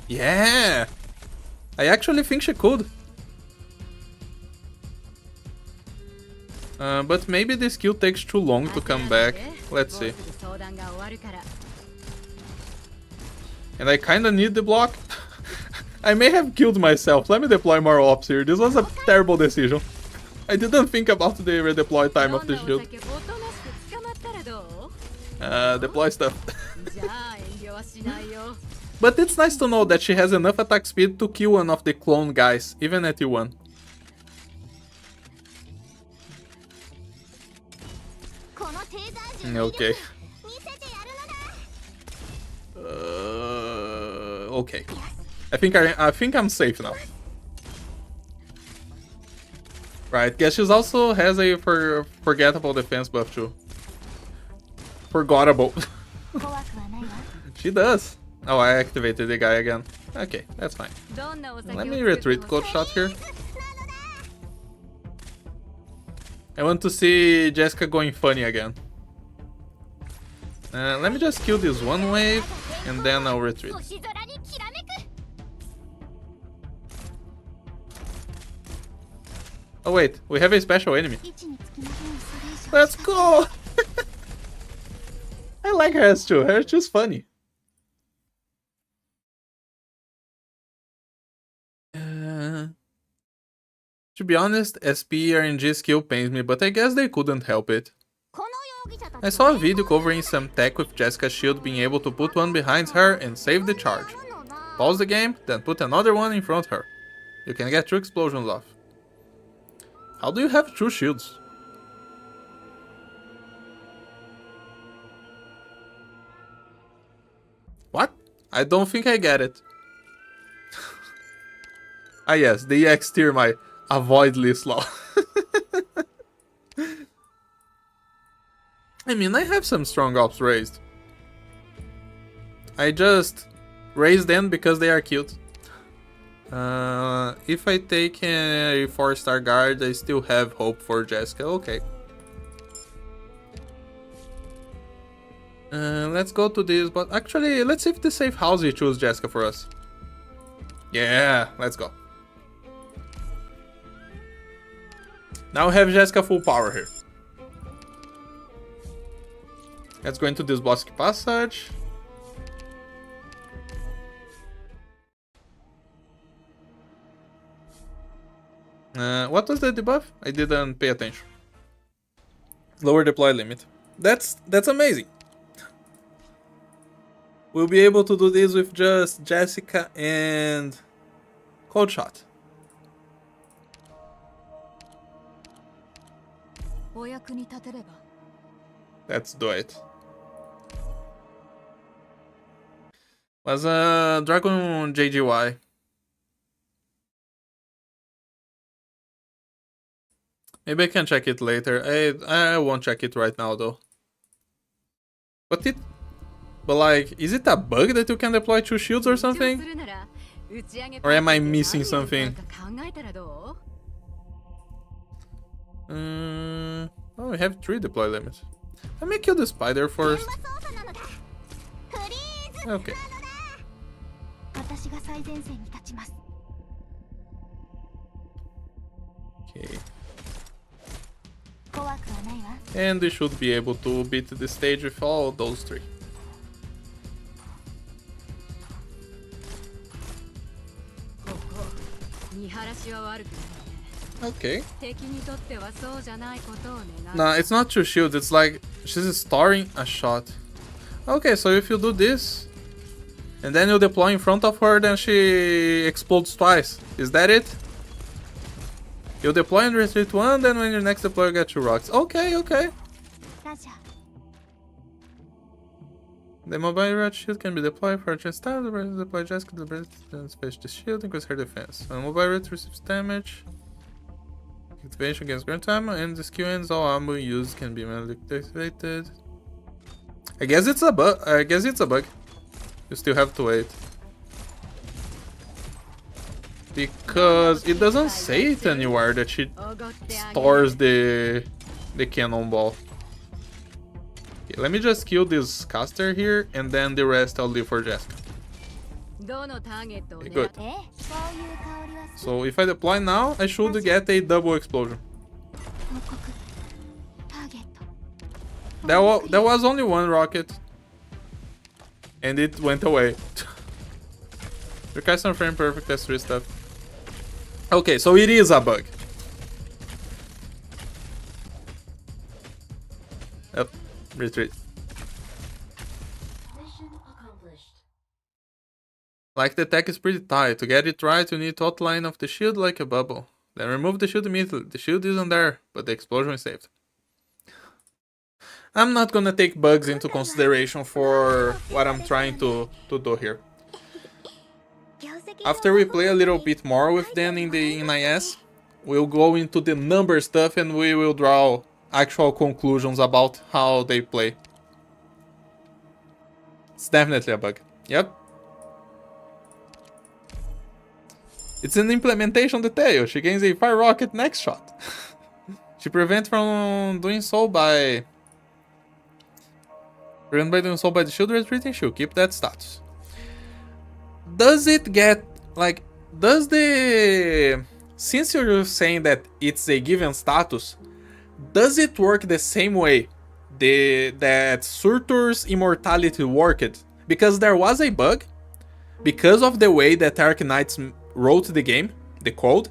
Yeah! I actually think she could. But maybe this kill takes too long to come back. Let's see. And I kinda need the block. I may have killed myself. Let me deploy more ops here. This was a terrible decision. I didn't think about the redeploy time of the shield. Deploy stuff. But it's nice to know that she has enough attack speed to kill one of the clone guys, even at T1. Okay. Okay. I think I'm safe now. Right, guess she also has a forgettable defense buff too. Forgettable. She does. Oh, I activated the guy again. Okay, that's fine. Let me retreat Coldshot here. I want to see Jessica going funny again. Let me just kill this one wave, and then I'll retreat. Oh wait, we have a special enemy. Let's go! I like her S2, her S2 is funny. To be honest, SP RNG skill pains me, but I guess they couldn't help it. I saw a video covering some tech with Jessica's shield being able to put one behind her and save the charge. Pause the game, then put another one in front of her. You can get 2 explosions off. How do you have 2 shields? What? I don't think I get it. Ah yes, the EX tier might avoid Lislow. I mean, I have some strong ops raised. I just raise them because they are cute. If I take a 4-star guard, I still have hope for Jessica. Okay. Let's go to this, but actually, let's see if the safe house will choose Jessica for us. Yeah, let's go. Now we have Jessica full power here. Let's go into this Bosque Passage. What was the debuff? I didn't pay attention. Lower deploy limit. That's amazing. We'll be able to do this with just Jessica and Coldshot. Let's do it. Was a Dragon JGY. Maybe I can check it later. I won't check it right now though. But like, is it a bug that you can deploy 2 shields or something? Or am I missing something? Oh, we have 3 deploy limits. Let me kill the spider first. Okay. Okay. And we should be able to beat the stage with all those three. Okay. Nah, it's not two shields, it's like she's storing a shot. Okay, so if you do this, and then you deploy in front of her, then she explodes twice. Is that it? You deploy and retreat one, then when your next deploy you get 2 rocks. Okay, okay. The mobile red shield can be deployed for a chance time. The red deploy Jessica, the red space the shield, increase her defense. When mobile red receives damage, activation against ground time, and the skill ends, all ammo used can be manually activated. I guess it's a bug. You still have to wait. Because it doesn't say it anywhere that she stores the cannonball. Okay, let me just kill this caster here, and then the rest I'll leave for Jessica. Okay, good. So if I deploy now, I should get a double explosion. There was only one rocket, and it went away. Request some frame perfect S3 stuff. Okay, so it is a bug. Yep, retreat. Like the tech is pretty tight. To get it right, you need to outline of the shield like a bubble. Then remove the shield immediately. The shield isn't there, but the explosion is saved. I'm not gonna take bugs into consideration for what I'm trying to do here. After we play a little bit more with them in IS, we'll go into the number stuff and we will draw actual conclusions about how they play. It's definitely a bug. Yep. It's an implementation detail. She gains a fire rocket next shot. She prevents from doing so by... doing so by the shield retreating, she'll keep that status. Does it get... like... does the... since you're saying that it's a given status, does it work the same way that Surtur's immortality worked? Because there was a bug, because of the way that Arc Knights wrote the game, the code,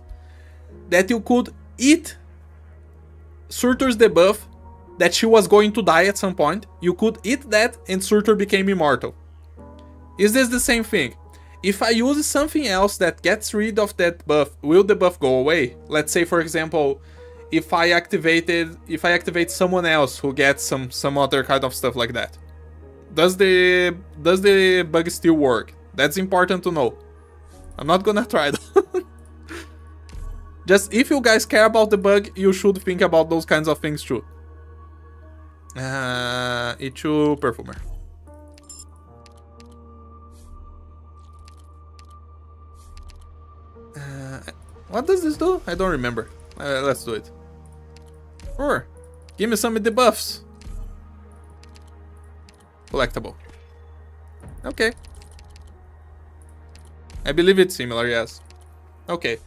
that you could eat Surtur's debuff that she was going to die at some point. You could eat that and Surtur became immortal. Is this the same thing? If I use something else that gets rid of that buff, will the buff go away? Let's say, for example, if I activate someone else who gets some other kind of stuff like that. Does the bug still work? That's important to know. I'm not gonna try though. Just if you guys care about the bug, you should think about those kinds of things too. Ichu Perfumer. What does this do? I don't remember. Let's do it. Sure. Give me some of the buffs. Collectible. Okay. I believe it's similar, yes. Okay.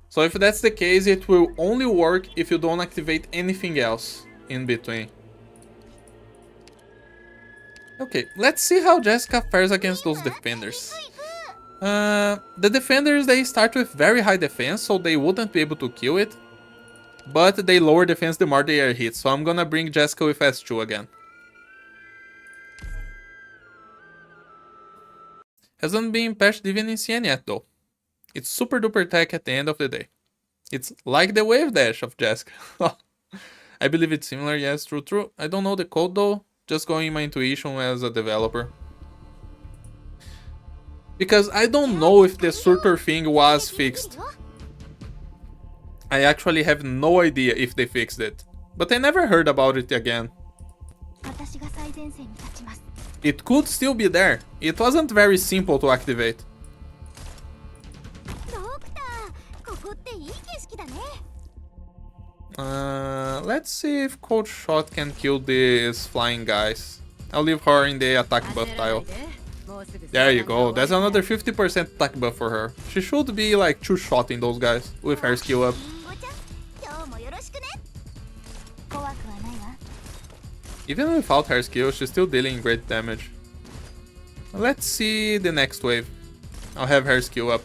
So if that's the case, it will only work if you don't activate anything else in between. Okay, let's see how Jessica fares against those defenders. The defenders, they start with very high defense, so they wouldn't be able to kill it. But they lower defense the more they are hit, so I'm gonna bring Jessica with S2 again. Hasn't been patched even in CN yet though. It's super duper tech at the end of the day. It's like the wave dash of Jessica. I believe it's similar, yes, true. I don't know the code though, just going my intuition as a developer. Because I don't know if the Surtur thing was fixed. I actually have no idea if they fixed it. But I never heard about it again. It could still be there. It wasn't very simple to activate. Let's see if Coldshot can kill these flying guys. I'll leave her in the attack buff tile. There you go. That's another 50% attack buff for her. She should be like two-shotting those guys with her skill up. Even without her skill, she's still dealing great damage. Let's see the next wave. I'll have her skill up.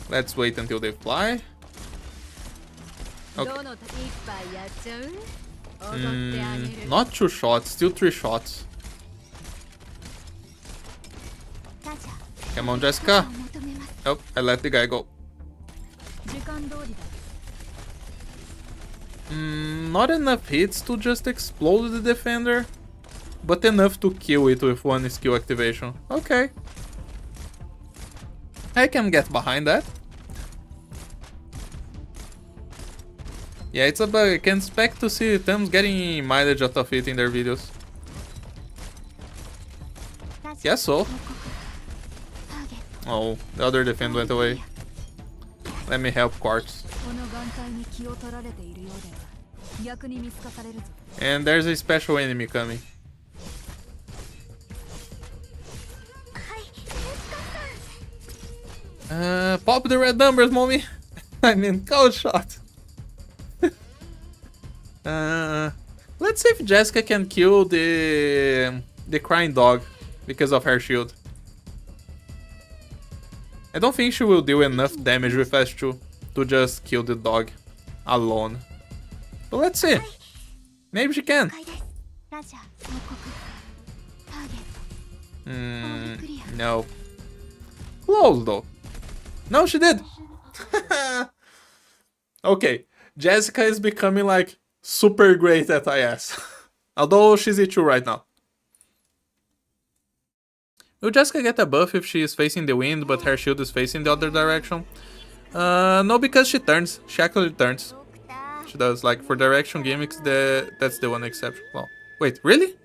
Let's wait until they fly. Okay. Not 2 shots, still 3 shots. Come on, Jessica. Oh, I let the guy go. Not enough hits to just explode the defender, but enough to kill it with one skill activation. Okay. I can get behind that. Yeah, it's a bug. I can expect to see them getting mileage out of it in their videos. Guess so. Oh, the other defend went away. Let me help Quartz. And there's a special enemy coming. Pop the red numbers, mommy. I mean, Coldshot. Let's see if Jessica can kill the crying dog because of her shield. I don't think she will do enough damage with S2 to just kill the dog alone. But let's see. Maybe she can. No. Close though. No, she did. Okay, Jessica is becoming like super great at IS. Although she's E2 right now. Will Jessica get a buff if she is facing the wind but her shield is facing the other direction? No, because she turns. She actually turns. She does. Like, for direction gimmicks, that's the one exception. Well, wait, really?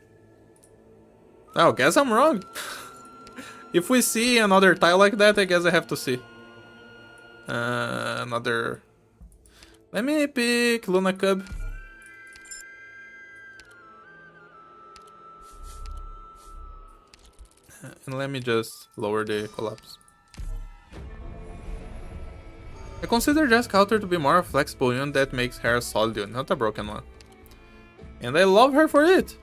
Oh, guess I'm wrong. If we see another tile like that, I guess I have to see. Another... Let me pick Luna Cub. And let me just lower the collapse. I consider Jessica Counter to be more a flexible unit that makes her a solid unit, not a broken one. And I love her for it.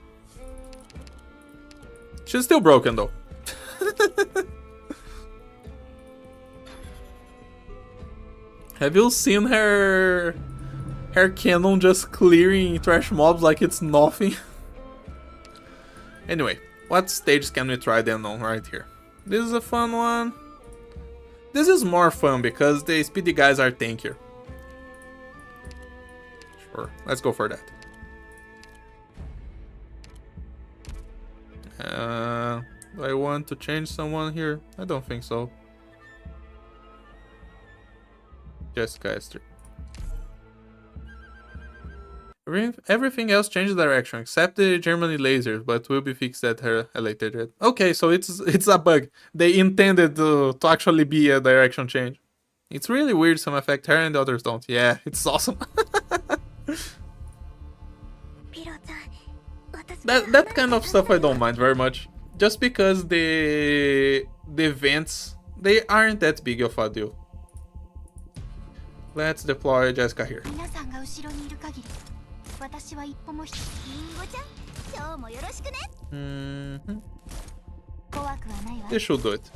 She's still broken though. Have you seen her cannon just clearing trash mobs like it's nothing? Anyway, what stage can we try them on right here? This is a fun one. This is more fun because the speedy guys are tankier. Sure, let's go for that. Do I want to change someone here? I don't think so. Jessica Esther. Everything else changes direction except the Germany lasers, but will be fixed at her a later date. Okay, so it's a bug. They intended to actually be a direction change. It's really weird. Some affect her and the others don't. Yeah, it's awesome. that kind of stuff I don't mind very much. Just because the events, they aren't that big of a deal. Let's deploy Jessica here. This should do it.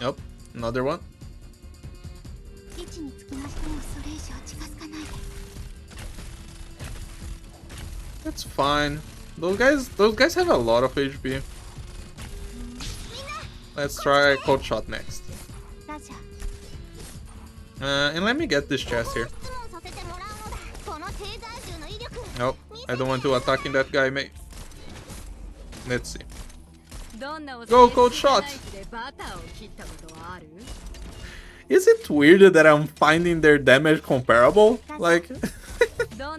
Nope, another one. That's fine. Those guys have a lot of HP. Let's try Coldshot next. And let me get this chest here. Nope, I don't want to attacking that guy, mate. Let's see. Go, Coldshot! Is it weird that I'm finding their damage comparable? Like...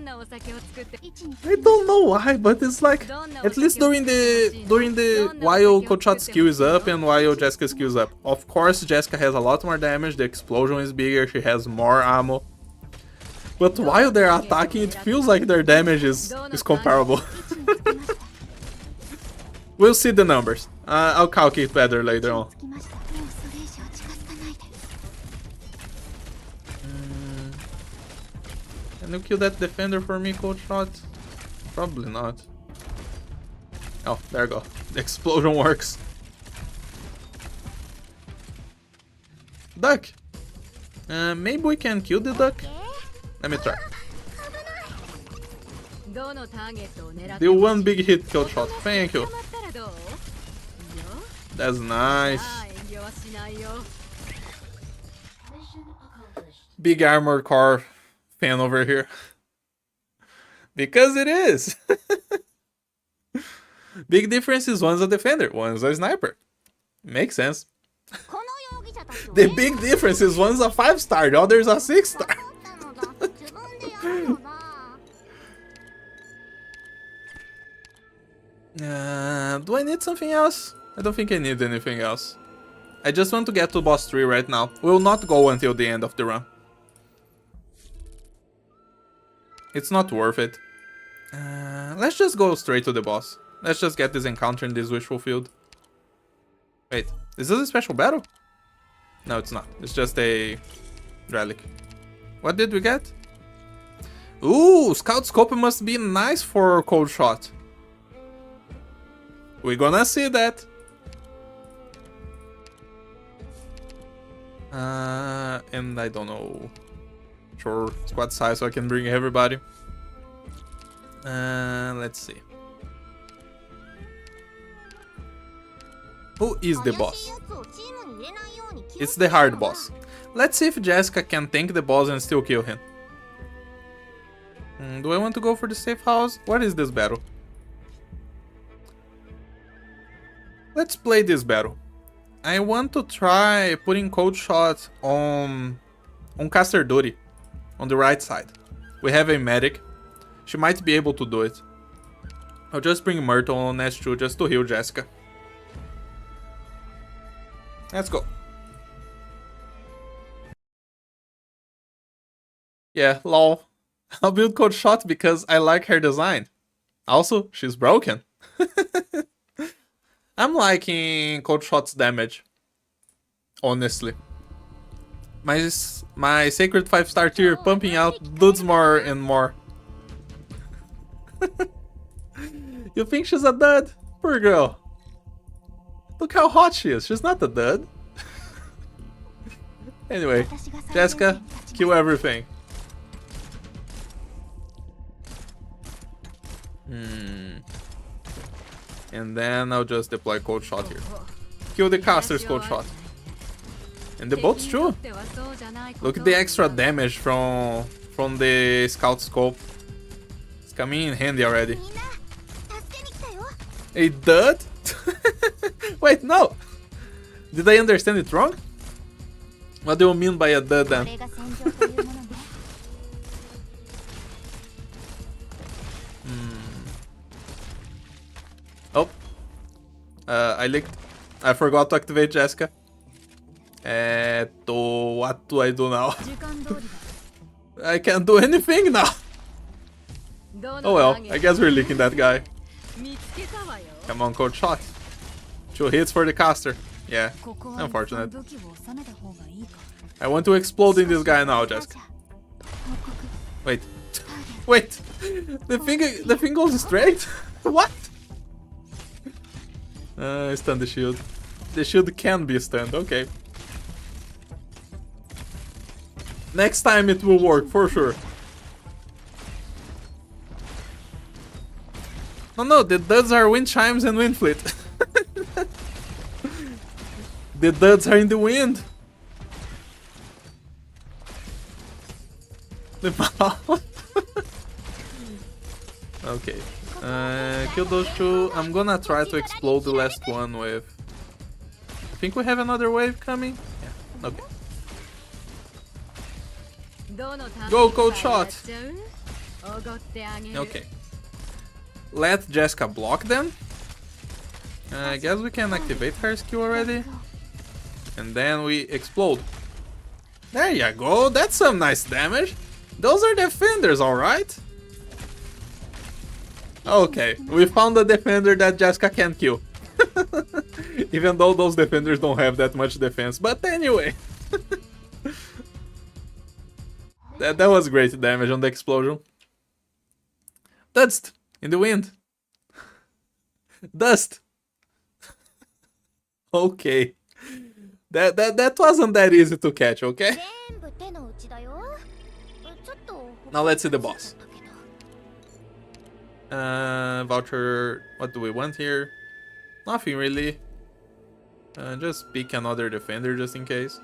I don't know why, but it's like at least during the while Coldshot's skill is up and while Jessica's skill is up. Of course, Jessica has a lot more damage. The explosion is bigger. She has more ammo. But while they're attacking, it feels like their damage is comparable. We'll see the numbers. I'll calculate better later on. Can you kill that defender for me, Coldshot? Probably not. Oh, there you go. The explosion works. Duck! Maybe we can kill the duck? Let me try. The one big hit Coldshot. Thank you. That's nice. Big armored car fan over here. Because it is. Big difference is one's a defender, one's a sniper. Makes sense. The big difference is one's a 5-star, the other's a 6-star. Do I need something else? I don't think I need anything else. I just want to get to boss 3 right now. We will not go until the end of the run. It's not worth it. Let's just go straight to the boss. Let's just get this encounter in this wish fulfilled. Wait, is this a special battle? No, it's not. It's just a relic. What did we get? Ooh, Scout Scope must be nice for Coldshot. We're gonna see that. And I don't know. Sure, squad size so I can bring everybody. Let's see. Who is the boss? It's the hard boss. Let's see if Jessica can tank the boss and still kill him. Do I want to go for the safe house? What is this battle? Let's play this battle. I want to try putting Coldshot on caster duty. On the right side. We have a medic. She might be able to do it. I'll just bring Myrtle on S2 just to heal Jessica. Let's go. Yeah, lol. I'll build Coldshot because I like her design. Also, she's broken. I'm liking Coldshot's damage. Honestly. My sacred 5-star tier pumping out dudes more and more. You think she's a dud? Poor girl. Look how hot she is. She's not a dud. Anyway, Jessica, kill everything. And then I'll just deploy Coldshot here. Kill the caster's Coldshot. And the bolts too. Look at the extra damage from the scout scope. It's coming in handy already. A dud? Wait, no. Did I understand it wrong? What do you mean by a dud then? Oh. I licked. I forgot to activate Jessica. What do I do now? I can't do anything now. Oh well, I guess we're leaking that guy. Come on, Coldshot. 2 hits for the caster. Yeah, unfortunate. I want to explode in this guy now, Jessica. Wait. Wait! The thing goes straight? What? Stun the shield. The shield can be stunned, okay. Next time it will work, for sure. No, the duds are wind chimes and wind fleet. The duds are in the wind. Okay. Kill those 2. I'm gonna try to explode the last one with... I think we have another wave coming. Yeah, okay. Go, Coldshot! Okay. Let Jessica block them. I guess we can activate her skill already. And then we explode. There you go, that's some nice damage. Those are defenders, alright? Okay, we found a defender that Jessica can't kill. Even though those defenders don't have that much defense. But anyway. that was great damage on the explosion. Dust in the wind. Dust. Okay. That wasn't that easy to catch, okay? Now let's see the boss. Voucher, what do we want here? Nothing really. Just pick another defender just in case.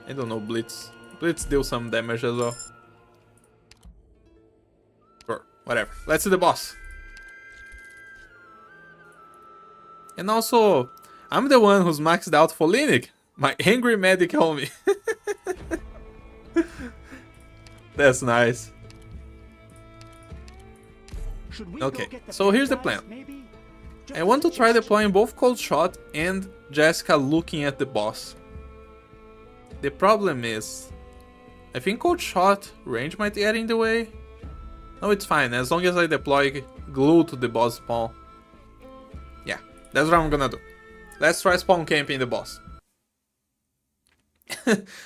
I don't know, Blitz. Blitz deal some damage as well. Sure, whatever. Let's see the boss. And also, I'm the one who's maxed out Folinic, my angry medic homie. That's nice. Okay, so here's the plan. I want to try deploying both Coldshot and Jessica looking at the boss. The problem is, I think Coldshot range might get in the way. No, it's fine, as long as I deploy glue to the boss spawn. Yeah, that's what I'm gonna do. Let's try spawn camping the boss.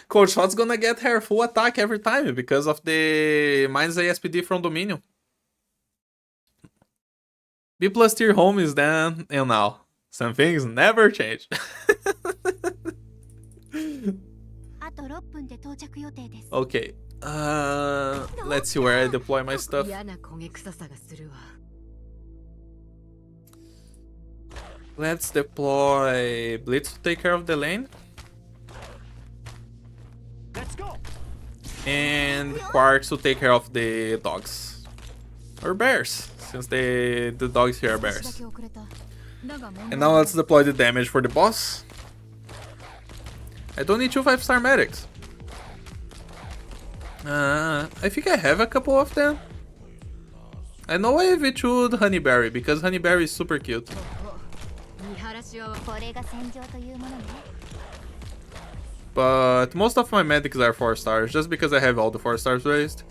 Coldshot's gonna get her full attack every time because of the Mines ASPD from Dominion. B plus tier home is then and now. Some things never change. Okay, let's see where I deploy my stuff. Let's deploy Blitz to take care of the lane. And Quarks to take care of the dogs. Or bears, since the dogs here are bears. And now let's deploy the damage for the boss. I don't need 2 5-star medics. I think I have a couple of them. I know I V2'd Honeyberry because Honeyberry is super cute. But most of my medics are 4 stars, just because I have all the 4 stars raised.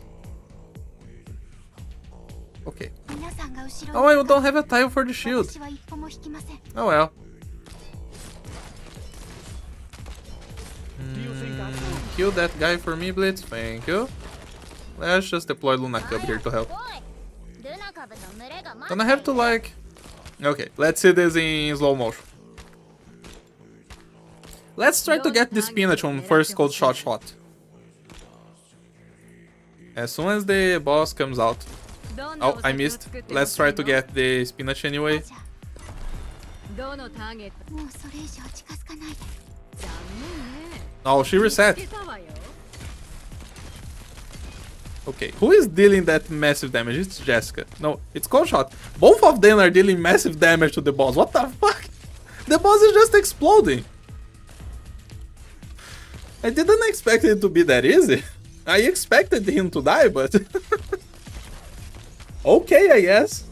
Okay. Oh, I don't have a tile for the shield. Oh well. Kill that guy for me, Blitz. Thank you. Let's just deploy Luna Cub here to help. Gonna have to like... Okay, let's see this in slow motion. Let's try to get the spinach on first Coldshot shot. As soon as the boss comes out. Oh, I missed. Let's try to get the spinach anyway. Oh, she reset. Okay, who is dealing that massive damage? It's Jessica. No, it's Coldshot. Both of them are dealing massive damage to the boss. What the fuck? The boss is just exploding. I didn't expect it to be that easy. I expected him to die, but... Okay, I guess.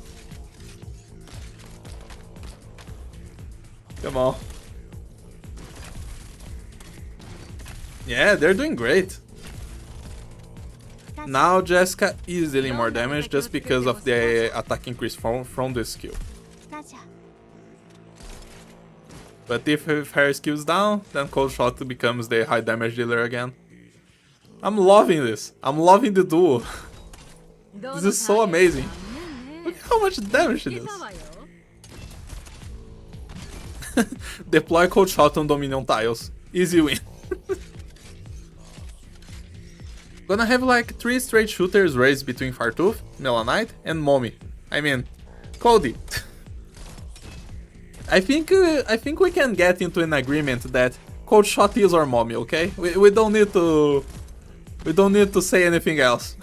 Come on. Yeah, they're doing great. Now Jessica is dealing more damage just because of the attack increase from the skill. But if her skill's down, then Coldshot becomes the high damage dealer again. I'm loving this. I'm loving the duo. This is so amazing. Look how much damage it is. Deploy Coldshot on Dominion tiles. Easy win. Gonna have like 3 straight shooters raised between Fartooth, Melanite, and Mommy. I mean, Cody. I think we can get into an agreement that Coldshot is our Mommy, okay? We don't need to say anything else.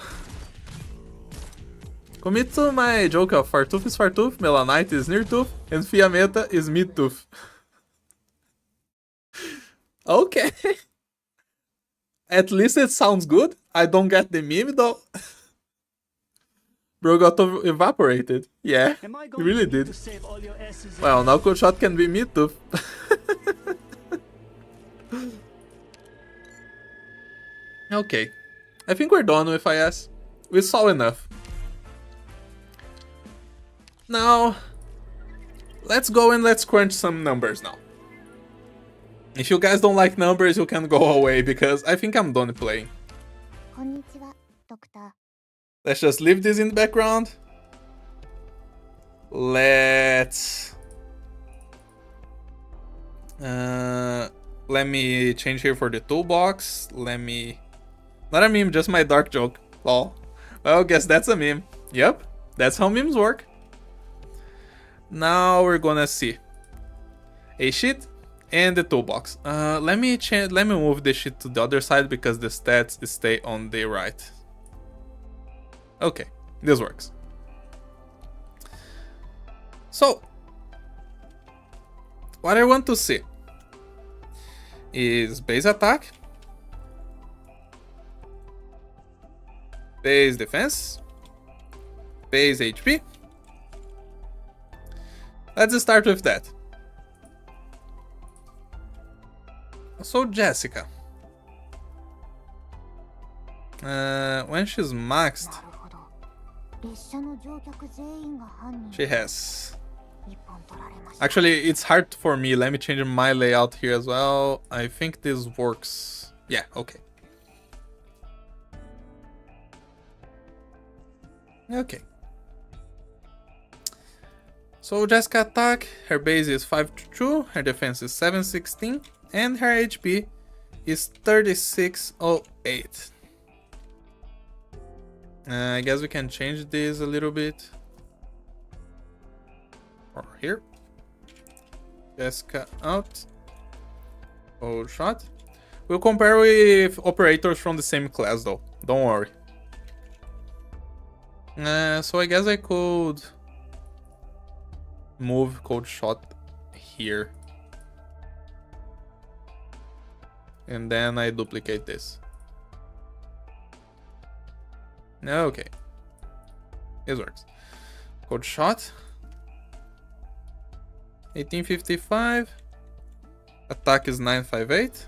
Commit to my joke of Fartooth is Fartooth, Melanite is Near Tooth, and Fiametta is Mid Tooth. Okay. At least it sounds good. I don't get the meme though. Bro got evaporated. Yeah, he really did. Well, now Coldshot can be me too. Okay. I think we're done with IS. We saw enough. Now, let's go and let's crunch some numbers now. If you guys don't like numbers, you can go away because I think I'm done playing. Let's just leave this in the background. Let's... let me change here for the toolbox. Let me... Not a meme, just my dark joke. Lol. Well, guess that's a meme. Yep, that's how memes work. Now we're gonna see a sheet and the toolbox. Let me move the sheet to the other side because the stats stay on the right. Okay, this works. So, what I want to see is base attack, base defense, base HP. Let's start with that. So Jessica, when she's maxed, she has... Actually, it's hard for me. Let me change my layout here as well. I think this works. Yeah, okay. Okay. So Jessica attack, her base is 522, her defense is 716, and her HP is 3608. I guess we can change this a little bit. Or here. Jessica out. Coldshot. We'll compare with operators from the same class though. Don't worry. So I guess I could move Coldshot here. And then I duplicate this. Okay. This works. Coldshot. 1855. Attack is 958.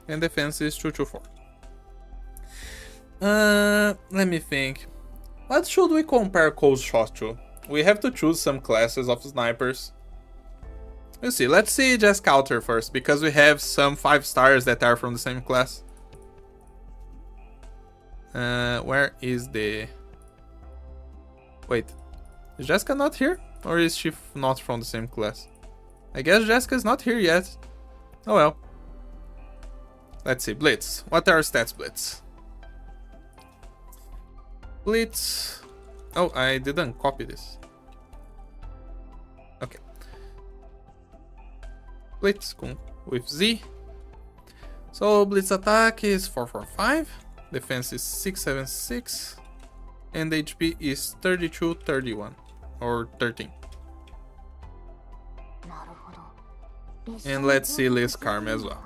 And defense is 224. Let me think. What should we compare Coldshot to? We have to choose some classes of snipers. We'll see. Let's see just counter first, because we have some 5 stars that are from the same class. Where is the... Wait. Is Jessica not here? Or is she not from the same class? I guess Jessica's not here yet. Oh well. Let's see. Blitz. What are stats, Blitz? Blitz. Oh, I didn't copy this. Okay. Blitz with Z. So Blitz attack is 445. Defense is 676. And HP is 3231. Or 13. And let's see Liz Carm as well.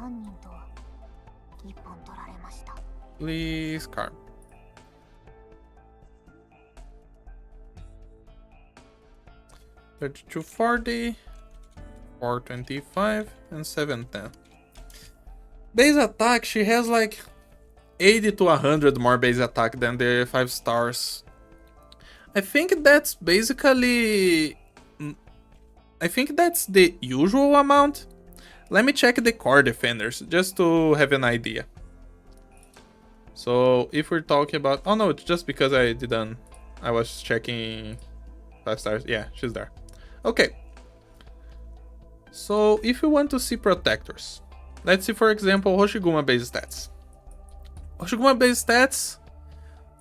Liz Carm. 3240, 425, and 710. Base attack, she has like 80 to 100 more base attack than the 5 stars. I think that's basically... I think that's the usual amount. Let me check the core defenders, just to have an idea. So, if we're talking about... Oh no, it's just because I was checking 5 stars. Yeah, she's there. Okay. So, if you want to see protectors, let's see, for example, Hoshiguma base stats. Hoshiguma base stats,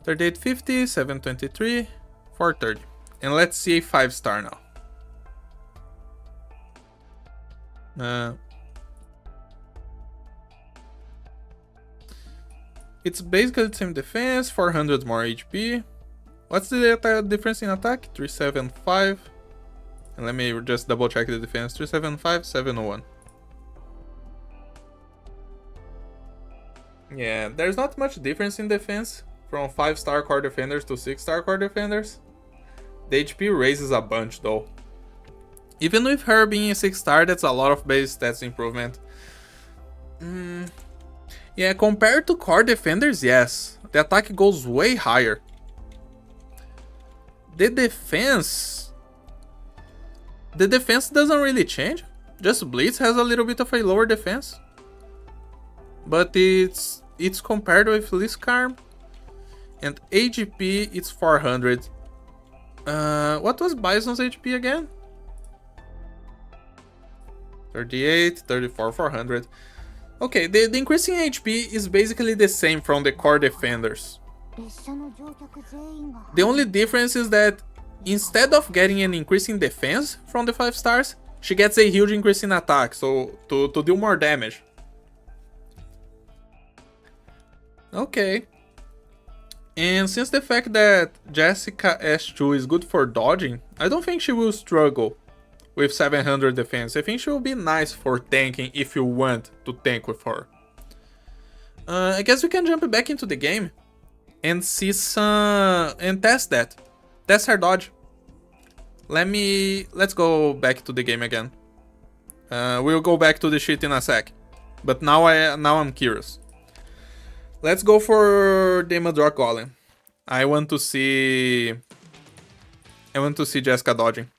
3850, 723, 430. And let's see a 5 star now. It's basically the same defense, 400 more HP. What's the difference in attack? 375. And let me just double check the defense. 375, 701. Yeah, there's not much difference in defense from 5-star core defenders to 6-star core defenders. The HP raises a bunch though. Even with her being a 6-star, that's a lot of base stats improvement. Yeah, compared to core defenders, yes. The attack goes way higher. The defense doesn't really change. Just Blitz has a little bit of a lower defense. But it's compared with Liscarm. And AGP, it's 400. What was Bison's HP again? 38, 34, 400. Okay, the increasing HP is basically the same from the core defenders. The only difference is that instead of getting an increase in defense from the 5 stars, she gets a huge increase in attack, so to do more damage. Okay. And since the fact that Jessica S2 is good for dodging, I don't think she will struggle with 700 defense. I think she will be nice for tanking if you want to tank with her. I guess we can jump back into the game and see some and test that. Test her dodge. Let's go back to the game again. We'll go back to the shit in a sec. But now I'm curious. Let's go for the Madrock Golem. I want to see Jessica dodging.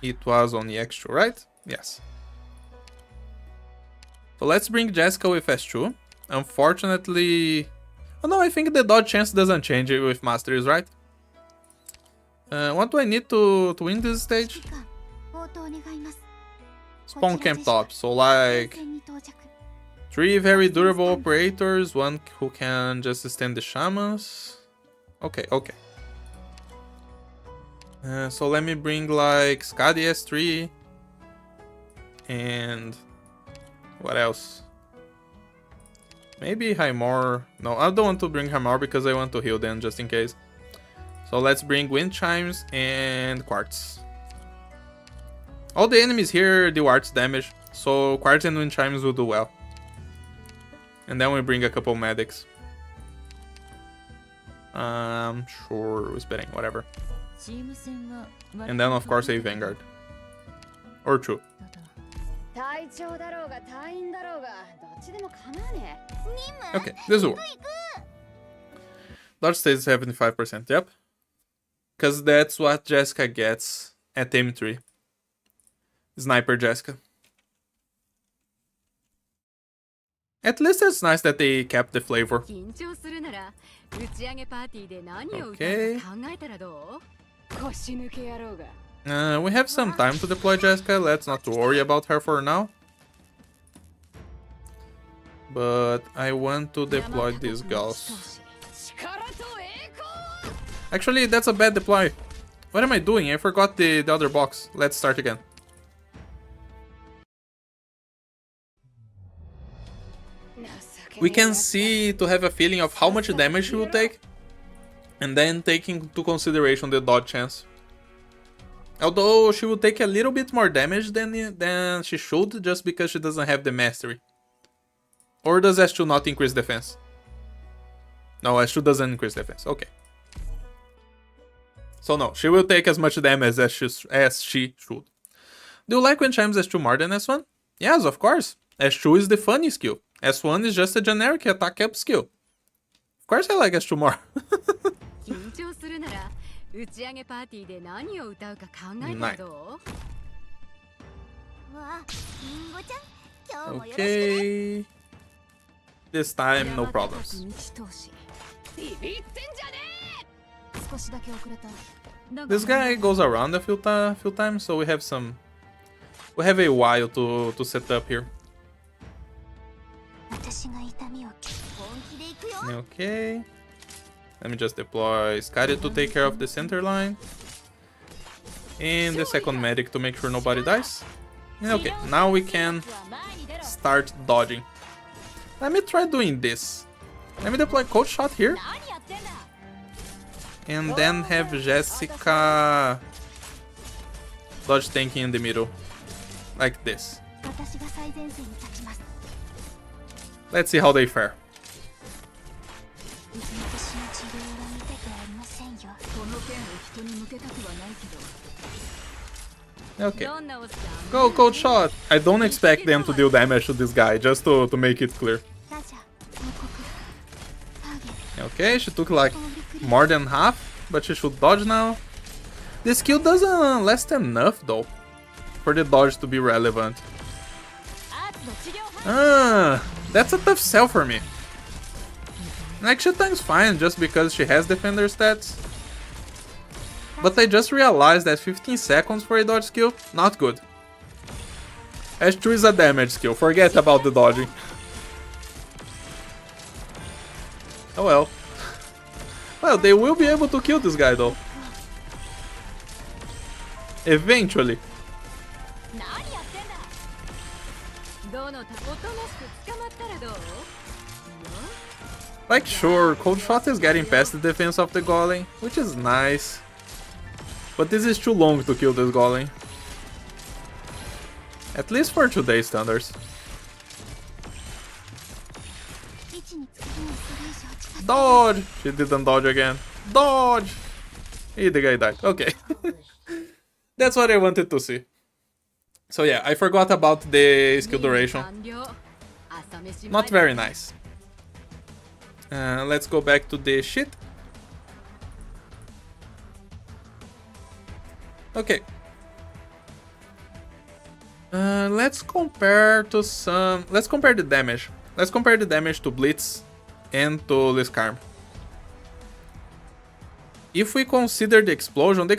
It was on the X2, right? Yes. So let's bring Jessica with S2. Unfortunately... Oh no, I think the dodge chance doesn't change with Masteries, right? What do I need to win this stage? Spawn camp top, so like... 3 very durable operators, 1 who can just stand the shamans. Okay. So let me bring like Skadi S3 and what else? Maybe Highmore. No, I don't want to bring Highmore because I want to heal them just in case. So let's bring Wind Chimes and Quartz. All the enemies here do arts damage, so Quartz and Wind Chimes will do well. And then we bring a couple medics. Sure, whispering, whatever. And then of course a Vanguard. Or 2. Okay, this will work. Dodge stays 75%, yep. Because that's what Jessica gets at M3. Sniper Jessica. At least it's nice that they kept the flavor. Okay. We have some time to deploy Jessica, let's not worry about her for now. But I want to deploy these girls. Actually, that's a bad deploy. What am I doing? I forgot the other box. Let's start again. We can see to have a feeling of how much damage she will take, and then take into consideration the dodge chance. Although she will take a little bit more damage than she should just because she doesn't have the mastery. Or does S2 not increase defense? No, S2 doesn't increase defense. Okay. So no, she will take as much damage as she should. Do you like when Chimes S2 more than S1? Yes, of course. S2 is the funny skill. S1 is just a generic attack up skill. Of course I like S2 more. Nice. Okay. This time, no problems. This guy goes around a few times, so we have a while to set up here. Okay. Let me just deploy Skadi to take care of the center line. And the second medic to make sure nobody dies. Okay, now we can start dodging. Let me try doing this. Let me deploy Coldshot here. And then have Jessica dodge tanking in the middle. Like this. Let's see how they fare. Okay. Go, Coldshot! I don't expect them to deal damage to this guy, just to make it clear. Okay, she took like more than half, but she should dodge now. The skill doesn't last enough though, for the dodge to be relevant. That's a tough sell for me. Like, she tanks fine just because she has defender stats. But I just realized that 15 seconds for a dodge skill, not good. S2 is a damage skill, forget about the dodging. Oh well. Well, they will be able to kill this guy though. Eventually. Like, sure, Coldshot is getting past the defense of the Golem, which is nice. But this is too long to kill this Golem. At least for today's standards. Dodge! She didn't dodge again. Dodge! The guy died. Okay. That's what I wanted to see. So yeah, I forgot about the skill duration. Not very nice. Let's go back to the shit. Okay. Let's compare the damage. Let's compare the damage to Blitz and to Liscarm. If we consider the explosion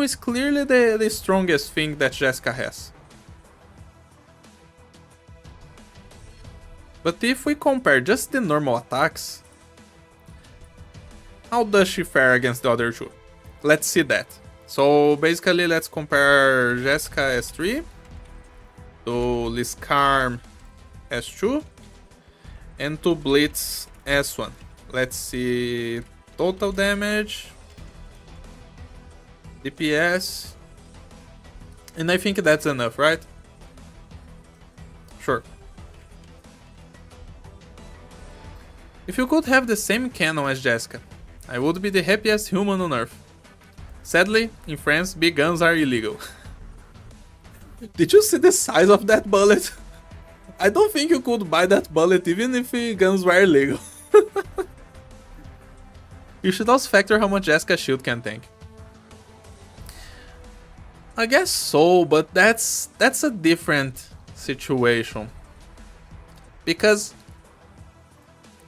is clearly the strongest thing that Jessica has. But if we compare just the normal attacks, how does she fare against the other two? Let's see that. So basically, let's compare Jessica S3 to Liscarm S2 and to Blitz S1. Let's see total damage, DPS, and I think that's enough, right? Sure. If you could have the same canon as Jessica, I would be the happiest human on earth. Sadly, in France, big guns are illegal. Did you see the size of that bullet? I don't think you could buy that bullet even if guns were illegal. You should also factor how much Jessica's shield can tank. I guess so, but that's a different situation. Because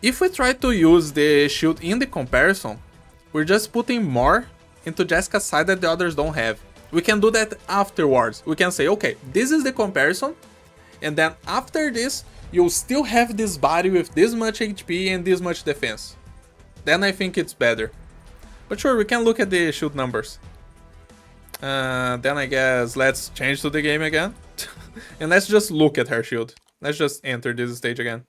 if we try to use the shield in the comparison, we're just putting more into Jessica's side that the others don't have. We can do that afterwards. We can say, okay, this is the comparison, and then after this, you'll still have this body with this much HP and this much defense. Then I think it's better. But sure, we can look at the shield numbers. Then I guess let's change to the game again. And let's just look at her shield. Let's just enter this stage again.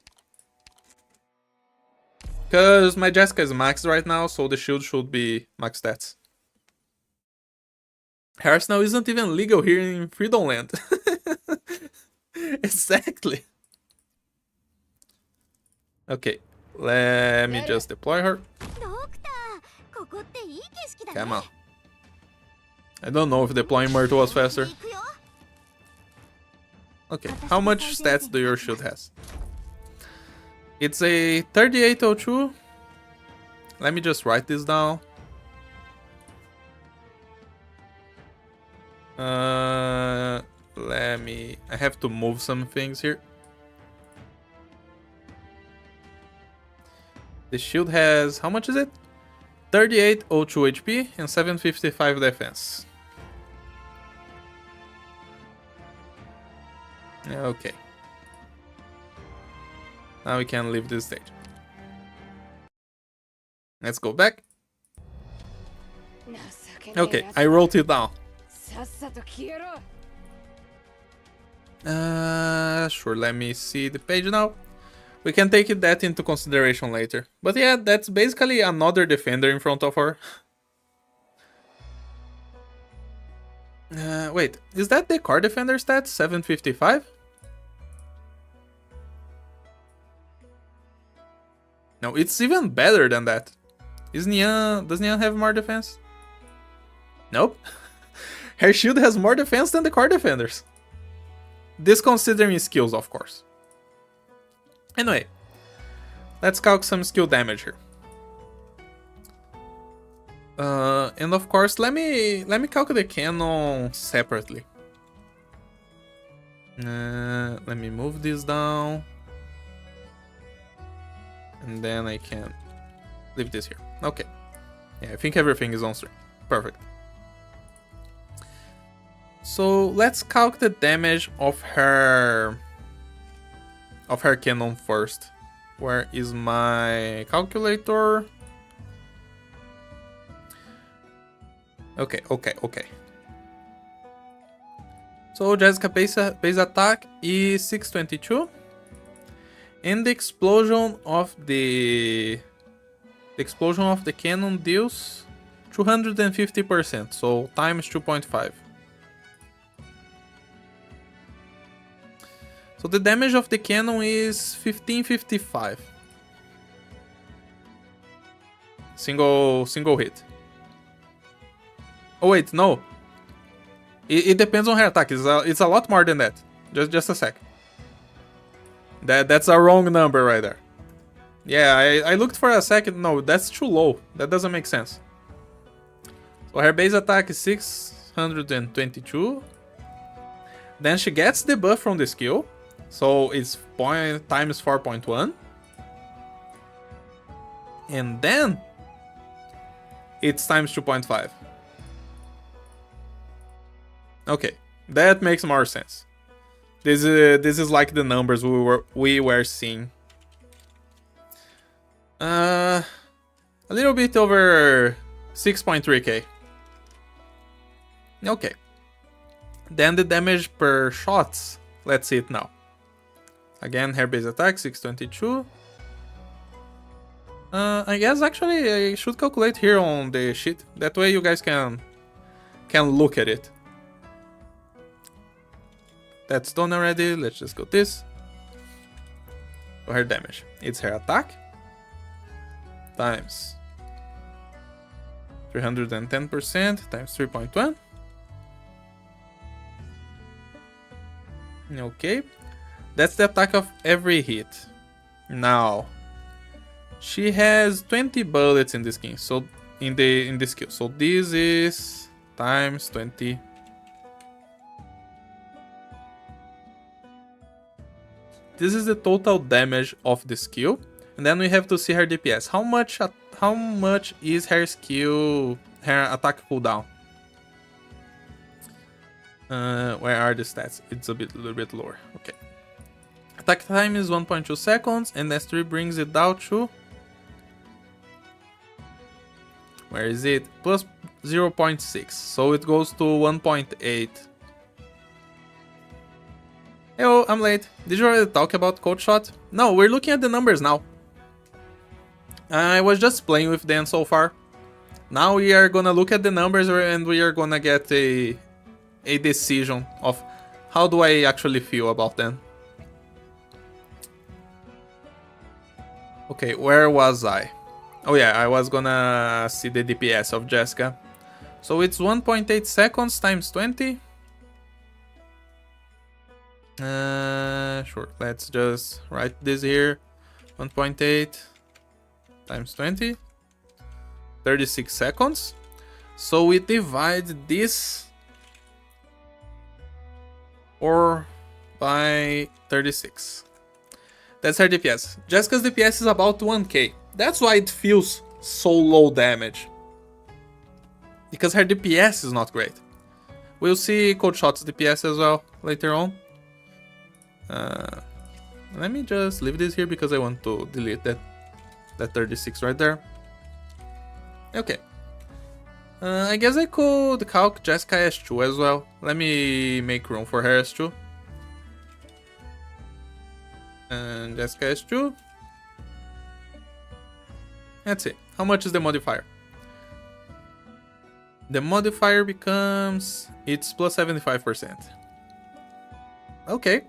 Because my Jessica is maxed right now, so the shield should be max stats. Arsenal isn't even legal here in Freedom Land. Exactly. Okay, let me just deploy her. Come on. I don't know if deploying Myrtle was faster. Okay, how much stats do your shield has? It's a 3802. Let me just write this down. I have to move some things here. The shield has, how much is it? 3802 HP and 755 defense. Okay. Now we can leave this stage. Let's go back. Okay, I wrote it down. Sure, let me see the page now. We can take that into consideration later. But yeah, that's basically another defender in front of her. Wait, is that the car defender stat? 755? No, it's even better than that. Does Nian have more defense? Nope. Her shield has more defense than the core defenders. This considering skills, of course. Anyway, let's calc some skill damage here. And of course, let me calculate the cannon separately. Let me move this down, and then I can leave this here. Okay. Yeah, I think everything is on stream. Perfect. So let's calculate the damage of her cannon first. Where is my calculator? Okay. So Jessica base attack is 622, and the explosion of the cannon deals 250%, so times 2.5. So the damage of the cannon is 1555. Single hit. Oh wait, no. It depends on her attack. It's a lot more than that. Just a sec. That's a wrong number right there. Yeah, I looked for a second. No, that's too low. That doesn't make sense. So her base attack is 622. Then she gets the buff from the skill. So it's times 4.1. And then it's times 2.5. Okay, that makes more sense. This is like the numbers we were seeing. A little bit over 6.3k. Okay. Then the damage per shots. Let's see it now. Again, her base attack 622. I guess actually I should calculate here on the sheet. That way you guys can look at it. That's done already. Let's just go this. For her damage, it's her attack times 310% times 3.1. Okay, that's the attack of every hit. Now she has 20 bullets in this skill, so in this skill. So this is times 20. This is the total damage of the skill, and then we have to see her DPS. How much is her skill, her attack cooldown? Where are the stats? It's a little bit lower. Okay. Attack time is 1.2 seconds, and S3 brings it down to... Where is it? Plus 0.6. So it goes to 1.8. Hello, I'm late. Did you already talk about Coldshot? No, we're looking at the numbers now. I was just playing with them so far. Now we are gonna look at the numbers and we are gonna get a decision of how do I actually feel about them. Okay, where was I? Oh yeah, I was gonna see the DPS of Jessica. So it's 1.8 seconds times 20. Sure, let's just write this here. 1.8 times 20. 36 seconds. So we divide this or by 36. That's her DPS. Jessica's DPS is about 1k. That's why it feels so low damage. Because her DPS is not great. We'll see Coldshot's DPS as well later on. Let me just leave this here because I want to delete that 36 right there. Okay. I guess I could calc Jessica S2 as well. Let me make room for her S2. And Jessica S2. That's it. How much is the modifier? The modifier becomes... It's plus 75%. Okay.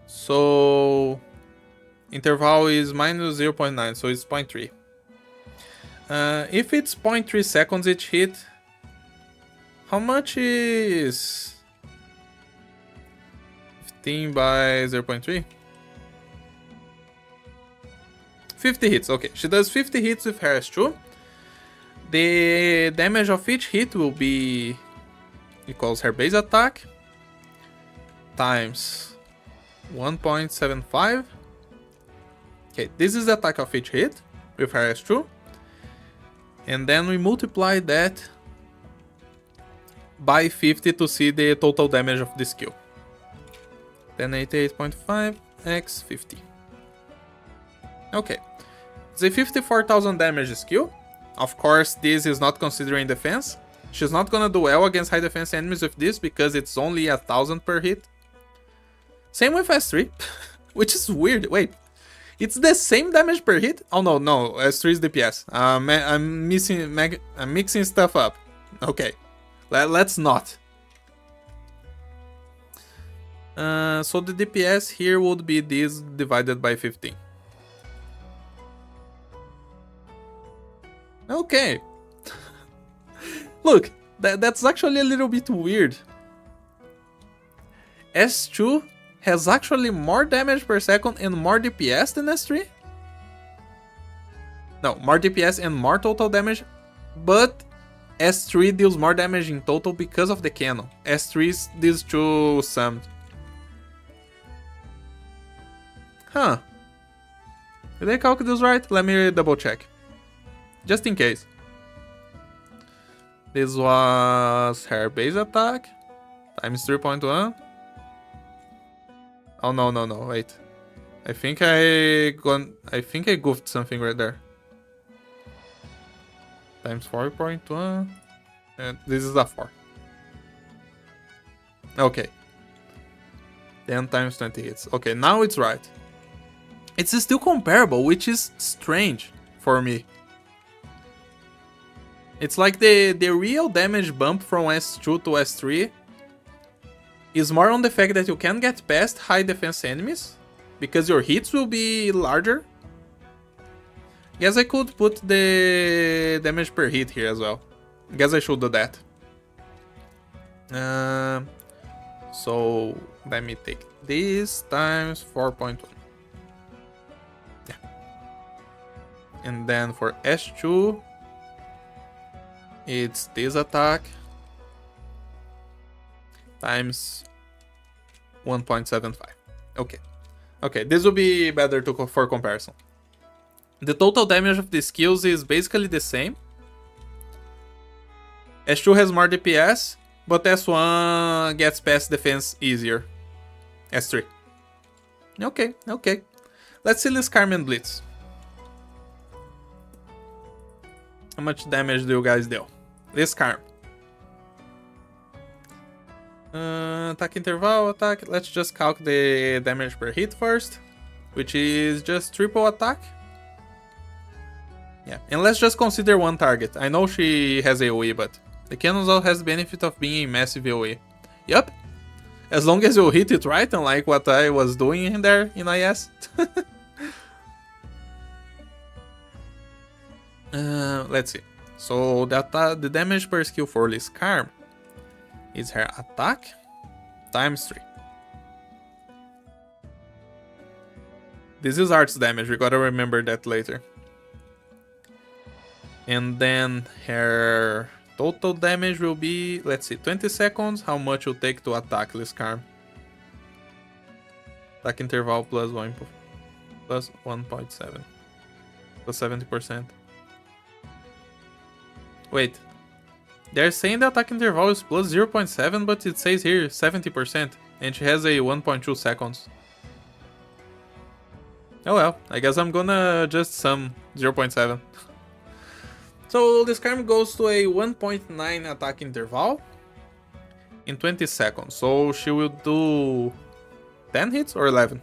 So... Interval is minus 0.9, so it's 0.3. If it's 0.3 seconds each hit, How much is 15 by 0.3? 50 hits. Okay, she does 50 hits with her S2. The damage of each hit will be equals her base attack times 1.75. Okay, this is the attack of each hit with her S2. And then we multiply that by 50 to see the total damage of the skill. Then 88.5 x 50. Okay, it's a 54,000 damage skill. Of course, this is not considering defense. She's not gonna do well against high defense enemies with this because it's only 1,000 per hit. Same with S3, which is weird. Wait, it's the same damage per hit? Oh no, S3 is DPS. I'm mixing stuff up. Okay, let's not. So the DPS here would be this divided by 15. Okay. Look, that's actually a little bit weird. S2 has actually more damage per second and more DPS than S3? No, more DPS and more total damage, but S3 deals more damage in total because of the cannon. S3 is these two summed. Huh. Did I calculate this right? Let me double check. Just in case. This was her base attack times 3.1. Oh no, wait. I think I goofed something right there. Times 4.1. And this is a 4. Okay. 10 times 20 hits. Okay, now it's right. It's still comparable, which is strange for me. It's like the real damage bump from S2 to S3 is more on the fact that you can get past high defense enemies because your hits will be larger. Guess I could put the damage per hit here as well. Guess I should do that. So let me take this times 4.1. Yeah. And then for S2, it's this attack times 1.75. Okay, this will be better for comparison. The total damage of the skills is basically the same. S2 has more DPS, but S1 gets past defense easier. S3. Okay. Let's see this Carmen Blitz. How much damage do you guys deal? This Carm. Attack interval, attack. Let's just calculate the damage per hit first, which is just triple attack. Yeah, and let's just consider one target. I know she has AoE, but the cannon also has the benefit of being a massive AoE. Yup. As long as you hit it right, unlike what I was doing in there in IS. Let's see. So the damage per skill for this Carm is her attack times 3. This is arts damage, we gotta remember that later. And then her total damage will be, let's see, 20 seconds. How much will take to attack this Carm? Attack interval plus 1.7 plus 70%. Wait, they're saying the attack interval is plus 0.7, but it says here 70%, and she has a 1.2 seconds. Oh well, I guess I'm gonna just sum 0.7. So this Carm goes to a 1.9 attack interval in 20 seconds. So she will do 10 hits or 11?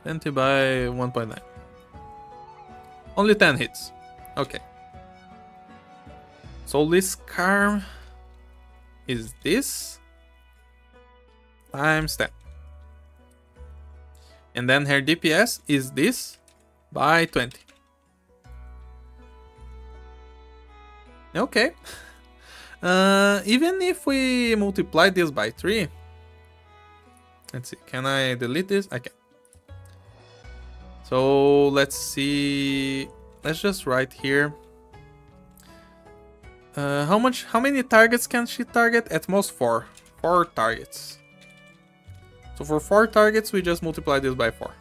20 by 1.9. Only 10 hits. Okay. So this Carm is this times 10. And then her DPS is this by 20. Okay. Even if we multiply this by 3, let's see, can I delete this? I can. So let's see, let's just write here. How many targets can she target? At most 4. 4 targets. So for 4 targets, we just multiply this by 4.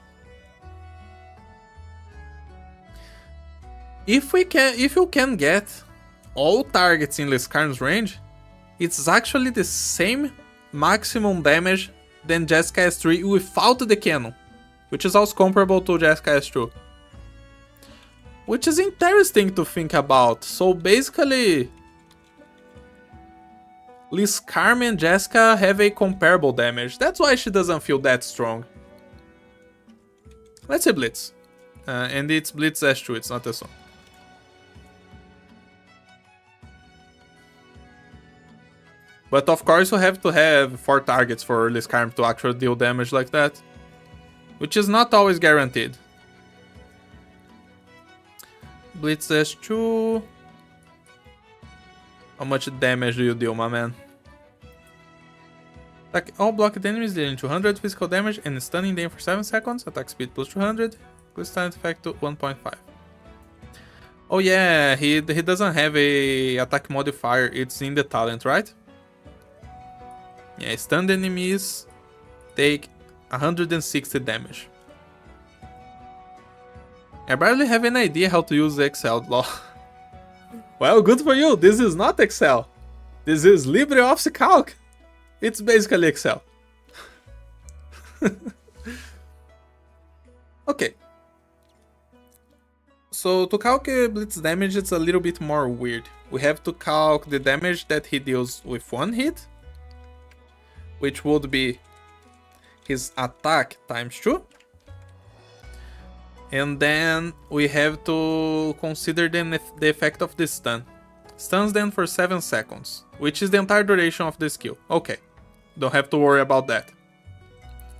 If you can get all targets in Liskarm's range, it's actually the same maximum damage than Jessica S3 without the cannon, which is also comparable to Jessica S2. Which is interesting to think about. So basically, Liskarm and Jessica have a comparable damage. That's why she doesn't feel that strong. Let's say Blitz. And it's Blitz S2, it's not this one. But of course you have to have 4 targets for Liskarm to actually deal damage like that. Which is not always guaranteed. Blitz S2. How much damage do you deal, my man? Attack all blocked enemies dealing 200 physical damage and stunning them for 7 seconds. Attack speed plus 200. Quick stun effect to 1.5. Oh yeah, he doesn't have a attack modifier. It's in the talent, right? Yeah, stunned enemies take 160 damage. I barely have an idea how to use Excel, lol. Well, good for you. This is not Excel. This is LibreOffice Calc. It's basically Excel. Okay. So to calculate Blitz damage, it's a little bit more weird. We have to calc the damage that he deals with 1 hit, which would be his attack times 2. And then we have to consider the effect of the stun. Stuns them for 7 seconds, which is the entire duration of the skill. Okay, don't have to worry about that.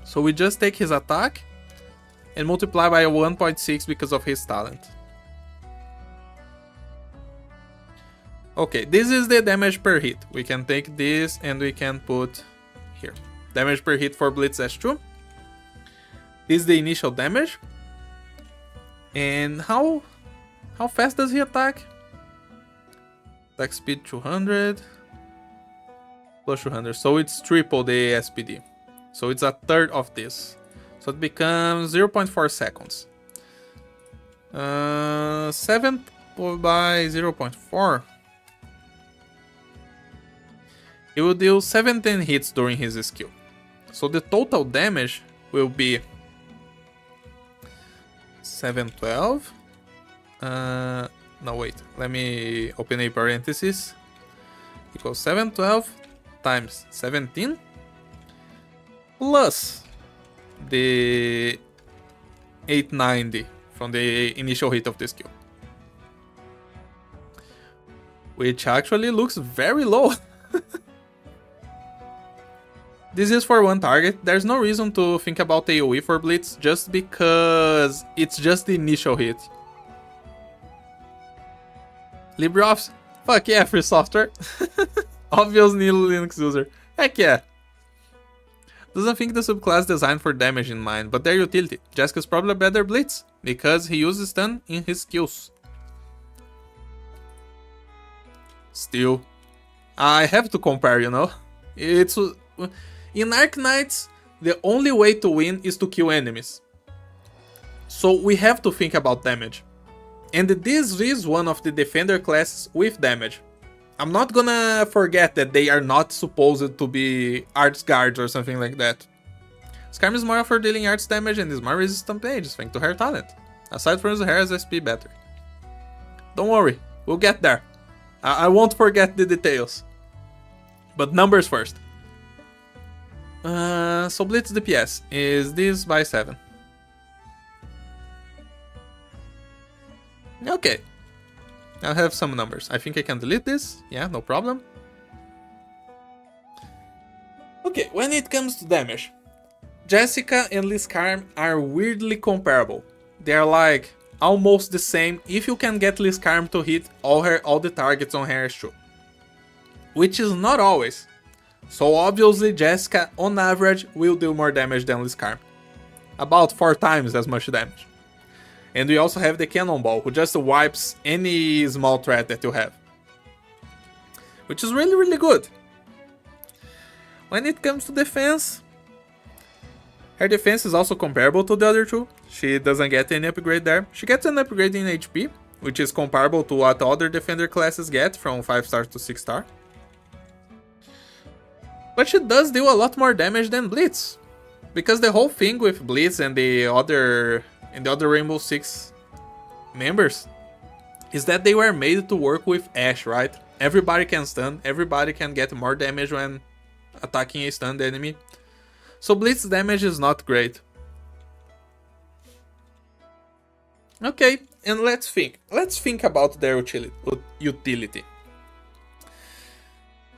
So we just take his attack and multiply by 1.6 because of his talent. Okay, this is the damage per hit. We can take this and we can put here. Damage per hit for Blitz S2. This is the initial damage. And how fast does he attack? Attack speed 200 plus 200. So it's triple the SPD. So it's a third of this. So it becomes 0.4 seconds. 7 by 0.4. He will deal 17 hits during his skill. So the total damage will be 712. No, wait. Let me open a parenthesis. Equals 712 times 17 plus the 890 from the initial hit of the skill. Which actually looks very low. This is for 1 target. There's no reason to think about AoE for Blitz just because it's just the initial hit. LibreOffice? Fuck yeah, free software. Obviously Linux user. Heck yeah. Doesn't think the subclass designed for damage in mind, but their utility. Jessica's probably better Blitz because he uses stun in his skills. Still, I have to compare, you know. It's... In Arknights, the only way to win is to kill enemies. So we have to think about damage. And this is one of the defender classes with damage. I'm not gonna forget that they are not supposed to be arts guards or something like that. Skarm is more for dealing arts damage and is more resistant mages thanks to her talent. Aside from his hair as SP better. Don't worry, we'll get there. I won't forget the details. But numbers first. So Blitz DPS is this by 7. Okay. I'll have some numbers. I think I can delete this. Yeah, no problem. Okay, when it comes to damage, Jessica and Liskarm are weirdly comparable. They're like almost the same if you can get Liskarm to hit all the targets on her too. which is not always. So obviously Jessica, on average, will do more damage than Liscarm. About 4 times as much damage. And we also have the Cannonball, who just wipes any small threat that you have. Which is really, really good. When it comes to defense, her defense is also comparable to the other two. She doesn't get any upgrade there. She gets an upgrade in HP, which is comparable to what other defender classes get from 5 star to 6 star. But she does deal a lot more damage than Blitz. Because the whole thing with Blitz and the other Rainbow Six members is that they were made to work with Ashe, right? Everybody can stun, everybody can get more damage when attacking a stunned enemy. So Blitz damage is not great. Okay, and let's think. Let's think about their utility.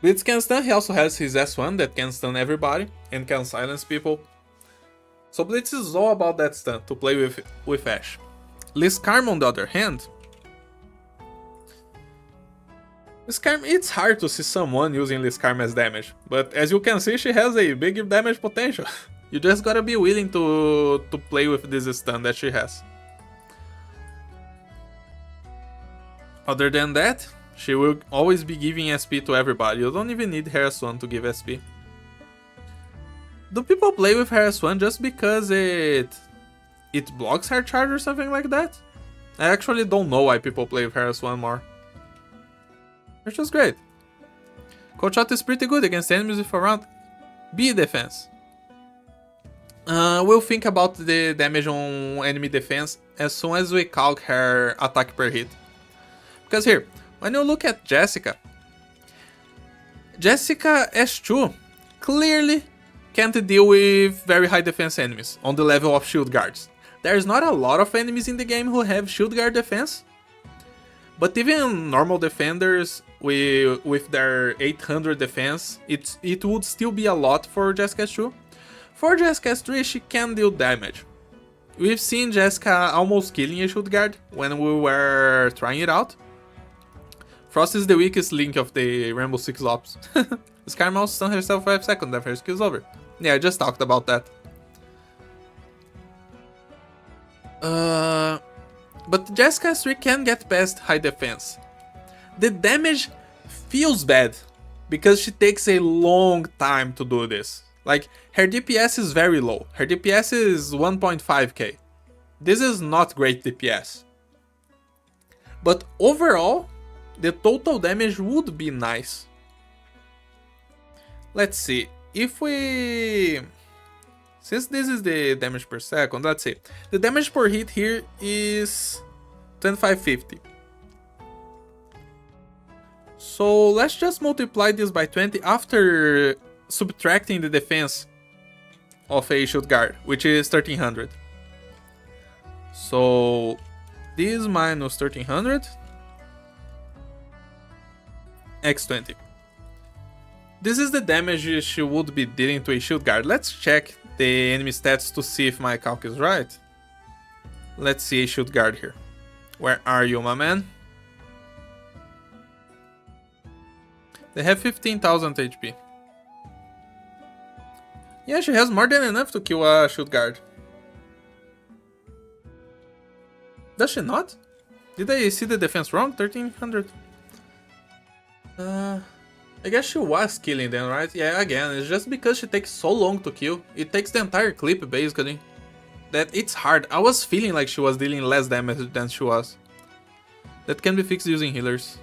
Blitz can stun, he also has his S1 that can stun everybody and can silence people. So Blitz is all about that stun to play with Ashe. Liscarm on the other hand, Liscarm, it's hard to see someone using Liscarm as damage, but as you can see, she has a big damage potential. You just gotta be willing to play with this stun that she has. Other than that, she will always be giving SP to everybody. You don't even need her S1 to give SP. Do people play with her S1 just because it blocks her charge or something like that? I actually don't know why people play with her S1 more. Which is great. Coldshot is pretty good against enemies with around B defense. We'll think about the damage on enemy defense as soon as we calc her attack per hit. Because here, when you look at Jessica S2 clearly can't deal with very high defense enemies on the level of shield guards. There's not a lot of enemies in the game who have shield guard defense, but even normal defenders with their 800 defense, it would still be a lot for Jessica S2. For Jessica S3, she can deal damage. We've seen Jessica almost killing a shield guard when we were trying it out. Frost is the weakest link of the Rainbow Six Ops. Skarmouse also stuns herself 5 seconds after her skill's over. Yeah, I just talked about that. But Jessica S3 can get past high defense. The damage feels bad because she takes a long time to do this. Like, her DPS is very low. Her DPS is 1.5k. This is not great DPS. But overall, the total damage would be nice. Let's see. If we... Since this is the damage per second, let's see. The damage per hit here is 2550. So let's just multiply this by 20 after subtracting the defense of a shield guard, which is 1300. So this minus 1300 x20. This is the damage she would be dealing to a shield guard. Let's check the enemy stats to see if my calc is right. Let's see a shield guard here. Where are you, my man? They have 15,000 HP. Yeah, she has more than enough to kill a shield guard. Does she not? Did I see the defense wrong? 1300. I guess she was killing them, right? Yeah, again, it's just because she takes so long to kill. It takes the entire clip, basically. That it's hard. I was feeling like she was dealing less damage than she was. That can be fixed using healers.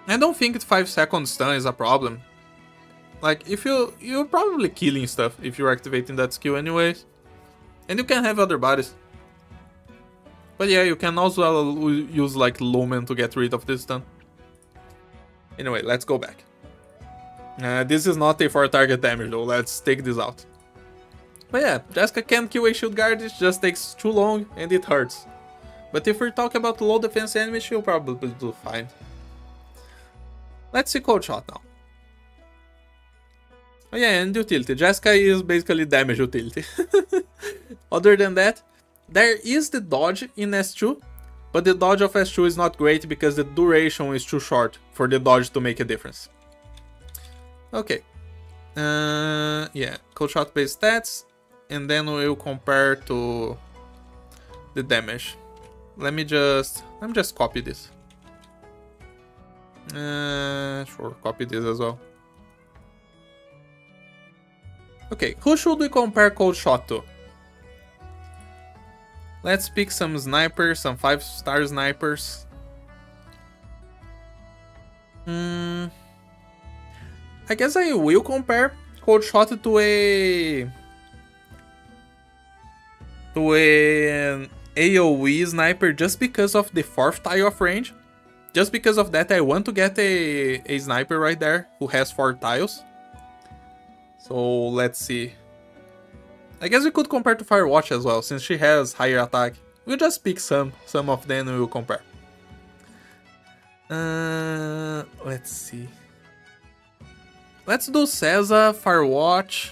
I don't think 5-second stun is a problem. Like, if you're probably killing stuff if you're activating that skill anyways. And you can have other bodies. But yeah, you can also use like Lumen to get rid of this stun. Anyway, let's go back. This is not a for target damage though, let's take this out. But yeah, Jessica can kill a shield guard, it just takes too long and it hurts. But if we talk about low defense enemies, she'll probably do fine. Let's see Coldshot now. Oh yeah, and utility. Jessica is basically damage utility. Other than that, there is the dodge in S2, but the dodge of S2 is not great because the duration is too short for the dodge to make a difference. Okay. Yeah, Coldshot based stats, and then we'll compare to the damage. Let me just copy this. Sure, copy this as well. Okay, who should we compare Coldshot to? Let's pick some snipers, some 5-star snipers. I guess I will compare Coldshot to an AoE sniper just because of the 4th tile of range. Just because of that, I want to get a sniper right there who has 4 tiles. So let's see. I guess we could compare to Firewatch as well, since she has higher attack. We'll just pick some of them and we'll compare. Let's see. Let's do Seza, Firewatch.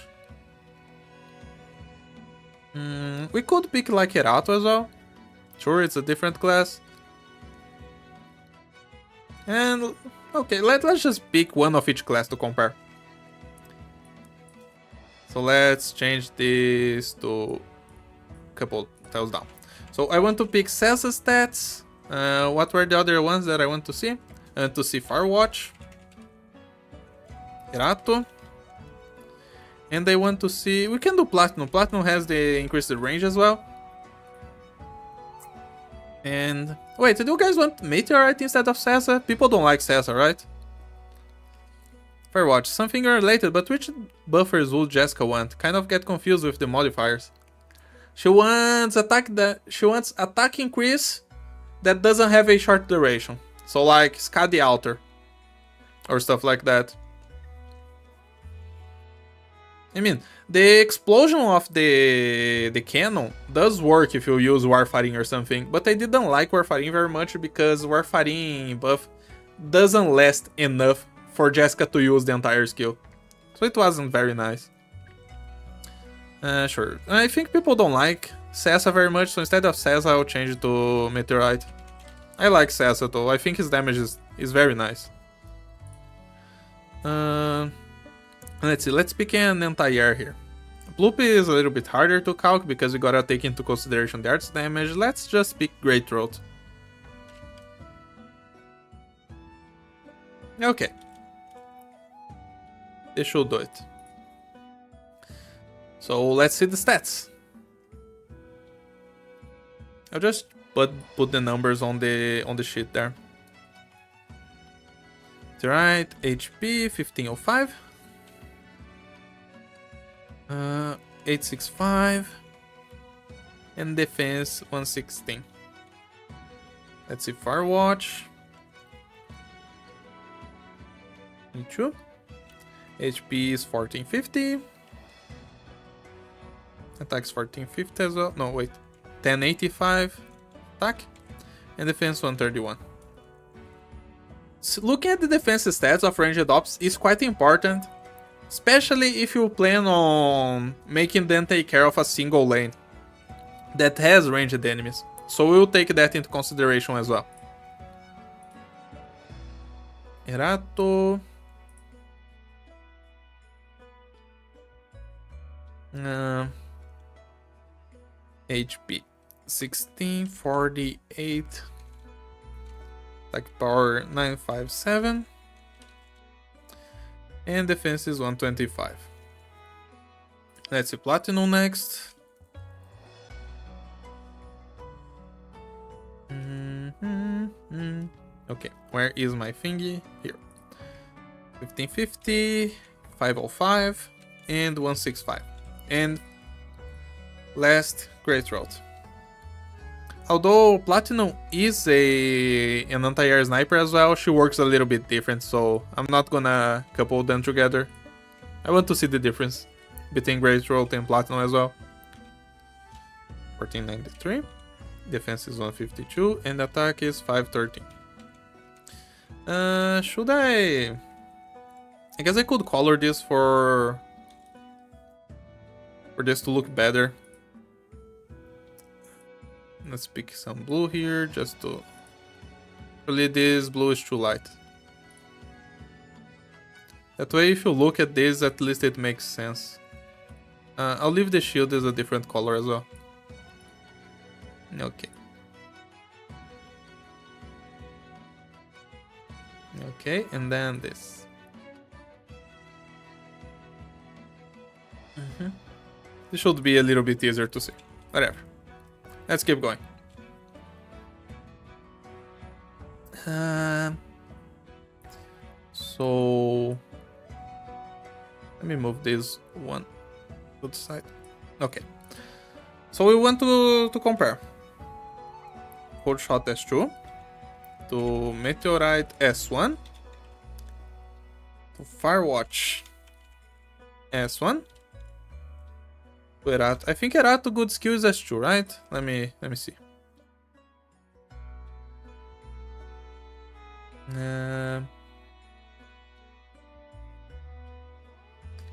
We could pick like Erato as well. Sure, it's a different class. And okay, let's just pick one of each class to compare. So let's change this to a couple tiles down. So I want to pick Seza stats. What were the other ones that I want to see? I want to see Firewatch, Erato, and I want to see. We can do Platinum. Platinum has the increased range as well. And wait, do you guys want Meteorite instead of Seza? People don't like Seza, right? Firewatch, something related, but which buffers would Jessica want? Kind of get confused with the modifiers. She wants attack increase that doesn't have a short duration. So like Skadi Alter or stuff like that. I mean, the explosion of the cannon does work if you use Warfarin or something, but I didn't like Warfarin very much because Warfarin buff doesn't last enough for Jessica to use the entire skill. So it wasn't very nice. Sure. I think people don't like Seza very much, so instead of Seza I'll change it to Meteorite. I like Seza though, I think his damage is very nice. Let's see, let's pick an anti-air here. Bloop is a little bit harder to calc because we gotta take into consideration the art's damage. Let's just pick Great Throat. Okay. This should do it. So let's see the stats. I'll just put the numbers on the sheet there. Right, HP 1505. 865. And defense 116. Let's see, Firewatch. Me too. HP is 1450. Attack's 1450 as well. No, wait. 1085 attack. And defense 131. So looking at the defense stats of ranged ops is quite important. Especially if you plan on making them take care of a single lane that has ranged enemies. So we'll take that into consideration as well. Erato. HP 1648. Attack power 957. And defense is 125. Let's see Platinum next. Okay, where is my thingy? Here. 1550, 505, and 165. And last, Great Throat. Although Platinum is an anti-air sniper as well, she works a little bit different, so I'm not gonna couple them together. I want to see the difference between Great Throat and Platinum as well. 1493, defense is 152, and attack is 513. Should I guess I could color this for this to look better. Let's pick some blue here just to... Really, this blue is too light. That way, if you look at this, at least it makes sense. I'll leave the shield as a different color as well. Okay. Okay, and then this. This should be a little bit easier to see. Whatever. Let's keep going. So... Let me move this one to the side. Okay. So we want to compare. Coldshot S2 to Meteorite S1 to Firewatch S1 to Erato. I think Erato good skill is S2, right? Let me see.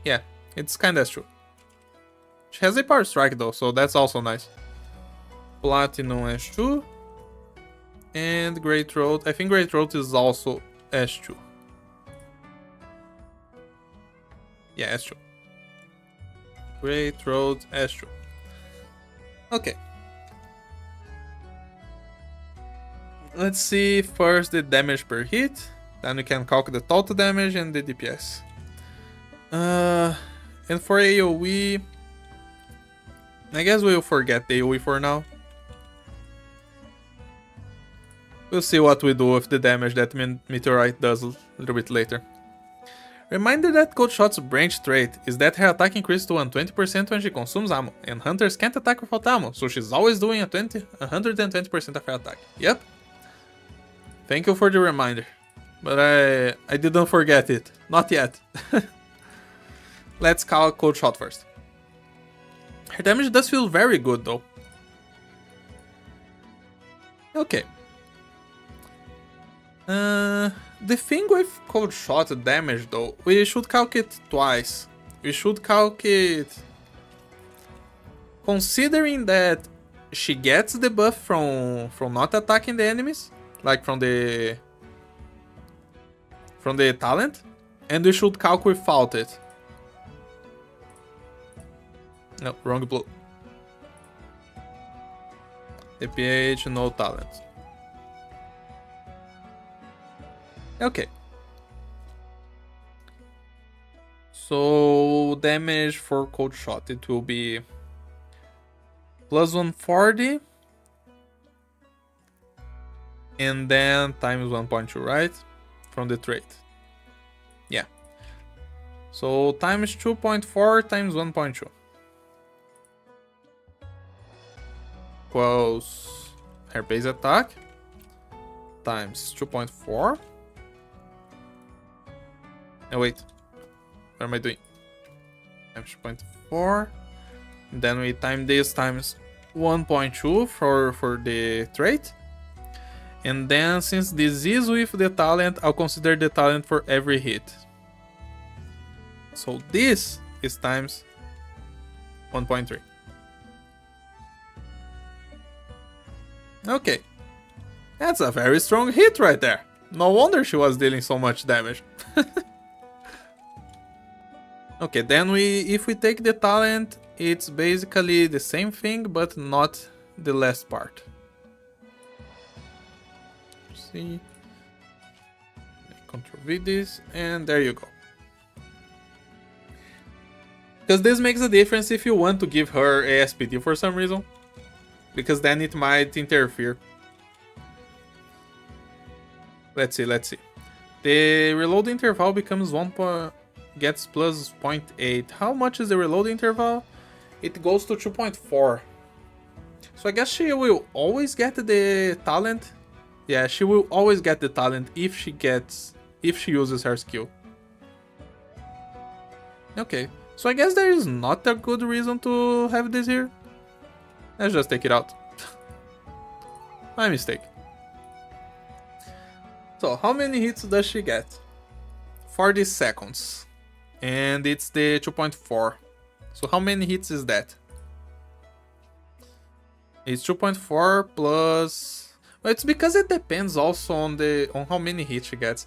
Yeah, it's kinda S2. She has a power strike though, so that's also nice. Platinum S2 and Great Throat. I think Great Throat is also S2. Yeah, S2. Great Throat S2. Okay. Let's see first the damage per hit. Then we can calculate the total damage and the DPS. And for AoE, I guess we'll forget the AoE for now. We'll see what we do with the damage that Meteorite does a little bit later. Reminder that Coldshot's branch trait is that her attack increases to 120% when she consumes ammo, and hunters can't attack without ammo, so she's always doing 120% of her attack. Yep. Thank you for the reminder. But I didn't forget it. Not yet. Let's call Coldshot first. Her damage does feel very good though. Okay. The thing with Coldshot damage though, we should calculate twice. We should calculate... Considering that she gets the buff from not attacking the enemies, like from the talent, and we should calculate without it. No, wrong blue. APH, no talent. Okay. So damage for Coldshot, it will be plus 140 and then times 1.2, right? From the trait. Yeah. So times 2.4 times 1.2 equals her base attack times 2.4. Oh wait, what am I doing? Times 2.4. Then we time this times 1.2 for the trait. And then since this is with the talent, I'll consider the talent for every hit. So this is times 1.3. Okay. That's a very strong hit right there. No wonder she was dealing so much damage. Okay, then if we take the talent, it's basically the same thing, but not the last part. See, Ctrl V this, and there you go. Because this makes a difference if you want to give her ASPD for some reason, because then it might interfere. Let's see. The reload interval becomes gets plus 0.8. How much is the reload interval? It goes to 2.4. So I guess she will always get the talent. Yeah, she will always get the talent if she uses her skill. Okay, so I guess there is not a good reason to have this here. Let's just take it out. My mistake. So how many hits does she get? 40 seconds. And it's the 2.4. So how many hits is that? It's 2.4 plus... Well, it's because it depends also on how many hits she gets.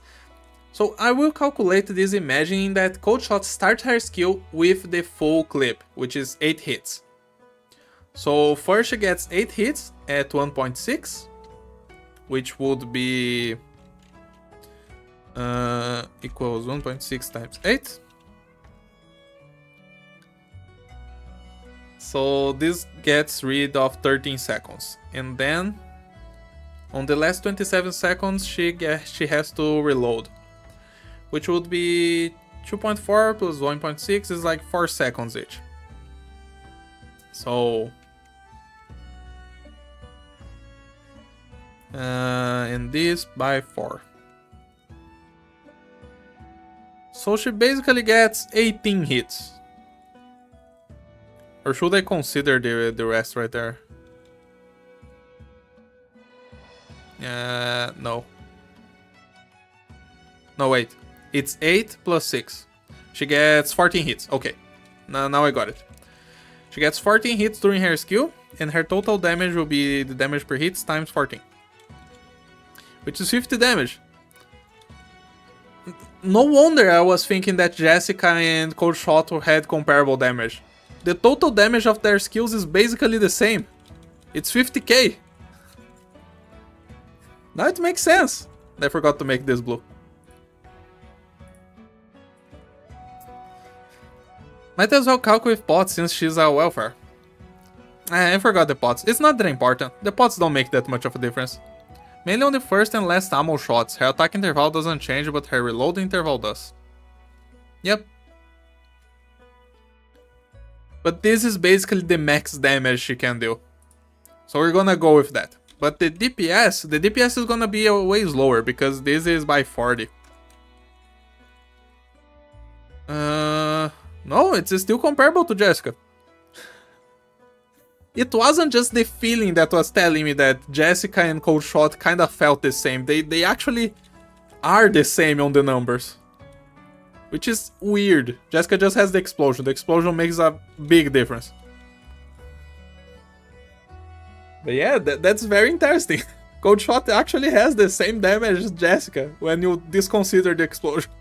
So I will calculate this imagining that Coldshot starts her skill with the full clip, which is 8 hits. So first she gets 8 hits at 1.6, which would be equals 1.6 times 8. So this gets rid of 13 seconds. And then on the last 27 seconds she has to reload, which would be 2.4 plus 1.6 is like 4 seconds each. So and this by 4. So she basically gets 18 hits. Or should I consider the rest right there? No. No, wait. It's 8 plus 6. She gets 14 hits. Okay. Now I got it. She gets 14 hits during her skill, and her total damage will be the damage per hit times 14. Which is 50 damage. No wonder I was thinking that Jessica and Coldshot had comparable damage. The total damage of their skills is basically the same. It's 50k. Now it makes sense. I forgot to make this blue. Might as well calculate pots since she's a welfare. I forgot the pots. It's not that important. The pots don't make that much of a difference. Mainly on the first and last ammo shots. Her attack interval doesn't change, but her reload interval does. Yep. But this is basically the max damage she can do. So we're gonna go with that. But the DPS is gonna be way lower because this is by 40. No, it's still comparable to Jessica. It wasn't just the feeling that was telling me that Jessica and Coldshot kind of felt the same. They actually are the same on the numbers. Which is weird. Jessica just has the explosion. The explosion makes a big difference. But yeah, that's very interesting. Coldshot actually has the same damage as Jessica when you disconsider the explosion.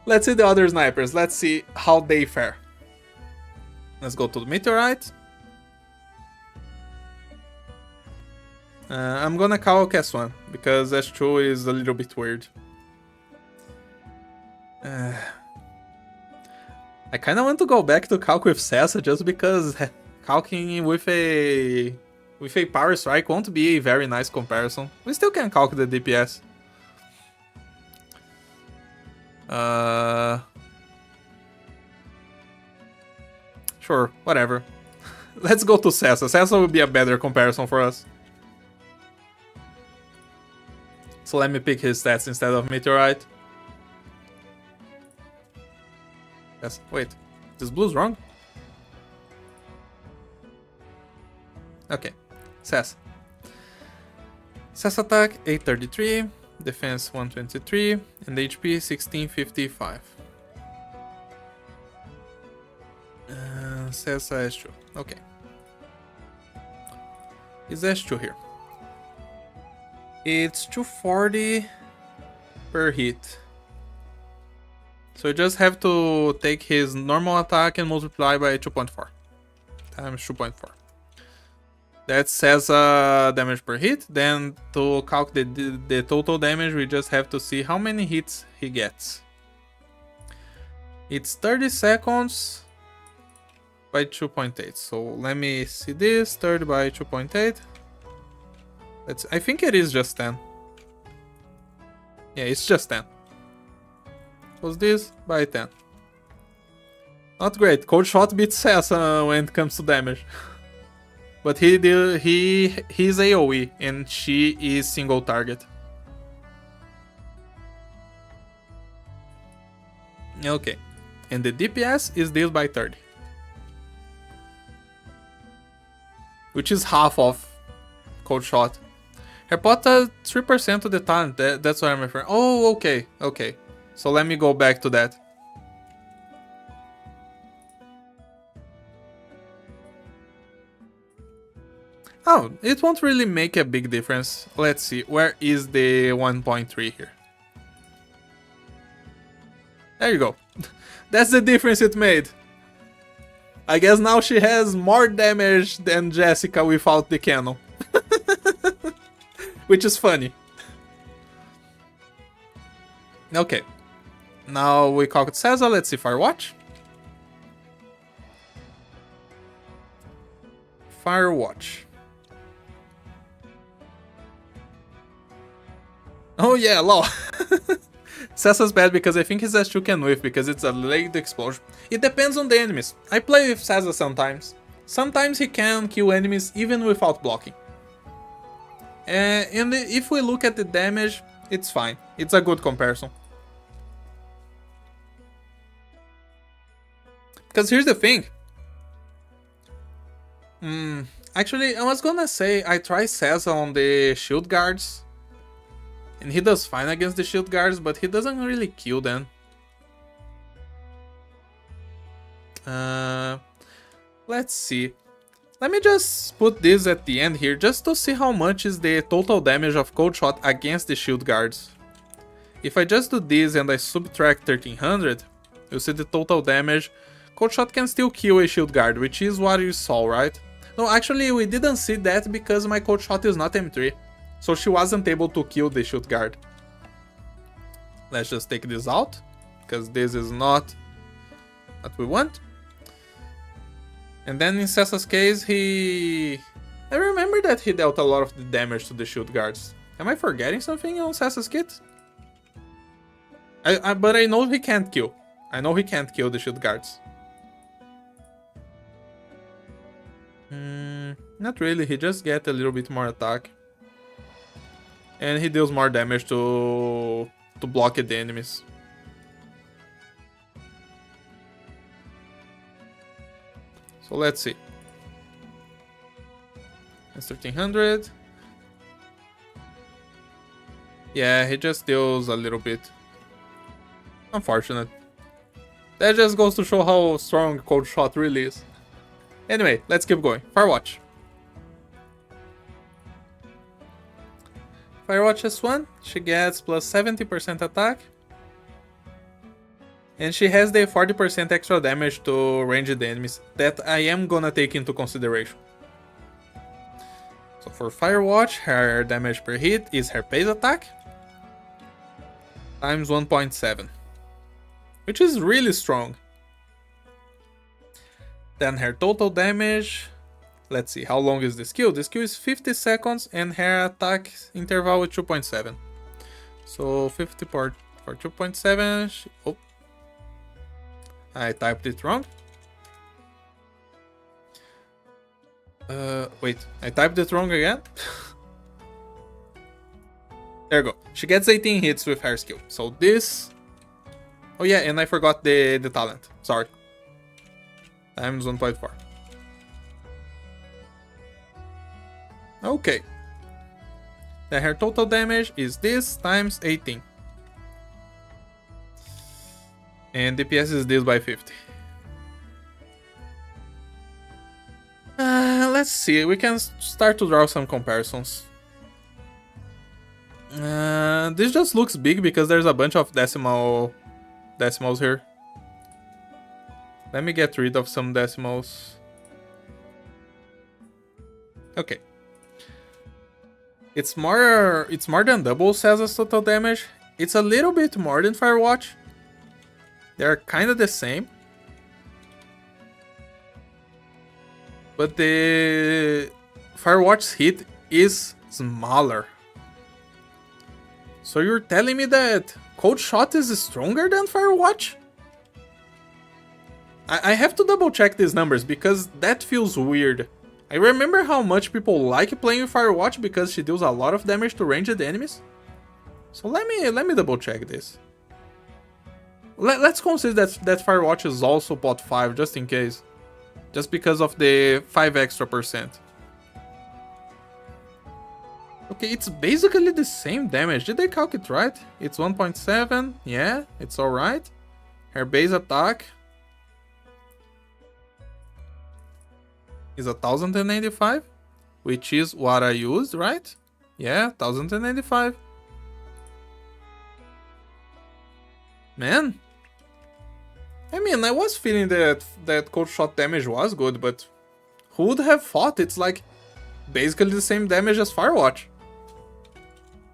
Let's see the other snipers. Let's see how they fare. Let's go to the meteorite. I'm gonna call S1 because S2 is a little bit weird. I kinda want to go back to calc with Sessa just because calcing with a power strike won't be a very nice comparison. We still can calc the DPS. Sure, whatever. Let's go to Sessa. Sessa will be a better comparison for us. So let me pick his stats instead of Meteorite. Yes, wait. This blue's wrong? Okay. Sessa. Sessa attack 833, defense 123, and HP 1655. Sessa S2. Okay. Is S2 here? It's 240 per hit. So you just have to take his normal attack and multiply by 2.4 times 2.4. That says damage per hit. Then to calculate the total damage, we just have to see how many hits he gets. It's 30 seconds by 2.8. So let me see this. 30 by 2.8. I think it is just 10. Yeah, it's just 10. Was this by 10? Not great. Coldshot beats Sessa when it comes to damage. But he's AoE and she is single target. Okay. And the DPS is this by 30. Which is half of Coldshot. Her pot 3% of the time. That's what I'm referring. Oh, okay. Okay. So let me go back to that. Oh, it won't really make a big difference. Let's see, where is the 1.3 here? There you go. That's the difference it made. I guess now she has more damage than Jessica without the cannon. Which is funny. Okay. Now we call it Cesar. Let's see Firewatch. Firewatch. Oh yeah, lol. Cesar's bad because I think his S2 can whiff because it's a late explosion. It depends on the enemies. I play with Cesar sometimes. Sometimes he can kill enemies even without blocking. And if we look at the damage, it's fine. It's a good comparison. Because here's the thing. Actually, I was gonna say I try Cesar on the shield guards. And he does fine against the shield guards, but he doesn't really kill them. Let's see. Let me just put this at the end here, just to see how much is the total damage of Coldshot against the shield guards. If I just do this and I subtract 1300, you'll see the total damage. Coldshot can still kill a shield guard, which is what you saw, right? No, actually we didn't see that because my Coldshot is not M3. So she wasn't able to kill the shield guard. Let's just take this out, because this is not what we want. And then in Cesar's case, I remember that he dealt a lot of the damage to the shield guards. Am I forgetting something on Cesar's kit? But I know he can't kill. I know he can't kill the shield guards. Not really, he just gets a little bit more attack. And he deals more damage to block the enemies. So let's see. That's 1300. Yeah, he just deals a little bit. Unfortunate. That just goes to show how strong Coldshot really is. Anyway, let's keep going. Firewatch. Firewatch S1, she gets plus 70% attack. And she has the 40% extra damage to ranged enemies that I am gonna take into consideration. So for Firewatch, her damage per hit is her base attack times 1.7, which is really strong. Then her total damage, let's see, how long is the skill? The skill is 50 seconds and her attack interval is 2.7. So 50 for 2.7, oh, I typed it wrong. Wait, I typed it wrong again? There you go. She gets 18 hits with her skill. So this... Oh yeah, and I forgot the talent. Sorry. Times 1.4. Okay. Then her total damage is this times 18. And DPS is this by 50. Let's see, we can start to draw some comparisons. This just looks big because there's a bunch of decimals here. Let me get rid of some decimals. Okay. It's more than double Cesar's total damage. It's a little bit more than Firewatch. They're kind of the same. But the Firewatch's hit is smaller. So you're telling me that Coldshot is stronger than Firewatch? I have to double check these numbers because that feels weird. I remember how much people like playing Firewatch because she deals a lot of damage to ranged enemies. So let me double check this. Let's consider that Firewatch is also pot 5 just in case. Just because of the 5 extra percent. Okay, it's basically the same damage. Did I calculate right? It's 1.7. Yeah, it's alright. Her base attack is 1095. which is what I used, right? Yeah, 1095. Man. I mean, I was feeling that Coldshot damage was good, but who would have thought it's like basically the same damage as Firewatch?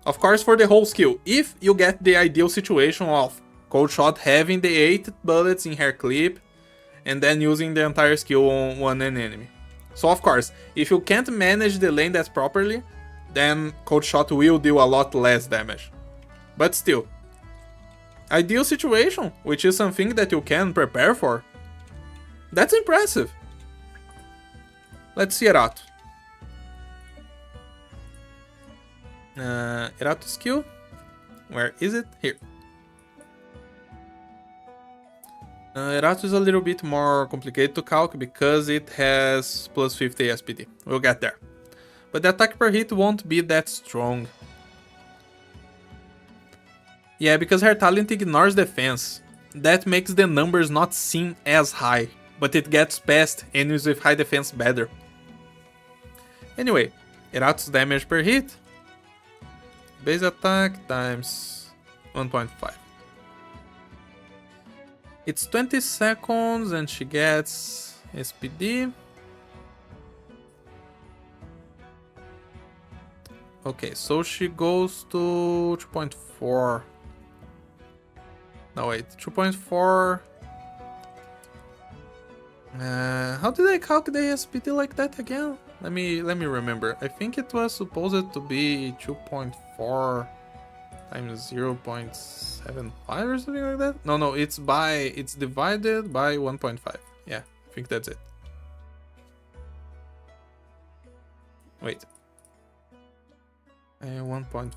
Of course, for the whole skill, if you get the ideal situation of Coldshot having the 8 bullets in her clip and then using the entire skill on one enemy. So of course, if you can't manage the lane that properly, then Coldshot will deal a lot less damage. But still, ideal situation, which is something that you can prepare for. That's impressive. Let's see Erato. Erato skill. Where is it? Here. Erato is a little bit more complicated to calc because it has plus 50 SPD. We'll get there. But the attack per hit won't be that strong. Yeah, because her talent ignores defense. That makes the numbers not seem as high, but it gets past enemies with high defense better. Anyway, Erato's damage per hit. Base attack times 1.5. It's 20 seconds and she gets SPD. Okay, so she goes to 2.4. No wait, 2.4. How did I calculate SPD like that again? Let me remember. I think it was supposed to be 2.4 times 0.75 or something like that. No, it's divided by 1.5. Yeah, I think that's it. Wait. 1.5.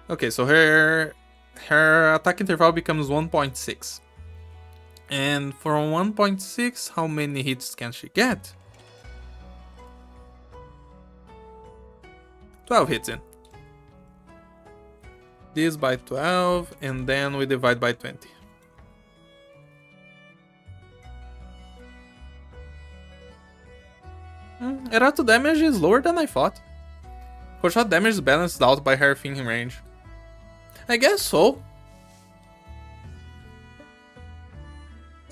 Okay, so her attack interval becomes 1.6. And from 1.6, how many hits can she get? 12 hits in. This by 12, and then we divide by 20. Erato damage is lower than I thought. Coldshot damage is balanced out by her thinking range. I guess so.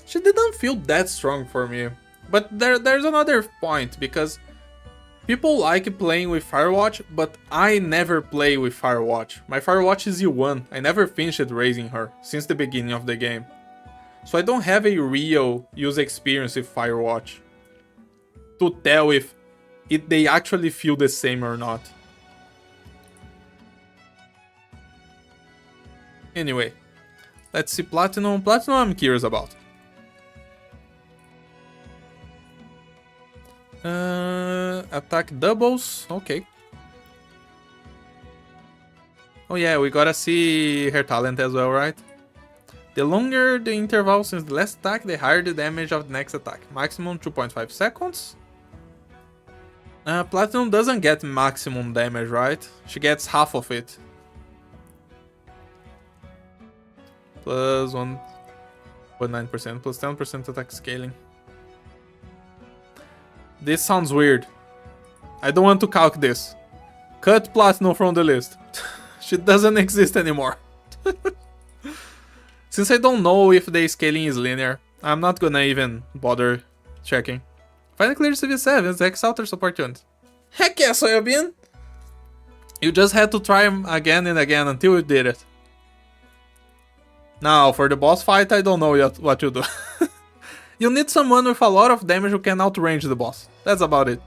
She didn't feel that strong for me. But there's another point, because people like playing with Firewatch, but I never play with Firewatch. My Firewatch is U1. I never finished raising her since the beginning of the game. So I don't have a real user experience with Firewatch to tell if they actually feel the same or not. Anyway, let's see Platinum. Platinum I'm curious about. Attack doubles, okay. Oh yeah, we gotta see her talent as well, right? The longer the interval since the last attack, the higher the damage of the next attack. Maximum 2.5 seconds. Platinum doesn't get maximum damage, right? She gets half of it. Plus 1.9%, plus 10% attack scaling. This sounds weird. I don't want to calc this. Cut Platinum from the list. She doesn't exist anymore. Since I don't know if the scaling is linear, I'm not gonna even bother checking. Finally clear CV7, X-Outer support unit. Heck yeah, Soyabin! You just had to try him again and again until you did it. Now, for the boss fight, I don't know yet what to do. You need someone with a lot of damage who can outrange the boss. That's about it.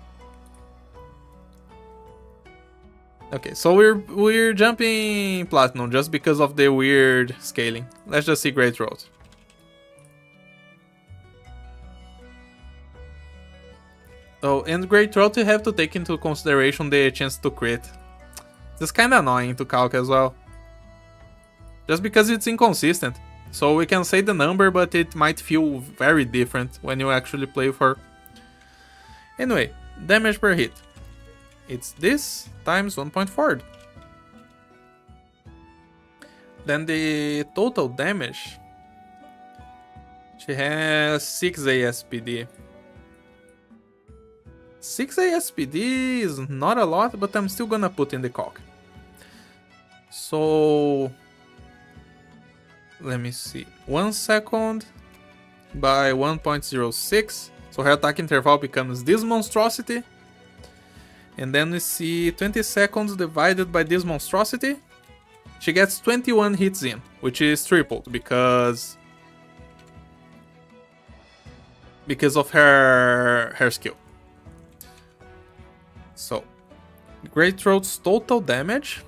Okay, so we're jumping Platinum just because of the weird scaling. Let's just see Great Road. Oh, and Great Road you have to take into consideration the chance to crit. It's kinda annoying to calc as well. Just because it's inconsistent. So we can say the number, but it might feel very different when you actually play with her. Anyway, damage per hit. It's this times 1.4. Then the total damage. She has 6 ASPD. 6 ASPD is not a lot, but I'm still gonna put in the calc. So let me see. 1 second by 1.06. So her attack interval becomes this monstrosity. And then we see 20 seconds divided by this monstrosity. She gets 21 hits in, which is tripled because of her skill. So, Great Throat's total damage.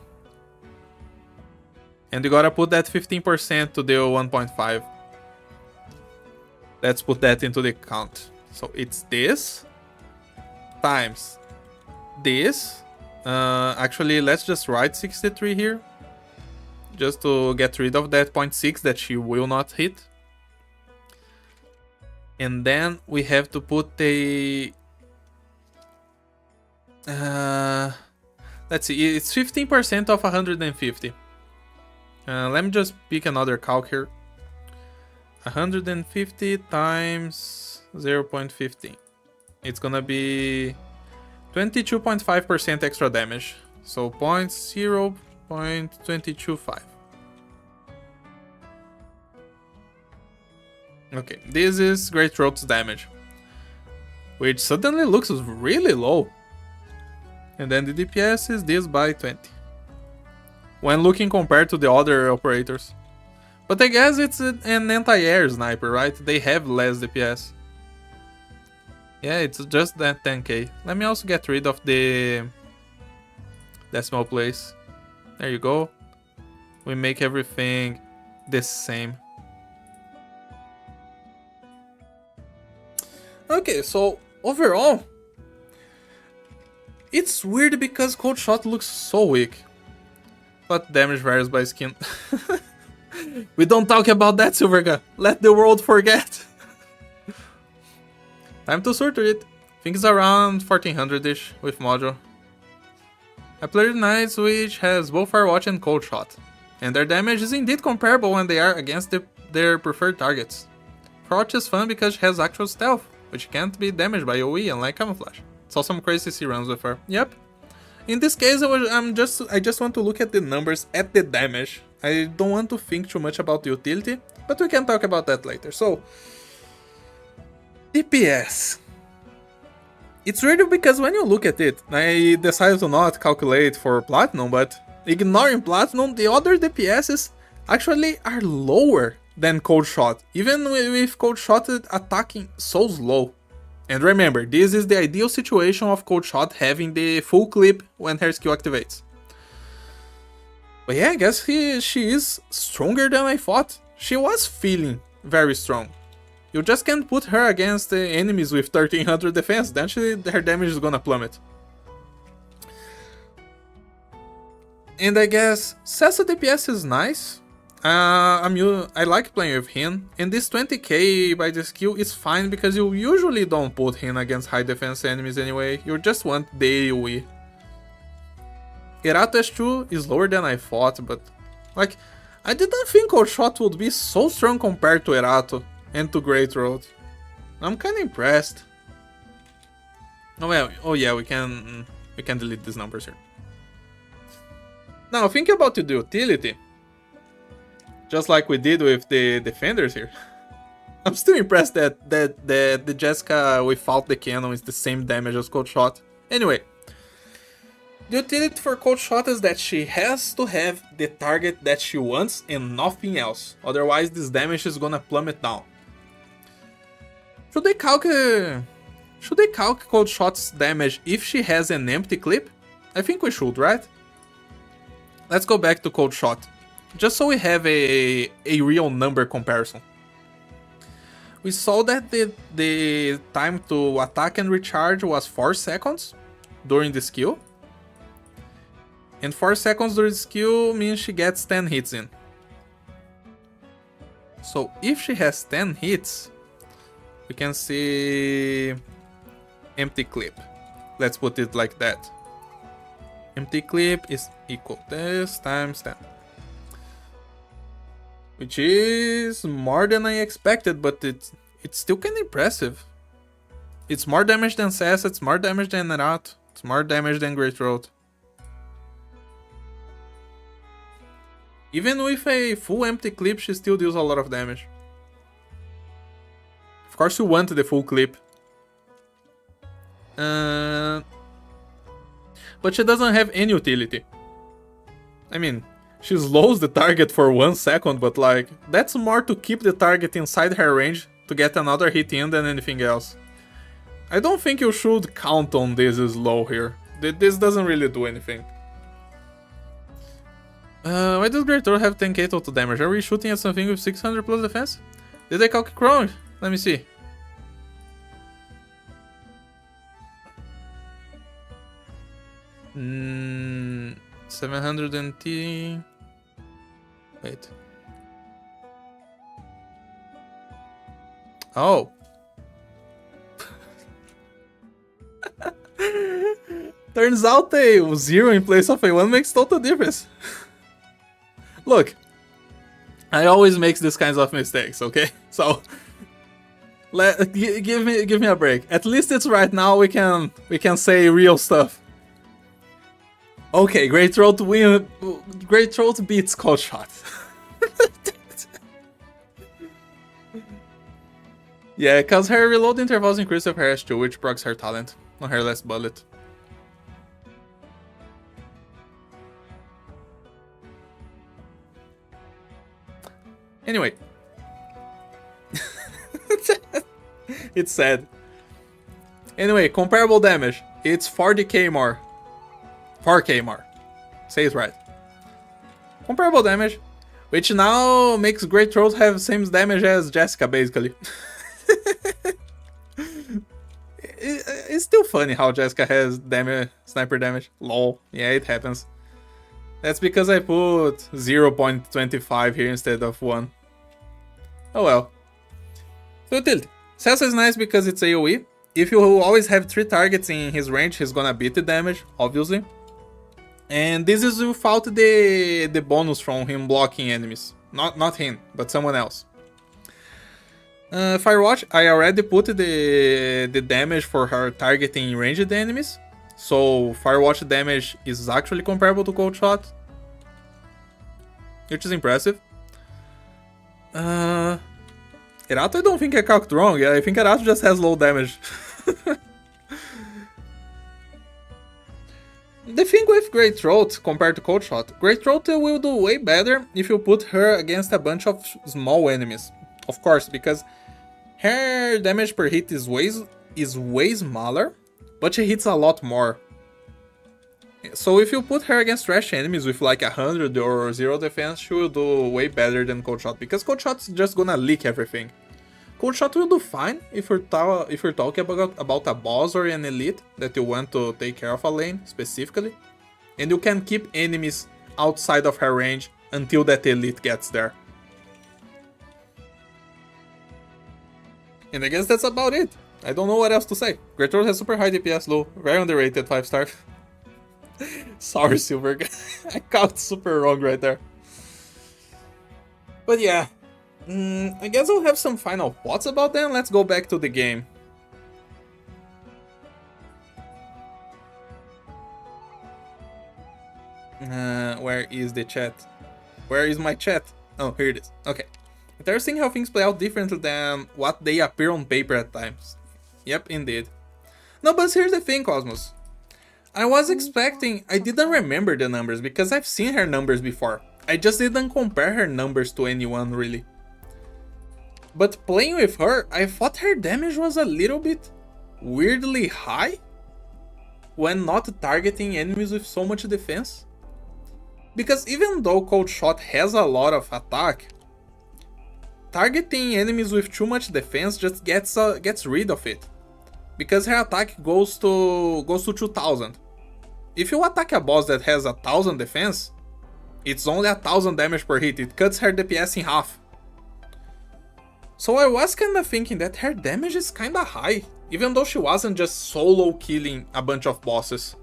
And you gotta put that 15% to deal 1.5. Let's put that into the count. So it's this times this. Actually, let's just write 63 here. Just to get rid of that 0.6 that she will not hit. And then we have to put a... let's see, it's 15% of 150. Let me just pick another calc here. 150 times 0.15. It's gonna be 22.5% extra damage. So 0.225. Okay, this is Great Throat's damage, which suddenly looks really low. And then the DPS is this by 20. When looking compared to the other operators. But I guess it's an anti-air sniper, right? They have less DPS. Yeah, it's just that 10k. Let me also get rid of the decimal place. There you go. We make everything the same. Okay, so overall, it's weird because Coldshot looks so weak. But damage varies by skin. We don't talk about that, Silverga. Let the world forget. Time to sort it. I think it's around 1400-ish with Mojo. I played Knights, which has both Firewatch and Coldshot. And their damage is indeed comparable when they are against their preferred targets. Firewatch is fun because she has actual stealth, which can't be damaged by OE unlike Camouflage. Saw some crazy C runs with her. Yep. In this case, I just want to look at the numbers at the damage. I don't want to think too much about the utility, but we can talk about that later. So, DPS. It's weird because when you look at it, I decided to not calculate for Platinum, but ignoring Platinum, the other DPSs actually are lower than Coldshot, even with Coldshot attacking so slow. And remember, this is the ideal situation of Coldshot having the full clip when her skill activates. But yeah, I guess she is stronger than I thought. She was feeling very strong. You just can't put her against the enemies with 1300 defense, then her damage is gonna plummet. And I guess Sessa DPS is nice. I like playing with him, and this 20k by the skill is fine because you usually don't put him against high defense enemies anyway, you just want the AoE. Erato S2 is lower than I thought, but like, I didn't think Coldshot would be so strong compared to Erato and to Great Throat. I'm kinda impressed. Oh well, oh yeah, we can delete these numbers here. Now think about the utility. Just like we did with the defenders here. I'm still impressed that the Jessica without the cannon is the same damage as Coldshot. Anyway, the utility for Coldshot is that she has to have the target that she wants and nothing else. Otherwise, this damage is gonna plummet down. Should they calc Coldshot's damage if she has an empty clip? I think we should, right? Let's go back to Coldshot. Just so we have a real number comparison. We saw that the time to attack and recharge was 4 seconds during the skill. And 4 seconds during the skill means she gets 10 hits in. So if she has 10 hits, we can see empty clip. Let's put it like that. Empty clip is equal to this times 10. Which is more than I expected, but it's still kind of impressive. It's more damage than Sass, it's more damage than Narat, it's more damage than Great Throat. Even with a full empty clip, she still deals a lot of damage. Of course you want the full clip. But she doesn't have any utility. I mean, she slows the target for 1 second, but like, that's more to keep the target inside her range to get another hit in than anything else. I don't think you should count on this slow here. This doesn't really do anything. Why does Great Throat have 10k total damage? Are we shooting at something with 600 plus defense? Did I calculate wrong? Let me see. Hmm, 700 Wait. Oh. Turns out a 0 in place of a 1 makes total difference. Look, I always make these kinds of mistakes, okay? So give me a break. At least it's right now we can say real stuff. Okay, Great Throat beats Coldshot. Yeah, cause her reload intervals increase with her S2, which procs her talent on her last bullet. Anyway. It's sad. Anyway, comparable damage. It's 40k more. 4k more. Say it right. Comparable damage. Which now makes Great Throat have same damage as Jessica, basically. It's still funny how Jessica has sniper damage. Lol. Yeah, it happens. That's because I put 0.25 here instead of 1. Oh well. So utility. Celso is nice because it's AoE. If you always have 3 targets in his range, he's gonna beat the damage, obviously. And this is without the bonus from him blocking enemies. Not him, but someone else. Firewatch, I already put the damage for her targeting ranged enemies. So Firewatch damage is actually comparable to Coldshot, which is impressive. Erato, I don't think I calculated wrong. I think Erato just has low damage. The thing with Great Throat compared to Coldshot, Great Throat will do way better if you put her against a bunch of small enemies. Of course, because her damage per hit is way smaller, but she hits a lot more. So if you put her against thrash enemies with like 100 or 0 defense, she will do way better than Coldshot, because Coldshot's just gonna leak everything. Coldshot will do fine if you're talking about a boss or an elite that you want to take care of a lane specifically, and you can keep enemies outside of her range until that elite gets there. And I guess that's about it. I don't know what else to say. Great Throat has super high DPS though, very underrated 5-star. Sorry, Silver. I got super wrong right there. But yeah, I guess I'll have some final thoughts about them. Let's go back to the game. Where is the chat? Where is my chat? Oh, here it is. Okay. Interesting how things play out differently than what they appear on paper at times. Yep, indeed. No, but here's the thing, Cosmos. I was expecting... I didn't remember the numbers because I've seen her numbers before. I just didn't compare her numbers to anyone, really. But playing with her, I thought her damage was a little bit weirdly high when not targeting enemies with so much defense. Because even though Coldshot has a lot of attack, targeting enemies with too much defense just gets rid of it. Because her attack goes to 2000. If you attack a boss that has 1000 defense, it's only 1000 damage per hit. It cuts her DPS in half. So I was kinda thinking that her damage is kinda high, even though she wasn't just solo killing a bunch of bosses.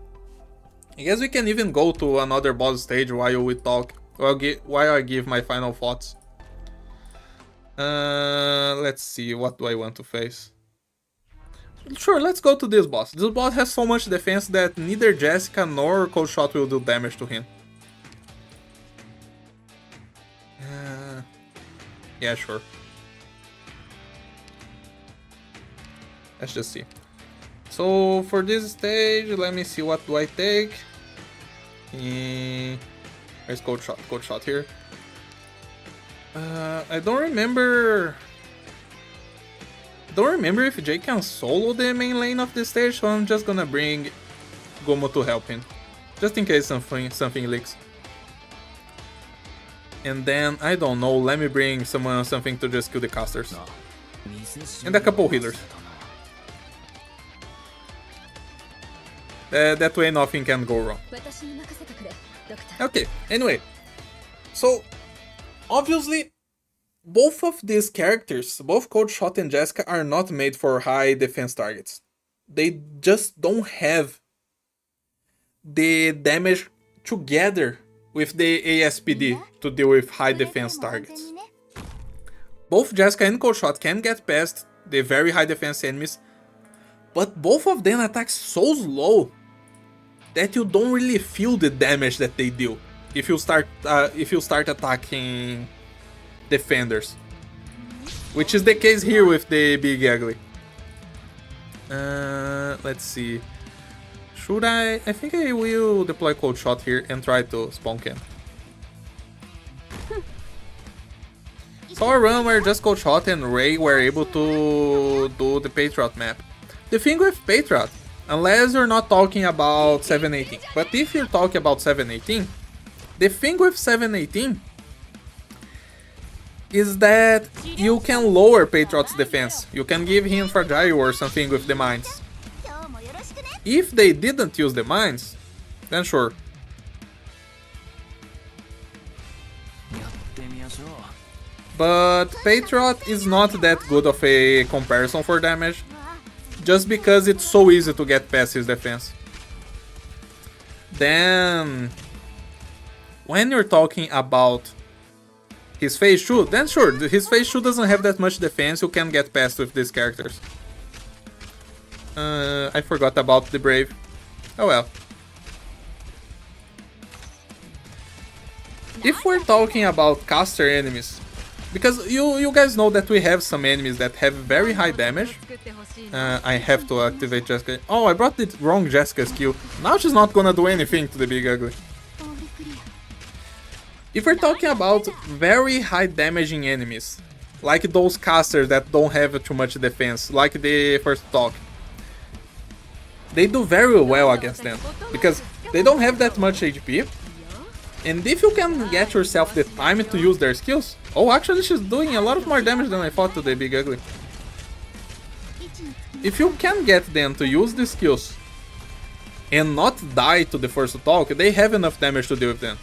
I guess we can even go to another boss stage while we talk, while I give my final thoughts. Let's see, what do I want to face? Sure, let's go to this boss. This boss has so much defense that neither Jessica nor Coldshot will do damage to him. Yeah, sure. Let's just see. So for this stage, let me see, what do I take? Where's Coldshot? Coldshot here. I don't remember if Jay can solo the main lane of this stage, so I'm just gonna bring Gomu to help him, just in case something leaks. And then, I don't know, let me bring something to just kill the casters. And a couple healers. That way nothing can go wrong. Okay, anyway. So, obviously, both of these characters, both Coldshot and Jessica, are not made for high defense targets. They just don't have the damage together with the ASPD to deal with high defense targets. Both Jessica and Coldshot can get past the very high defense enemies, but both of them attack so slow that you don't really feel the damage that they deal if you start attacking defenders, which is the case here with the Big Ugly. Let's see. Should I think I will deploy Coldshot here and try to spawn camp. So our run where just Coldshot and Ray were able to do the Patriot map. The thing with Patriot, unless you're not talking about 718, but if you're talking about 718, the thing with 718 is that you can lower Patriot's defense. You can give him Fragile or something with the mines. If they didn't use the mines, then sure. But Patriot is not that good of a comparison for damage, just because it's so easy to get past his defense. Then, when you're talking about his phase 2, then sure, his phase 2 doesn't have that much defense, you can get past with these characters. I forgot about the Brave. Oh well. If we're talking about caster enemies, because you guys know that we have some enemies that have very high damage. I have to activate Jessica. Oh, I brought the wrong Jessica skill. Now she's not gonna do anything to the Big Ugly. If we're talking about very high damaging enemies, like those casters that don't have too much defense, like the first talk, they do very well against them, because they don't have that much HP, and if you can get yourself the time to use their skills... Oh, actually she's doing a lot of more damage than I thought to the Big Ugly. If you can get them to use the skills and not die to the first talk, they have enough damage to deal with them.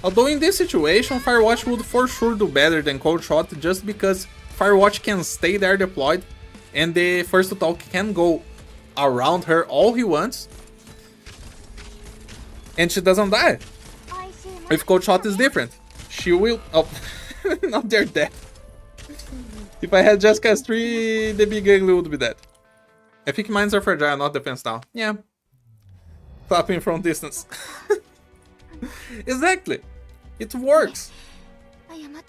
Although in this situation, Firewatch would for sure do better than Coldshot, just because Firewatch can stay there deployed and the first talk can go around her all he wants and she doesn't die. If Coldshot is different, she will... Oh, not they're dead. If I had just cast 3, the Big Ugly would be dead. I think mines are fragile, not defense down. Yeah. Clapping from distance. Exactly. It works.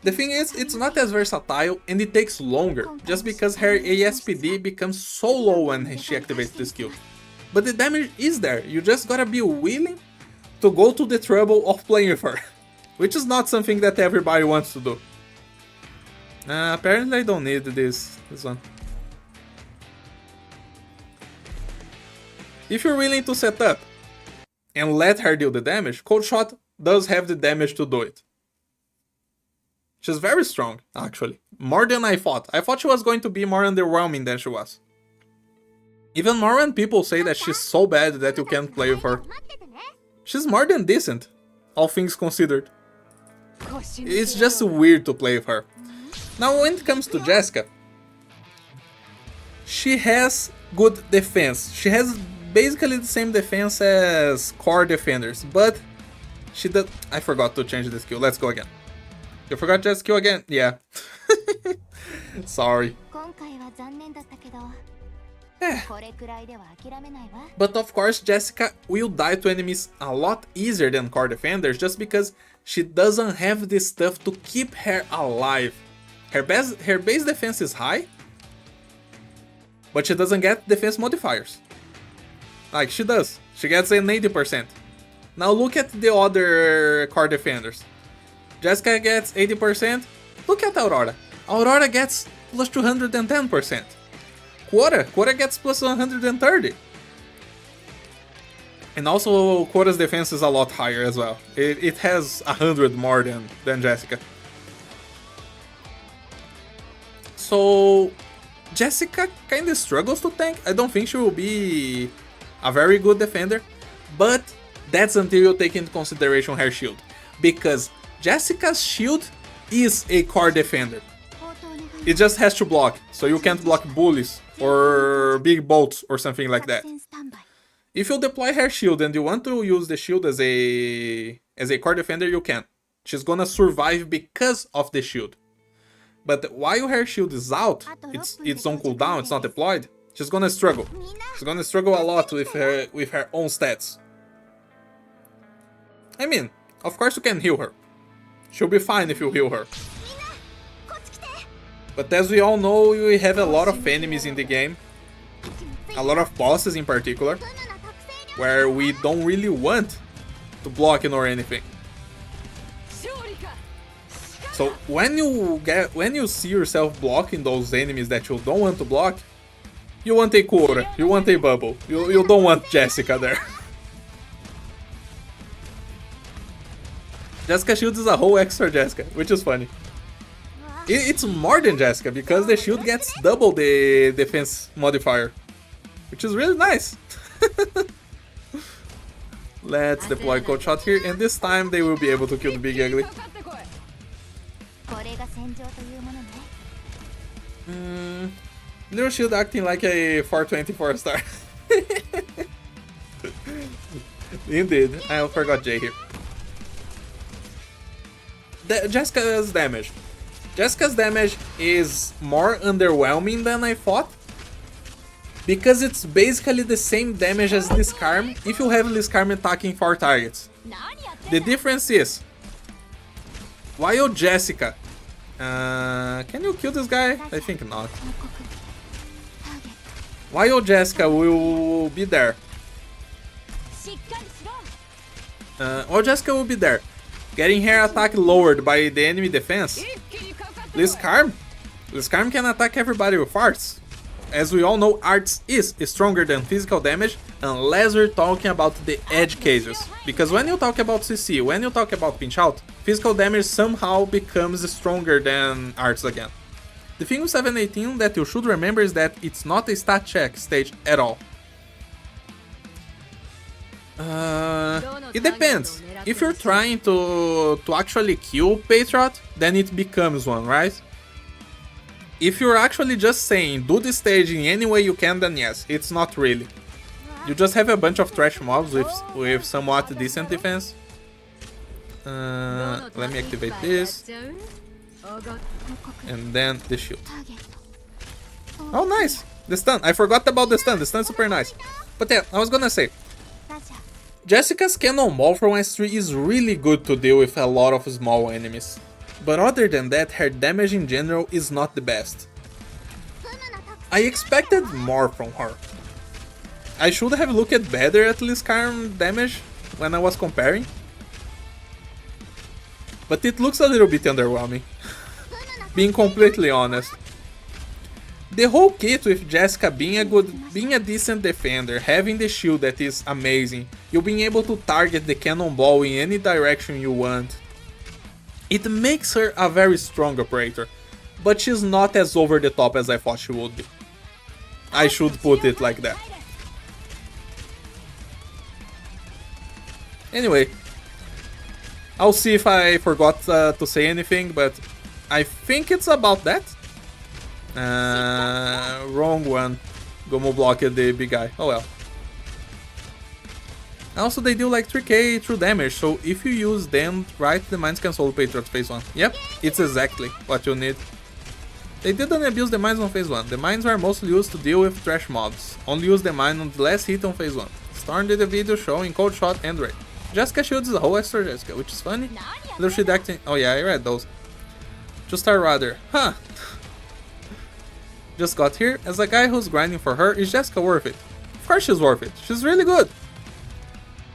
The thing is, it's not as versatile and it takes longer, just because her ASPD becomes so low when she activates the skill. But the damage is there, you just gotta be willing to go to the trouble of playing with her. Which is not something that everybody wants to do. Apparently I don't need this one. If you're willing to set up and let her deal the damage, Coldshot does have the damage to do it. She's very strong, actually. More than I thought. I thought she was going to be more underwhelming than she was. Even more when people say that she's so bad that you can't play with her. She's more than decent, all things considered. It's just weird to play with her. Now when it comes to Jessica, she has good defense. She has basically the same defense as core defenders, but she does... I forgot to change the skill. Let's go again. You forgot your skill again? Yeah. Sorry. Eh. But of course, Jessica will die to enemies a lot easier than core defenders just because she doesn't have this stuff to keep her alive. Her base defense is high, but she doesn't get defense modifiers. Like she does. She gets an 80%. Now look at the other core defenders. Jessica gets 80%. Look at Aurora. Aurora gets plus 210%. Quota gets plus 130. And also Quota's defense is a lot higher as well. It has 100 more than Jessica. So Jessica kinda struggles to tank. I don't think she will be a very good defender, but that's until you take into consideration her shield. Because Jessica's shield is a core defender. It just has to block, so you can't block bullies or big bolts or something like that. If you deploy her shield and you want to use the shield as a core defender, you can. She's gonna survive because of the shield. But while her shield is out, it's on cooldown, it's not deployed, she's gonna struggle. She's gonna struggle a lot with her own stats. I mean, of course you can heal her. She'll be fine if you heal her. But as we all know, we have a lot of enemies in the game. A lot of bosses in particular, where we don't really want to block or anything. So when you see yourself blocking those enemies that you don't want to block, you want a Quota, you want a Bubble, you don't want Jessica there. Jessica shield is a whole extra Jessica, which is funny. It's more than Jessica because the shield gets double the defense modifier, which is really nice. Let's deploy Coldshot here, and this time they will be able to kill the Big Ugly. Little shield acting like a 424 star. Indeed, I forgot Jay here. Jessica's damage. Jessica's damage is more underwhelming than I thought, because it's basically the same damage as Liscarm if you have Liscarm attacking 4 targets. The difference is, while Jessica... can you kill this guy? I think not. While Jessica will be there. While Jessica will be there, getting her attack lowered by the enemy defense, Liscarm can attack everybody with arts. As we all know, arts is stronger than physical damage, unless we're talking about the edge cases. Because when you talk about CC, when you talk about pinch out, physical damage somehow becomes stronger than arts again. The thing with 718 that you should remember is that it's not a stat check stage at all. It depends. If you're trying to actually kill Patriot, then it becomes one, right? If you're actually just saying, do this stage in any way you can, then yes, it's not really. You just have a bunch of trash mobs with somewhat decent defense. Let me activate this. And then the shield. Oh, nice! The stun. I forgot about the stun. The stun's super nice. But yeah, I was gonna say, Jessica's Cannonball from S3 is really good to deal with a lot of small enemies. But other than that, her damage in general is not the best. I expected more from her. I should have looked better at Liscarm damage when I was comparing. But it looks a little bit underwhelming. Being completely honest. The whole kit with Jessica being a decent defender, having the shield that is amazing, you being able to target the Cannonball in any direction you want. It makes her a very strong operator, but she's not as over the top as I thought she would be. I should put it like that. Anyway, I'll see if I forgot to say anything, but I think it's about that. Wrong one. Gomu blocked the big guy. Oh well. Also, they do like 3k true damage, so if you use them right, the mines can solo Patriot phase 1. Yep, it's exactly what you need. They didn't abuse the mines on phase 1. The mines were mostly used to deal with thrash mobs. Only use the mine on the last hit on phase 1. Storm did a video showing Coldshot and Ray. Jessica shields a whole extra Jessica, which is funny. Little shit acting. Oh yeah, I read those. Just start rather. Huh. Just got here. As a guy who's grinding for her, is Jessica worth it? Of course she's worth it. She's really good.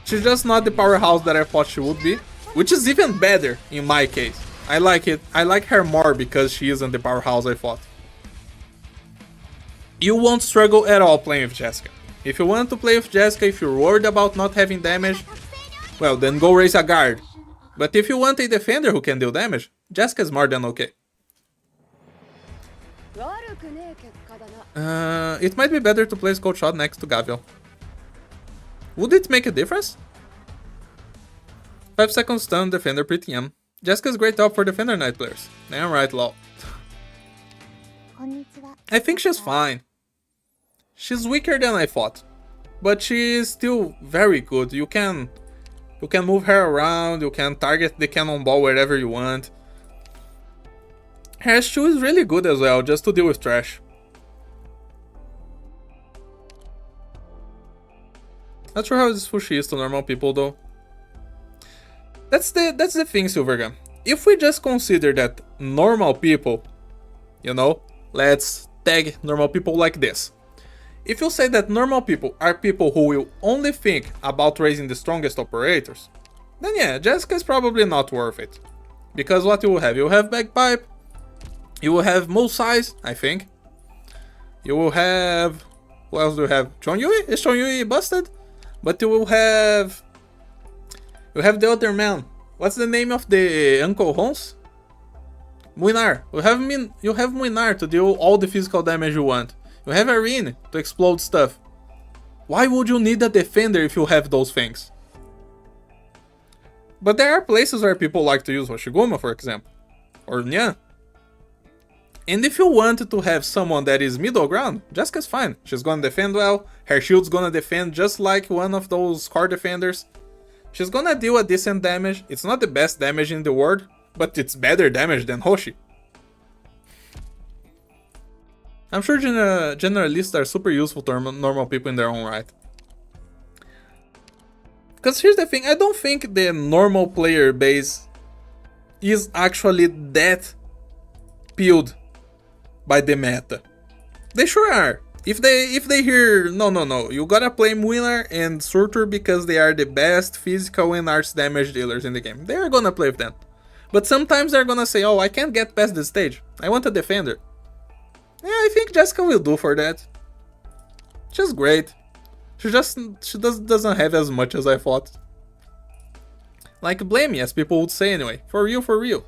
She's just not the powerhouse that I thought she would be. Which is even better in my case. I like it. I like her more because she isn't the powerhouse I thought. You won't struggle at all playing with Jessica. If you want to play with Jessica, if you're worried about not having damage, well then go raise a guard. But if you want a defender who can deal damage, Jessica is more than okay. It might be better to place Coldshot next to Gavial. Would it make a difference? 5 seconds stun, defender pretty young. Jessica's great help for defender knight players. Damn right, lol. I think she's fine. She's weaker than I thought. But she is still very good. You can move her around, you can target the cannonball wherever you want. Her S2 is really good as well, just to deal with trash. Not sure how useful she is to normal people though. That's the thing, Silvergun. If we just consider that normal people, you know, let's tag normal people like this. If you say that normal people are people who will only think about raising the strongest operators, then yeah, Jessica is probably not worth it. Because what you will have? You will have Bagpipe, you will have Mole Size, I think. You will have... Who else do you have? Chongyui? Is Chongyui busted? But you will have... You have the other man. What's the name of the Uncle Hons? Muinar. You have Muinar to deal all the physical damage you want. You have Arene to explode stuff. Why would you need a defender if you have those things? But there are places where people like to use Hoshiguma, for example. Or Nyan. And if you want to have someone that is middle ground, Jessica's fine. She's gonna defend well. Her shield's gonna defend just like one of those core defenders. She's gonna deal a decent damage. It's not the best damage in the world, but it's better damage than Hoshi. I'm sure generalists are super useful to normal people in their own right. Because here's the thing, I don't think the normal player base is actually that peeled by the meta. They sure are. If they hear, no, you gotta play Muinar and Surtur because they are the best physical and arts damage dealers in the game, they are gonna play with them. But sometimes they're gonna say, oh, I can't get past this stage, I want a defender. Yeah, I think Jessica will do for that. She's great. She doesn't have as much as I thought. Like blame me, as people would say anyway. For real.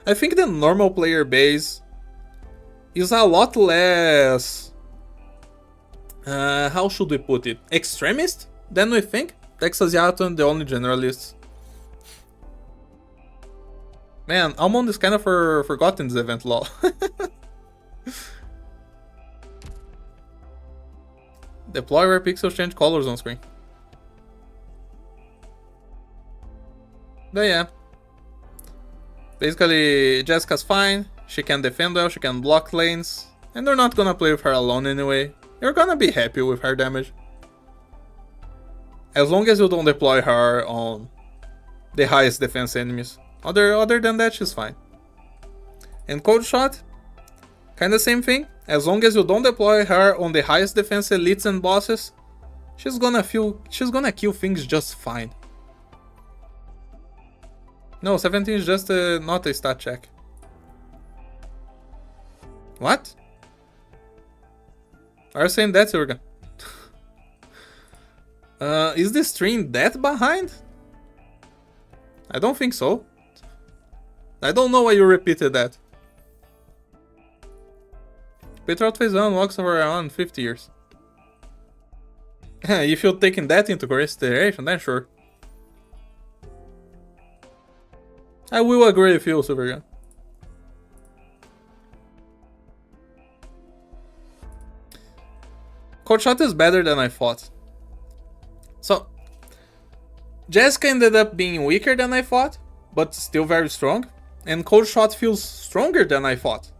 I think the normal player base is a lot less... how should we put it? Extremist than we think. Texas Yato and the only generalists. Man, Almond is kind of forgotten this event, lol. Deploy where pixels change colors on screen. But yeah. Basically, Jessica's fine. She can defend well, she can block lanes. And they're not gonna play with her alone anyway. You're gonna be happy with her damage. As long as you don't deploy her on the highest defense enemies. Other than that, she's fine. And Coldshot, kinda same thing. As long as you don't deploy her on the highest defense elites and bosses, she's gonna kill things just fine. No, 17 is just not a stat check. What? Are you saying that, Surga? Is the stream that behind? I don't think so. I don't know why you repeated that. Petrol phase 1 walks over around 50 years. If you're taking that into consideration, then sure. I will agree with you, Supergun. Coldshot is better than I thought. So, Jessica ended up being weaker than I thought, but still very strong. And Coldshot feels stronger than I thought.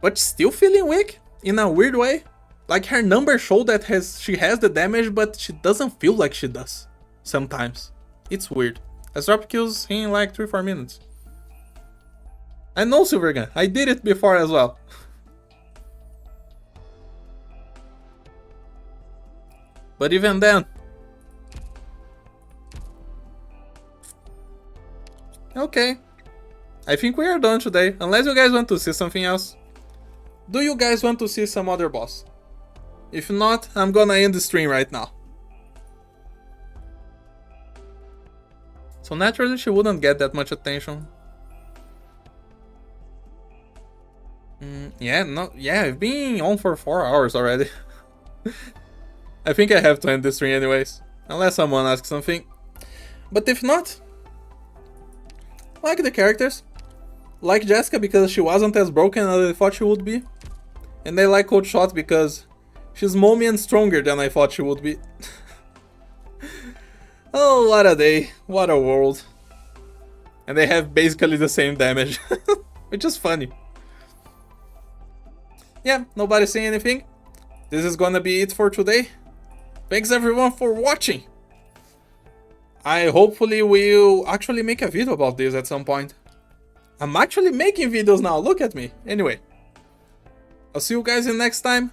but still feeling weak in a weird way. Like her numbers show that she has the damage, but she doesn't feel like she does. Sometimes. It's weird. As drop kills in like 3-4 minutes. I know Silvergun. I did it before as well. But even then. Okay. I think we are done today. Unless you guys want to see something else. Do you guys want to see some other boss? If not, I'm gonna end the stream right now. So naturally she wouldn't get that much attention. Yeah, I've been on for 4 hours already. I think I have to end the stream anyways. Unless someone asks something. But if not, like the characters. Like Jessica because she wasn't as broken as I thought she would be. And I like Coldshot because she's mommy and stronger than I thought she would be. Oh, what a day. What a world. And they have basically the same damage. Which is funny. Yeah, nobody saying anything. This is gonna be it for today. Thanks everyone for watching. I hopefully will actually make a video about this at some point. I'm actually making videos now, look at me. Anyway, I'll see you guys in next time.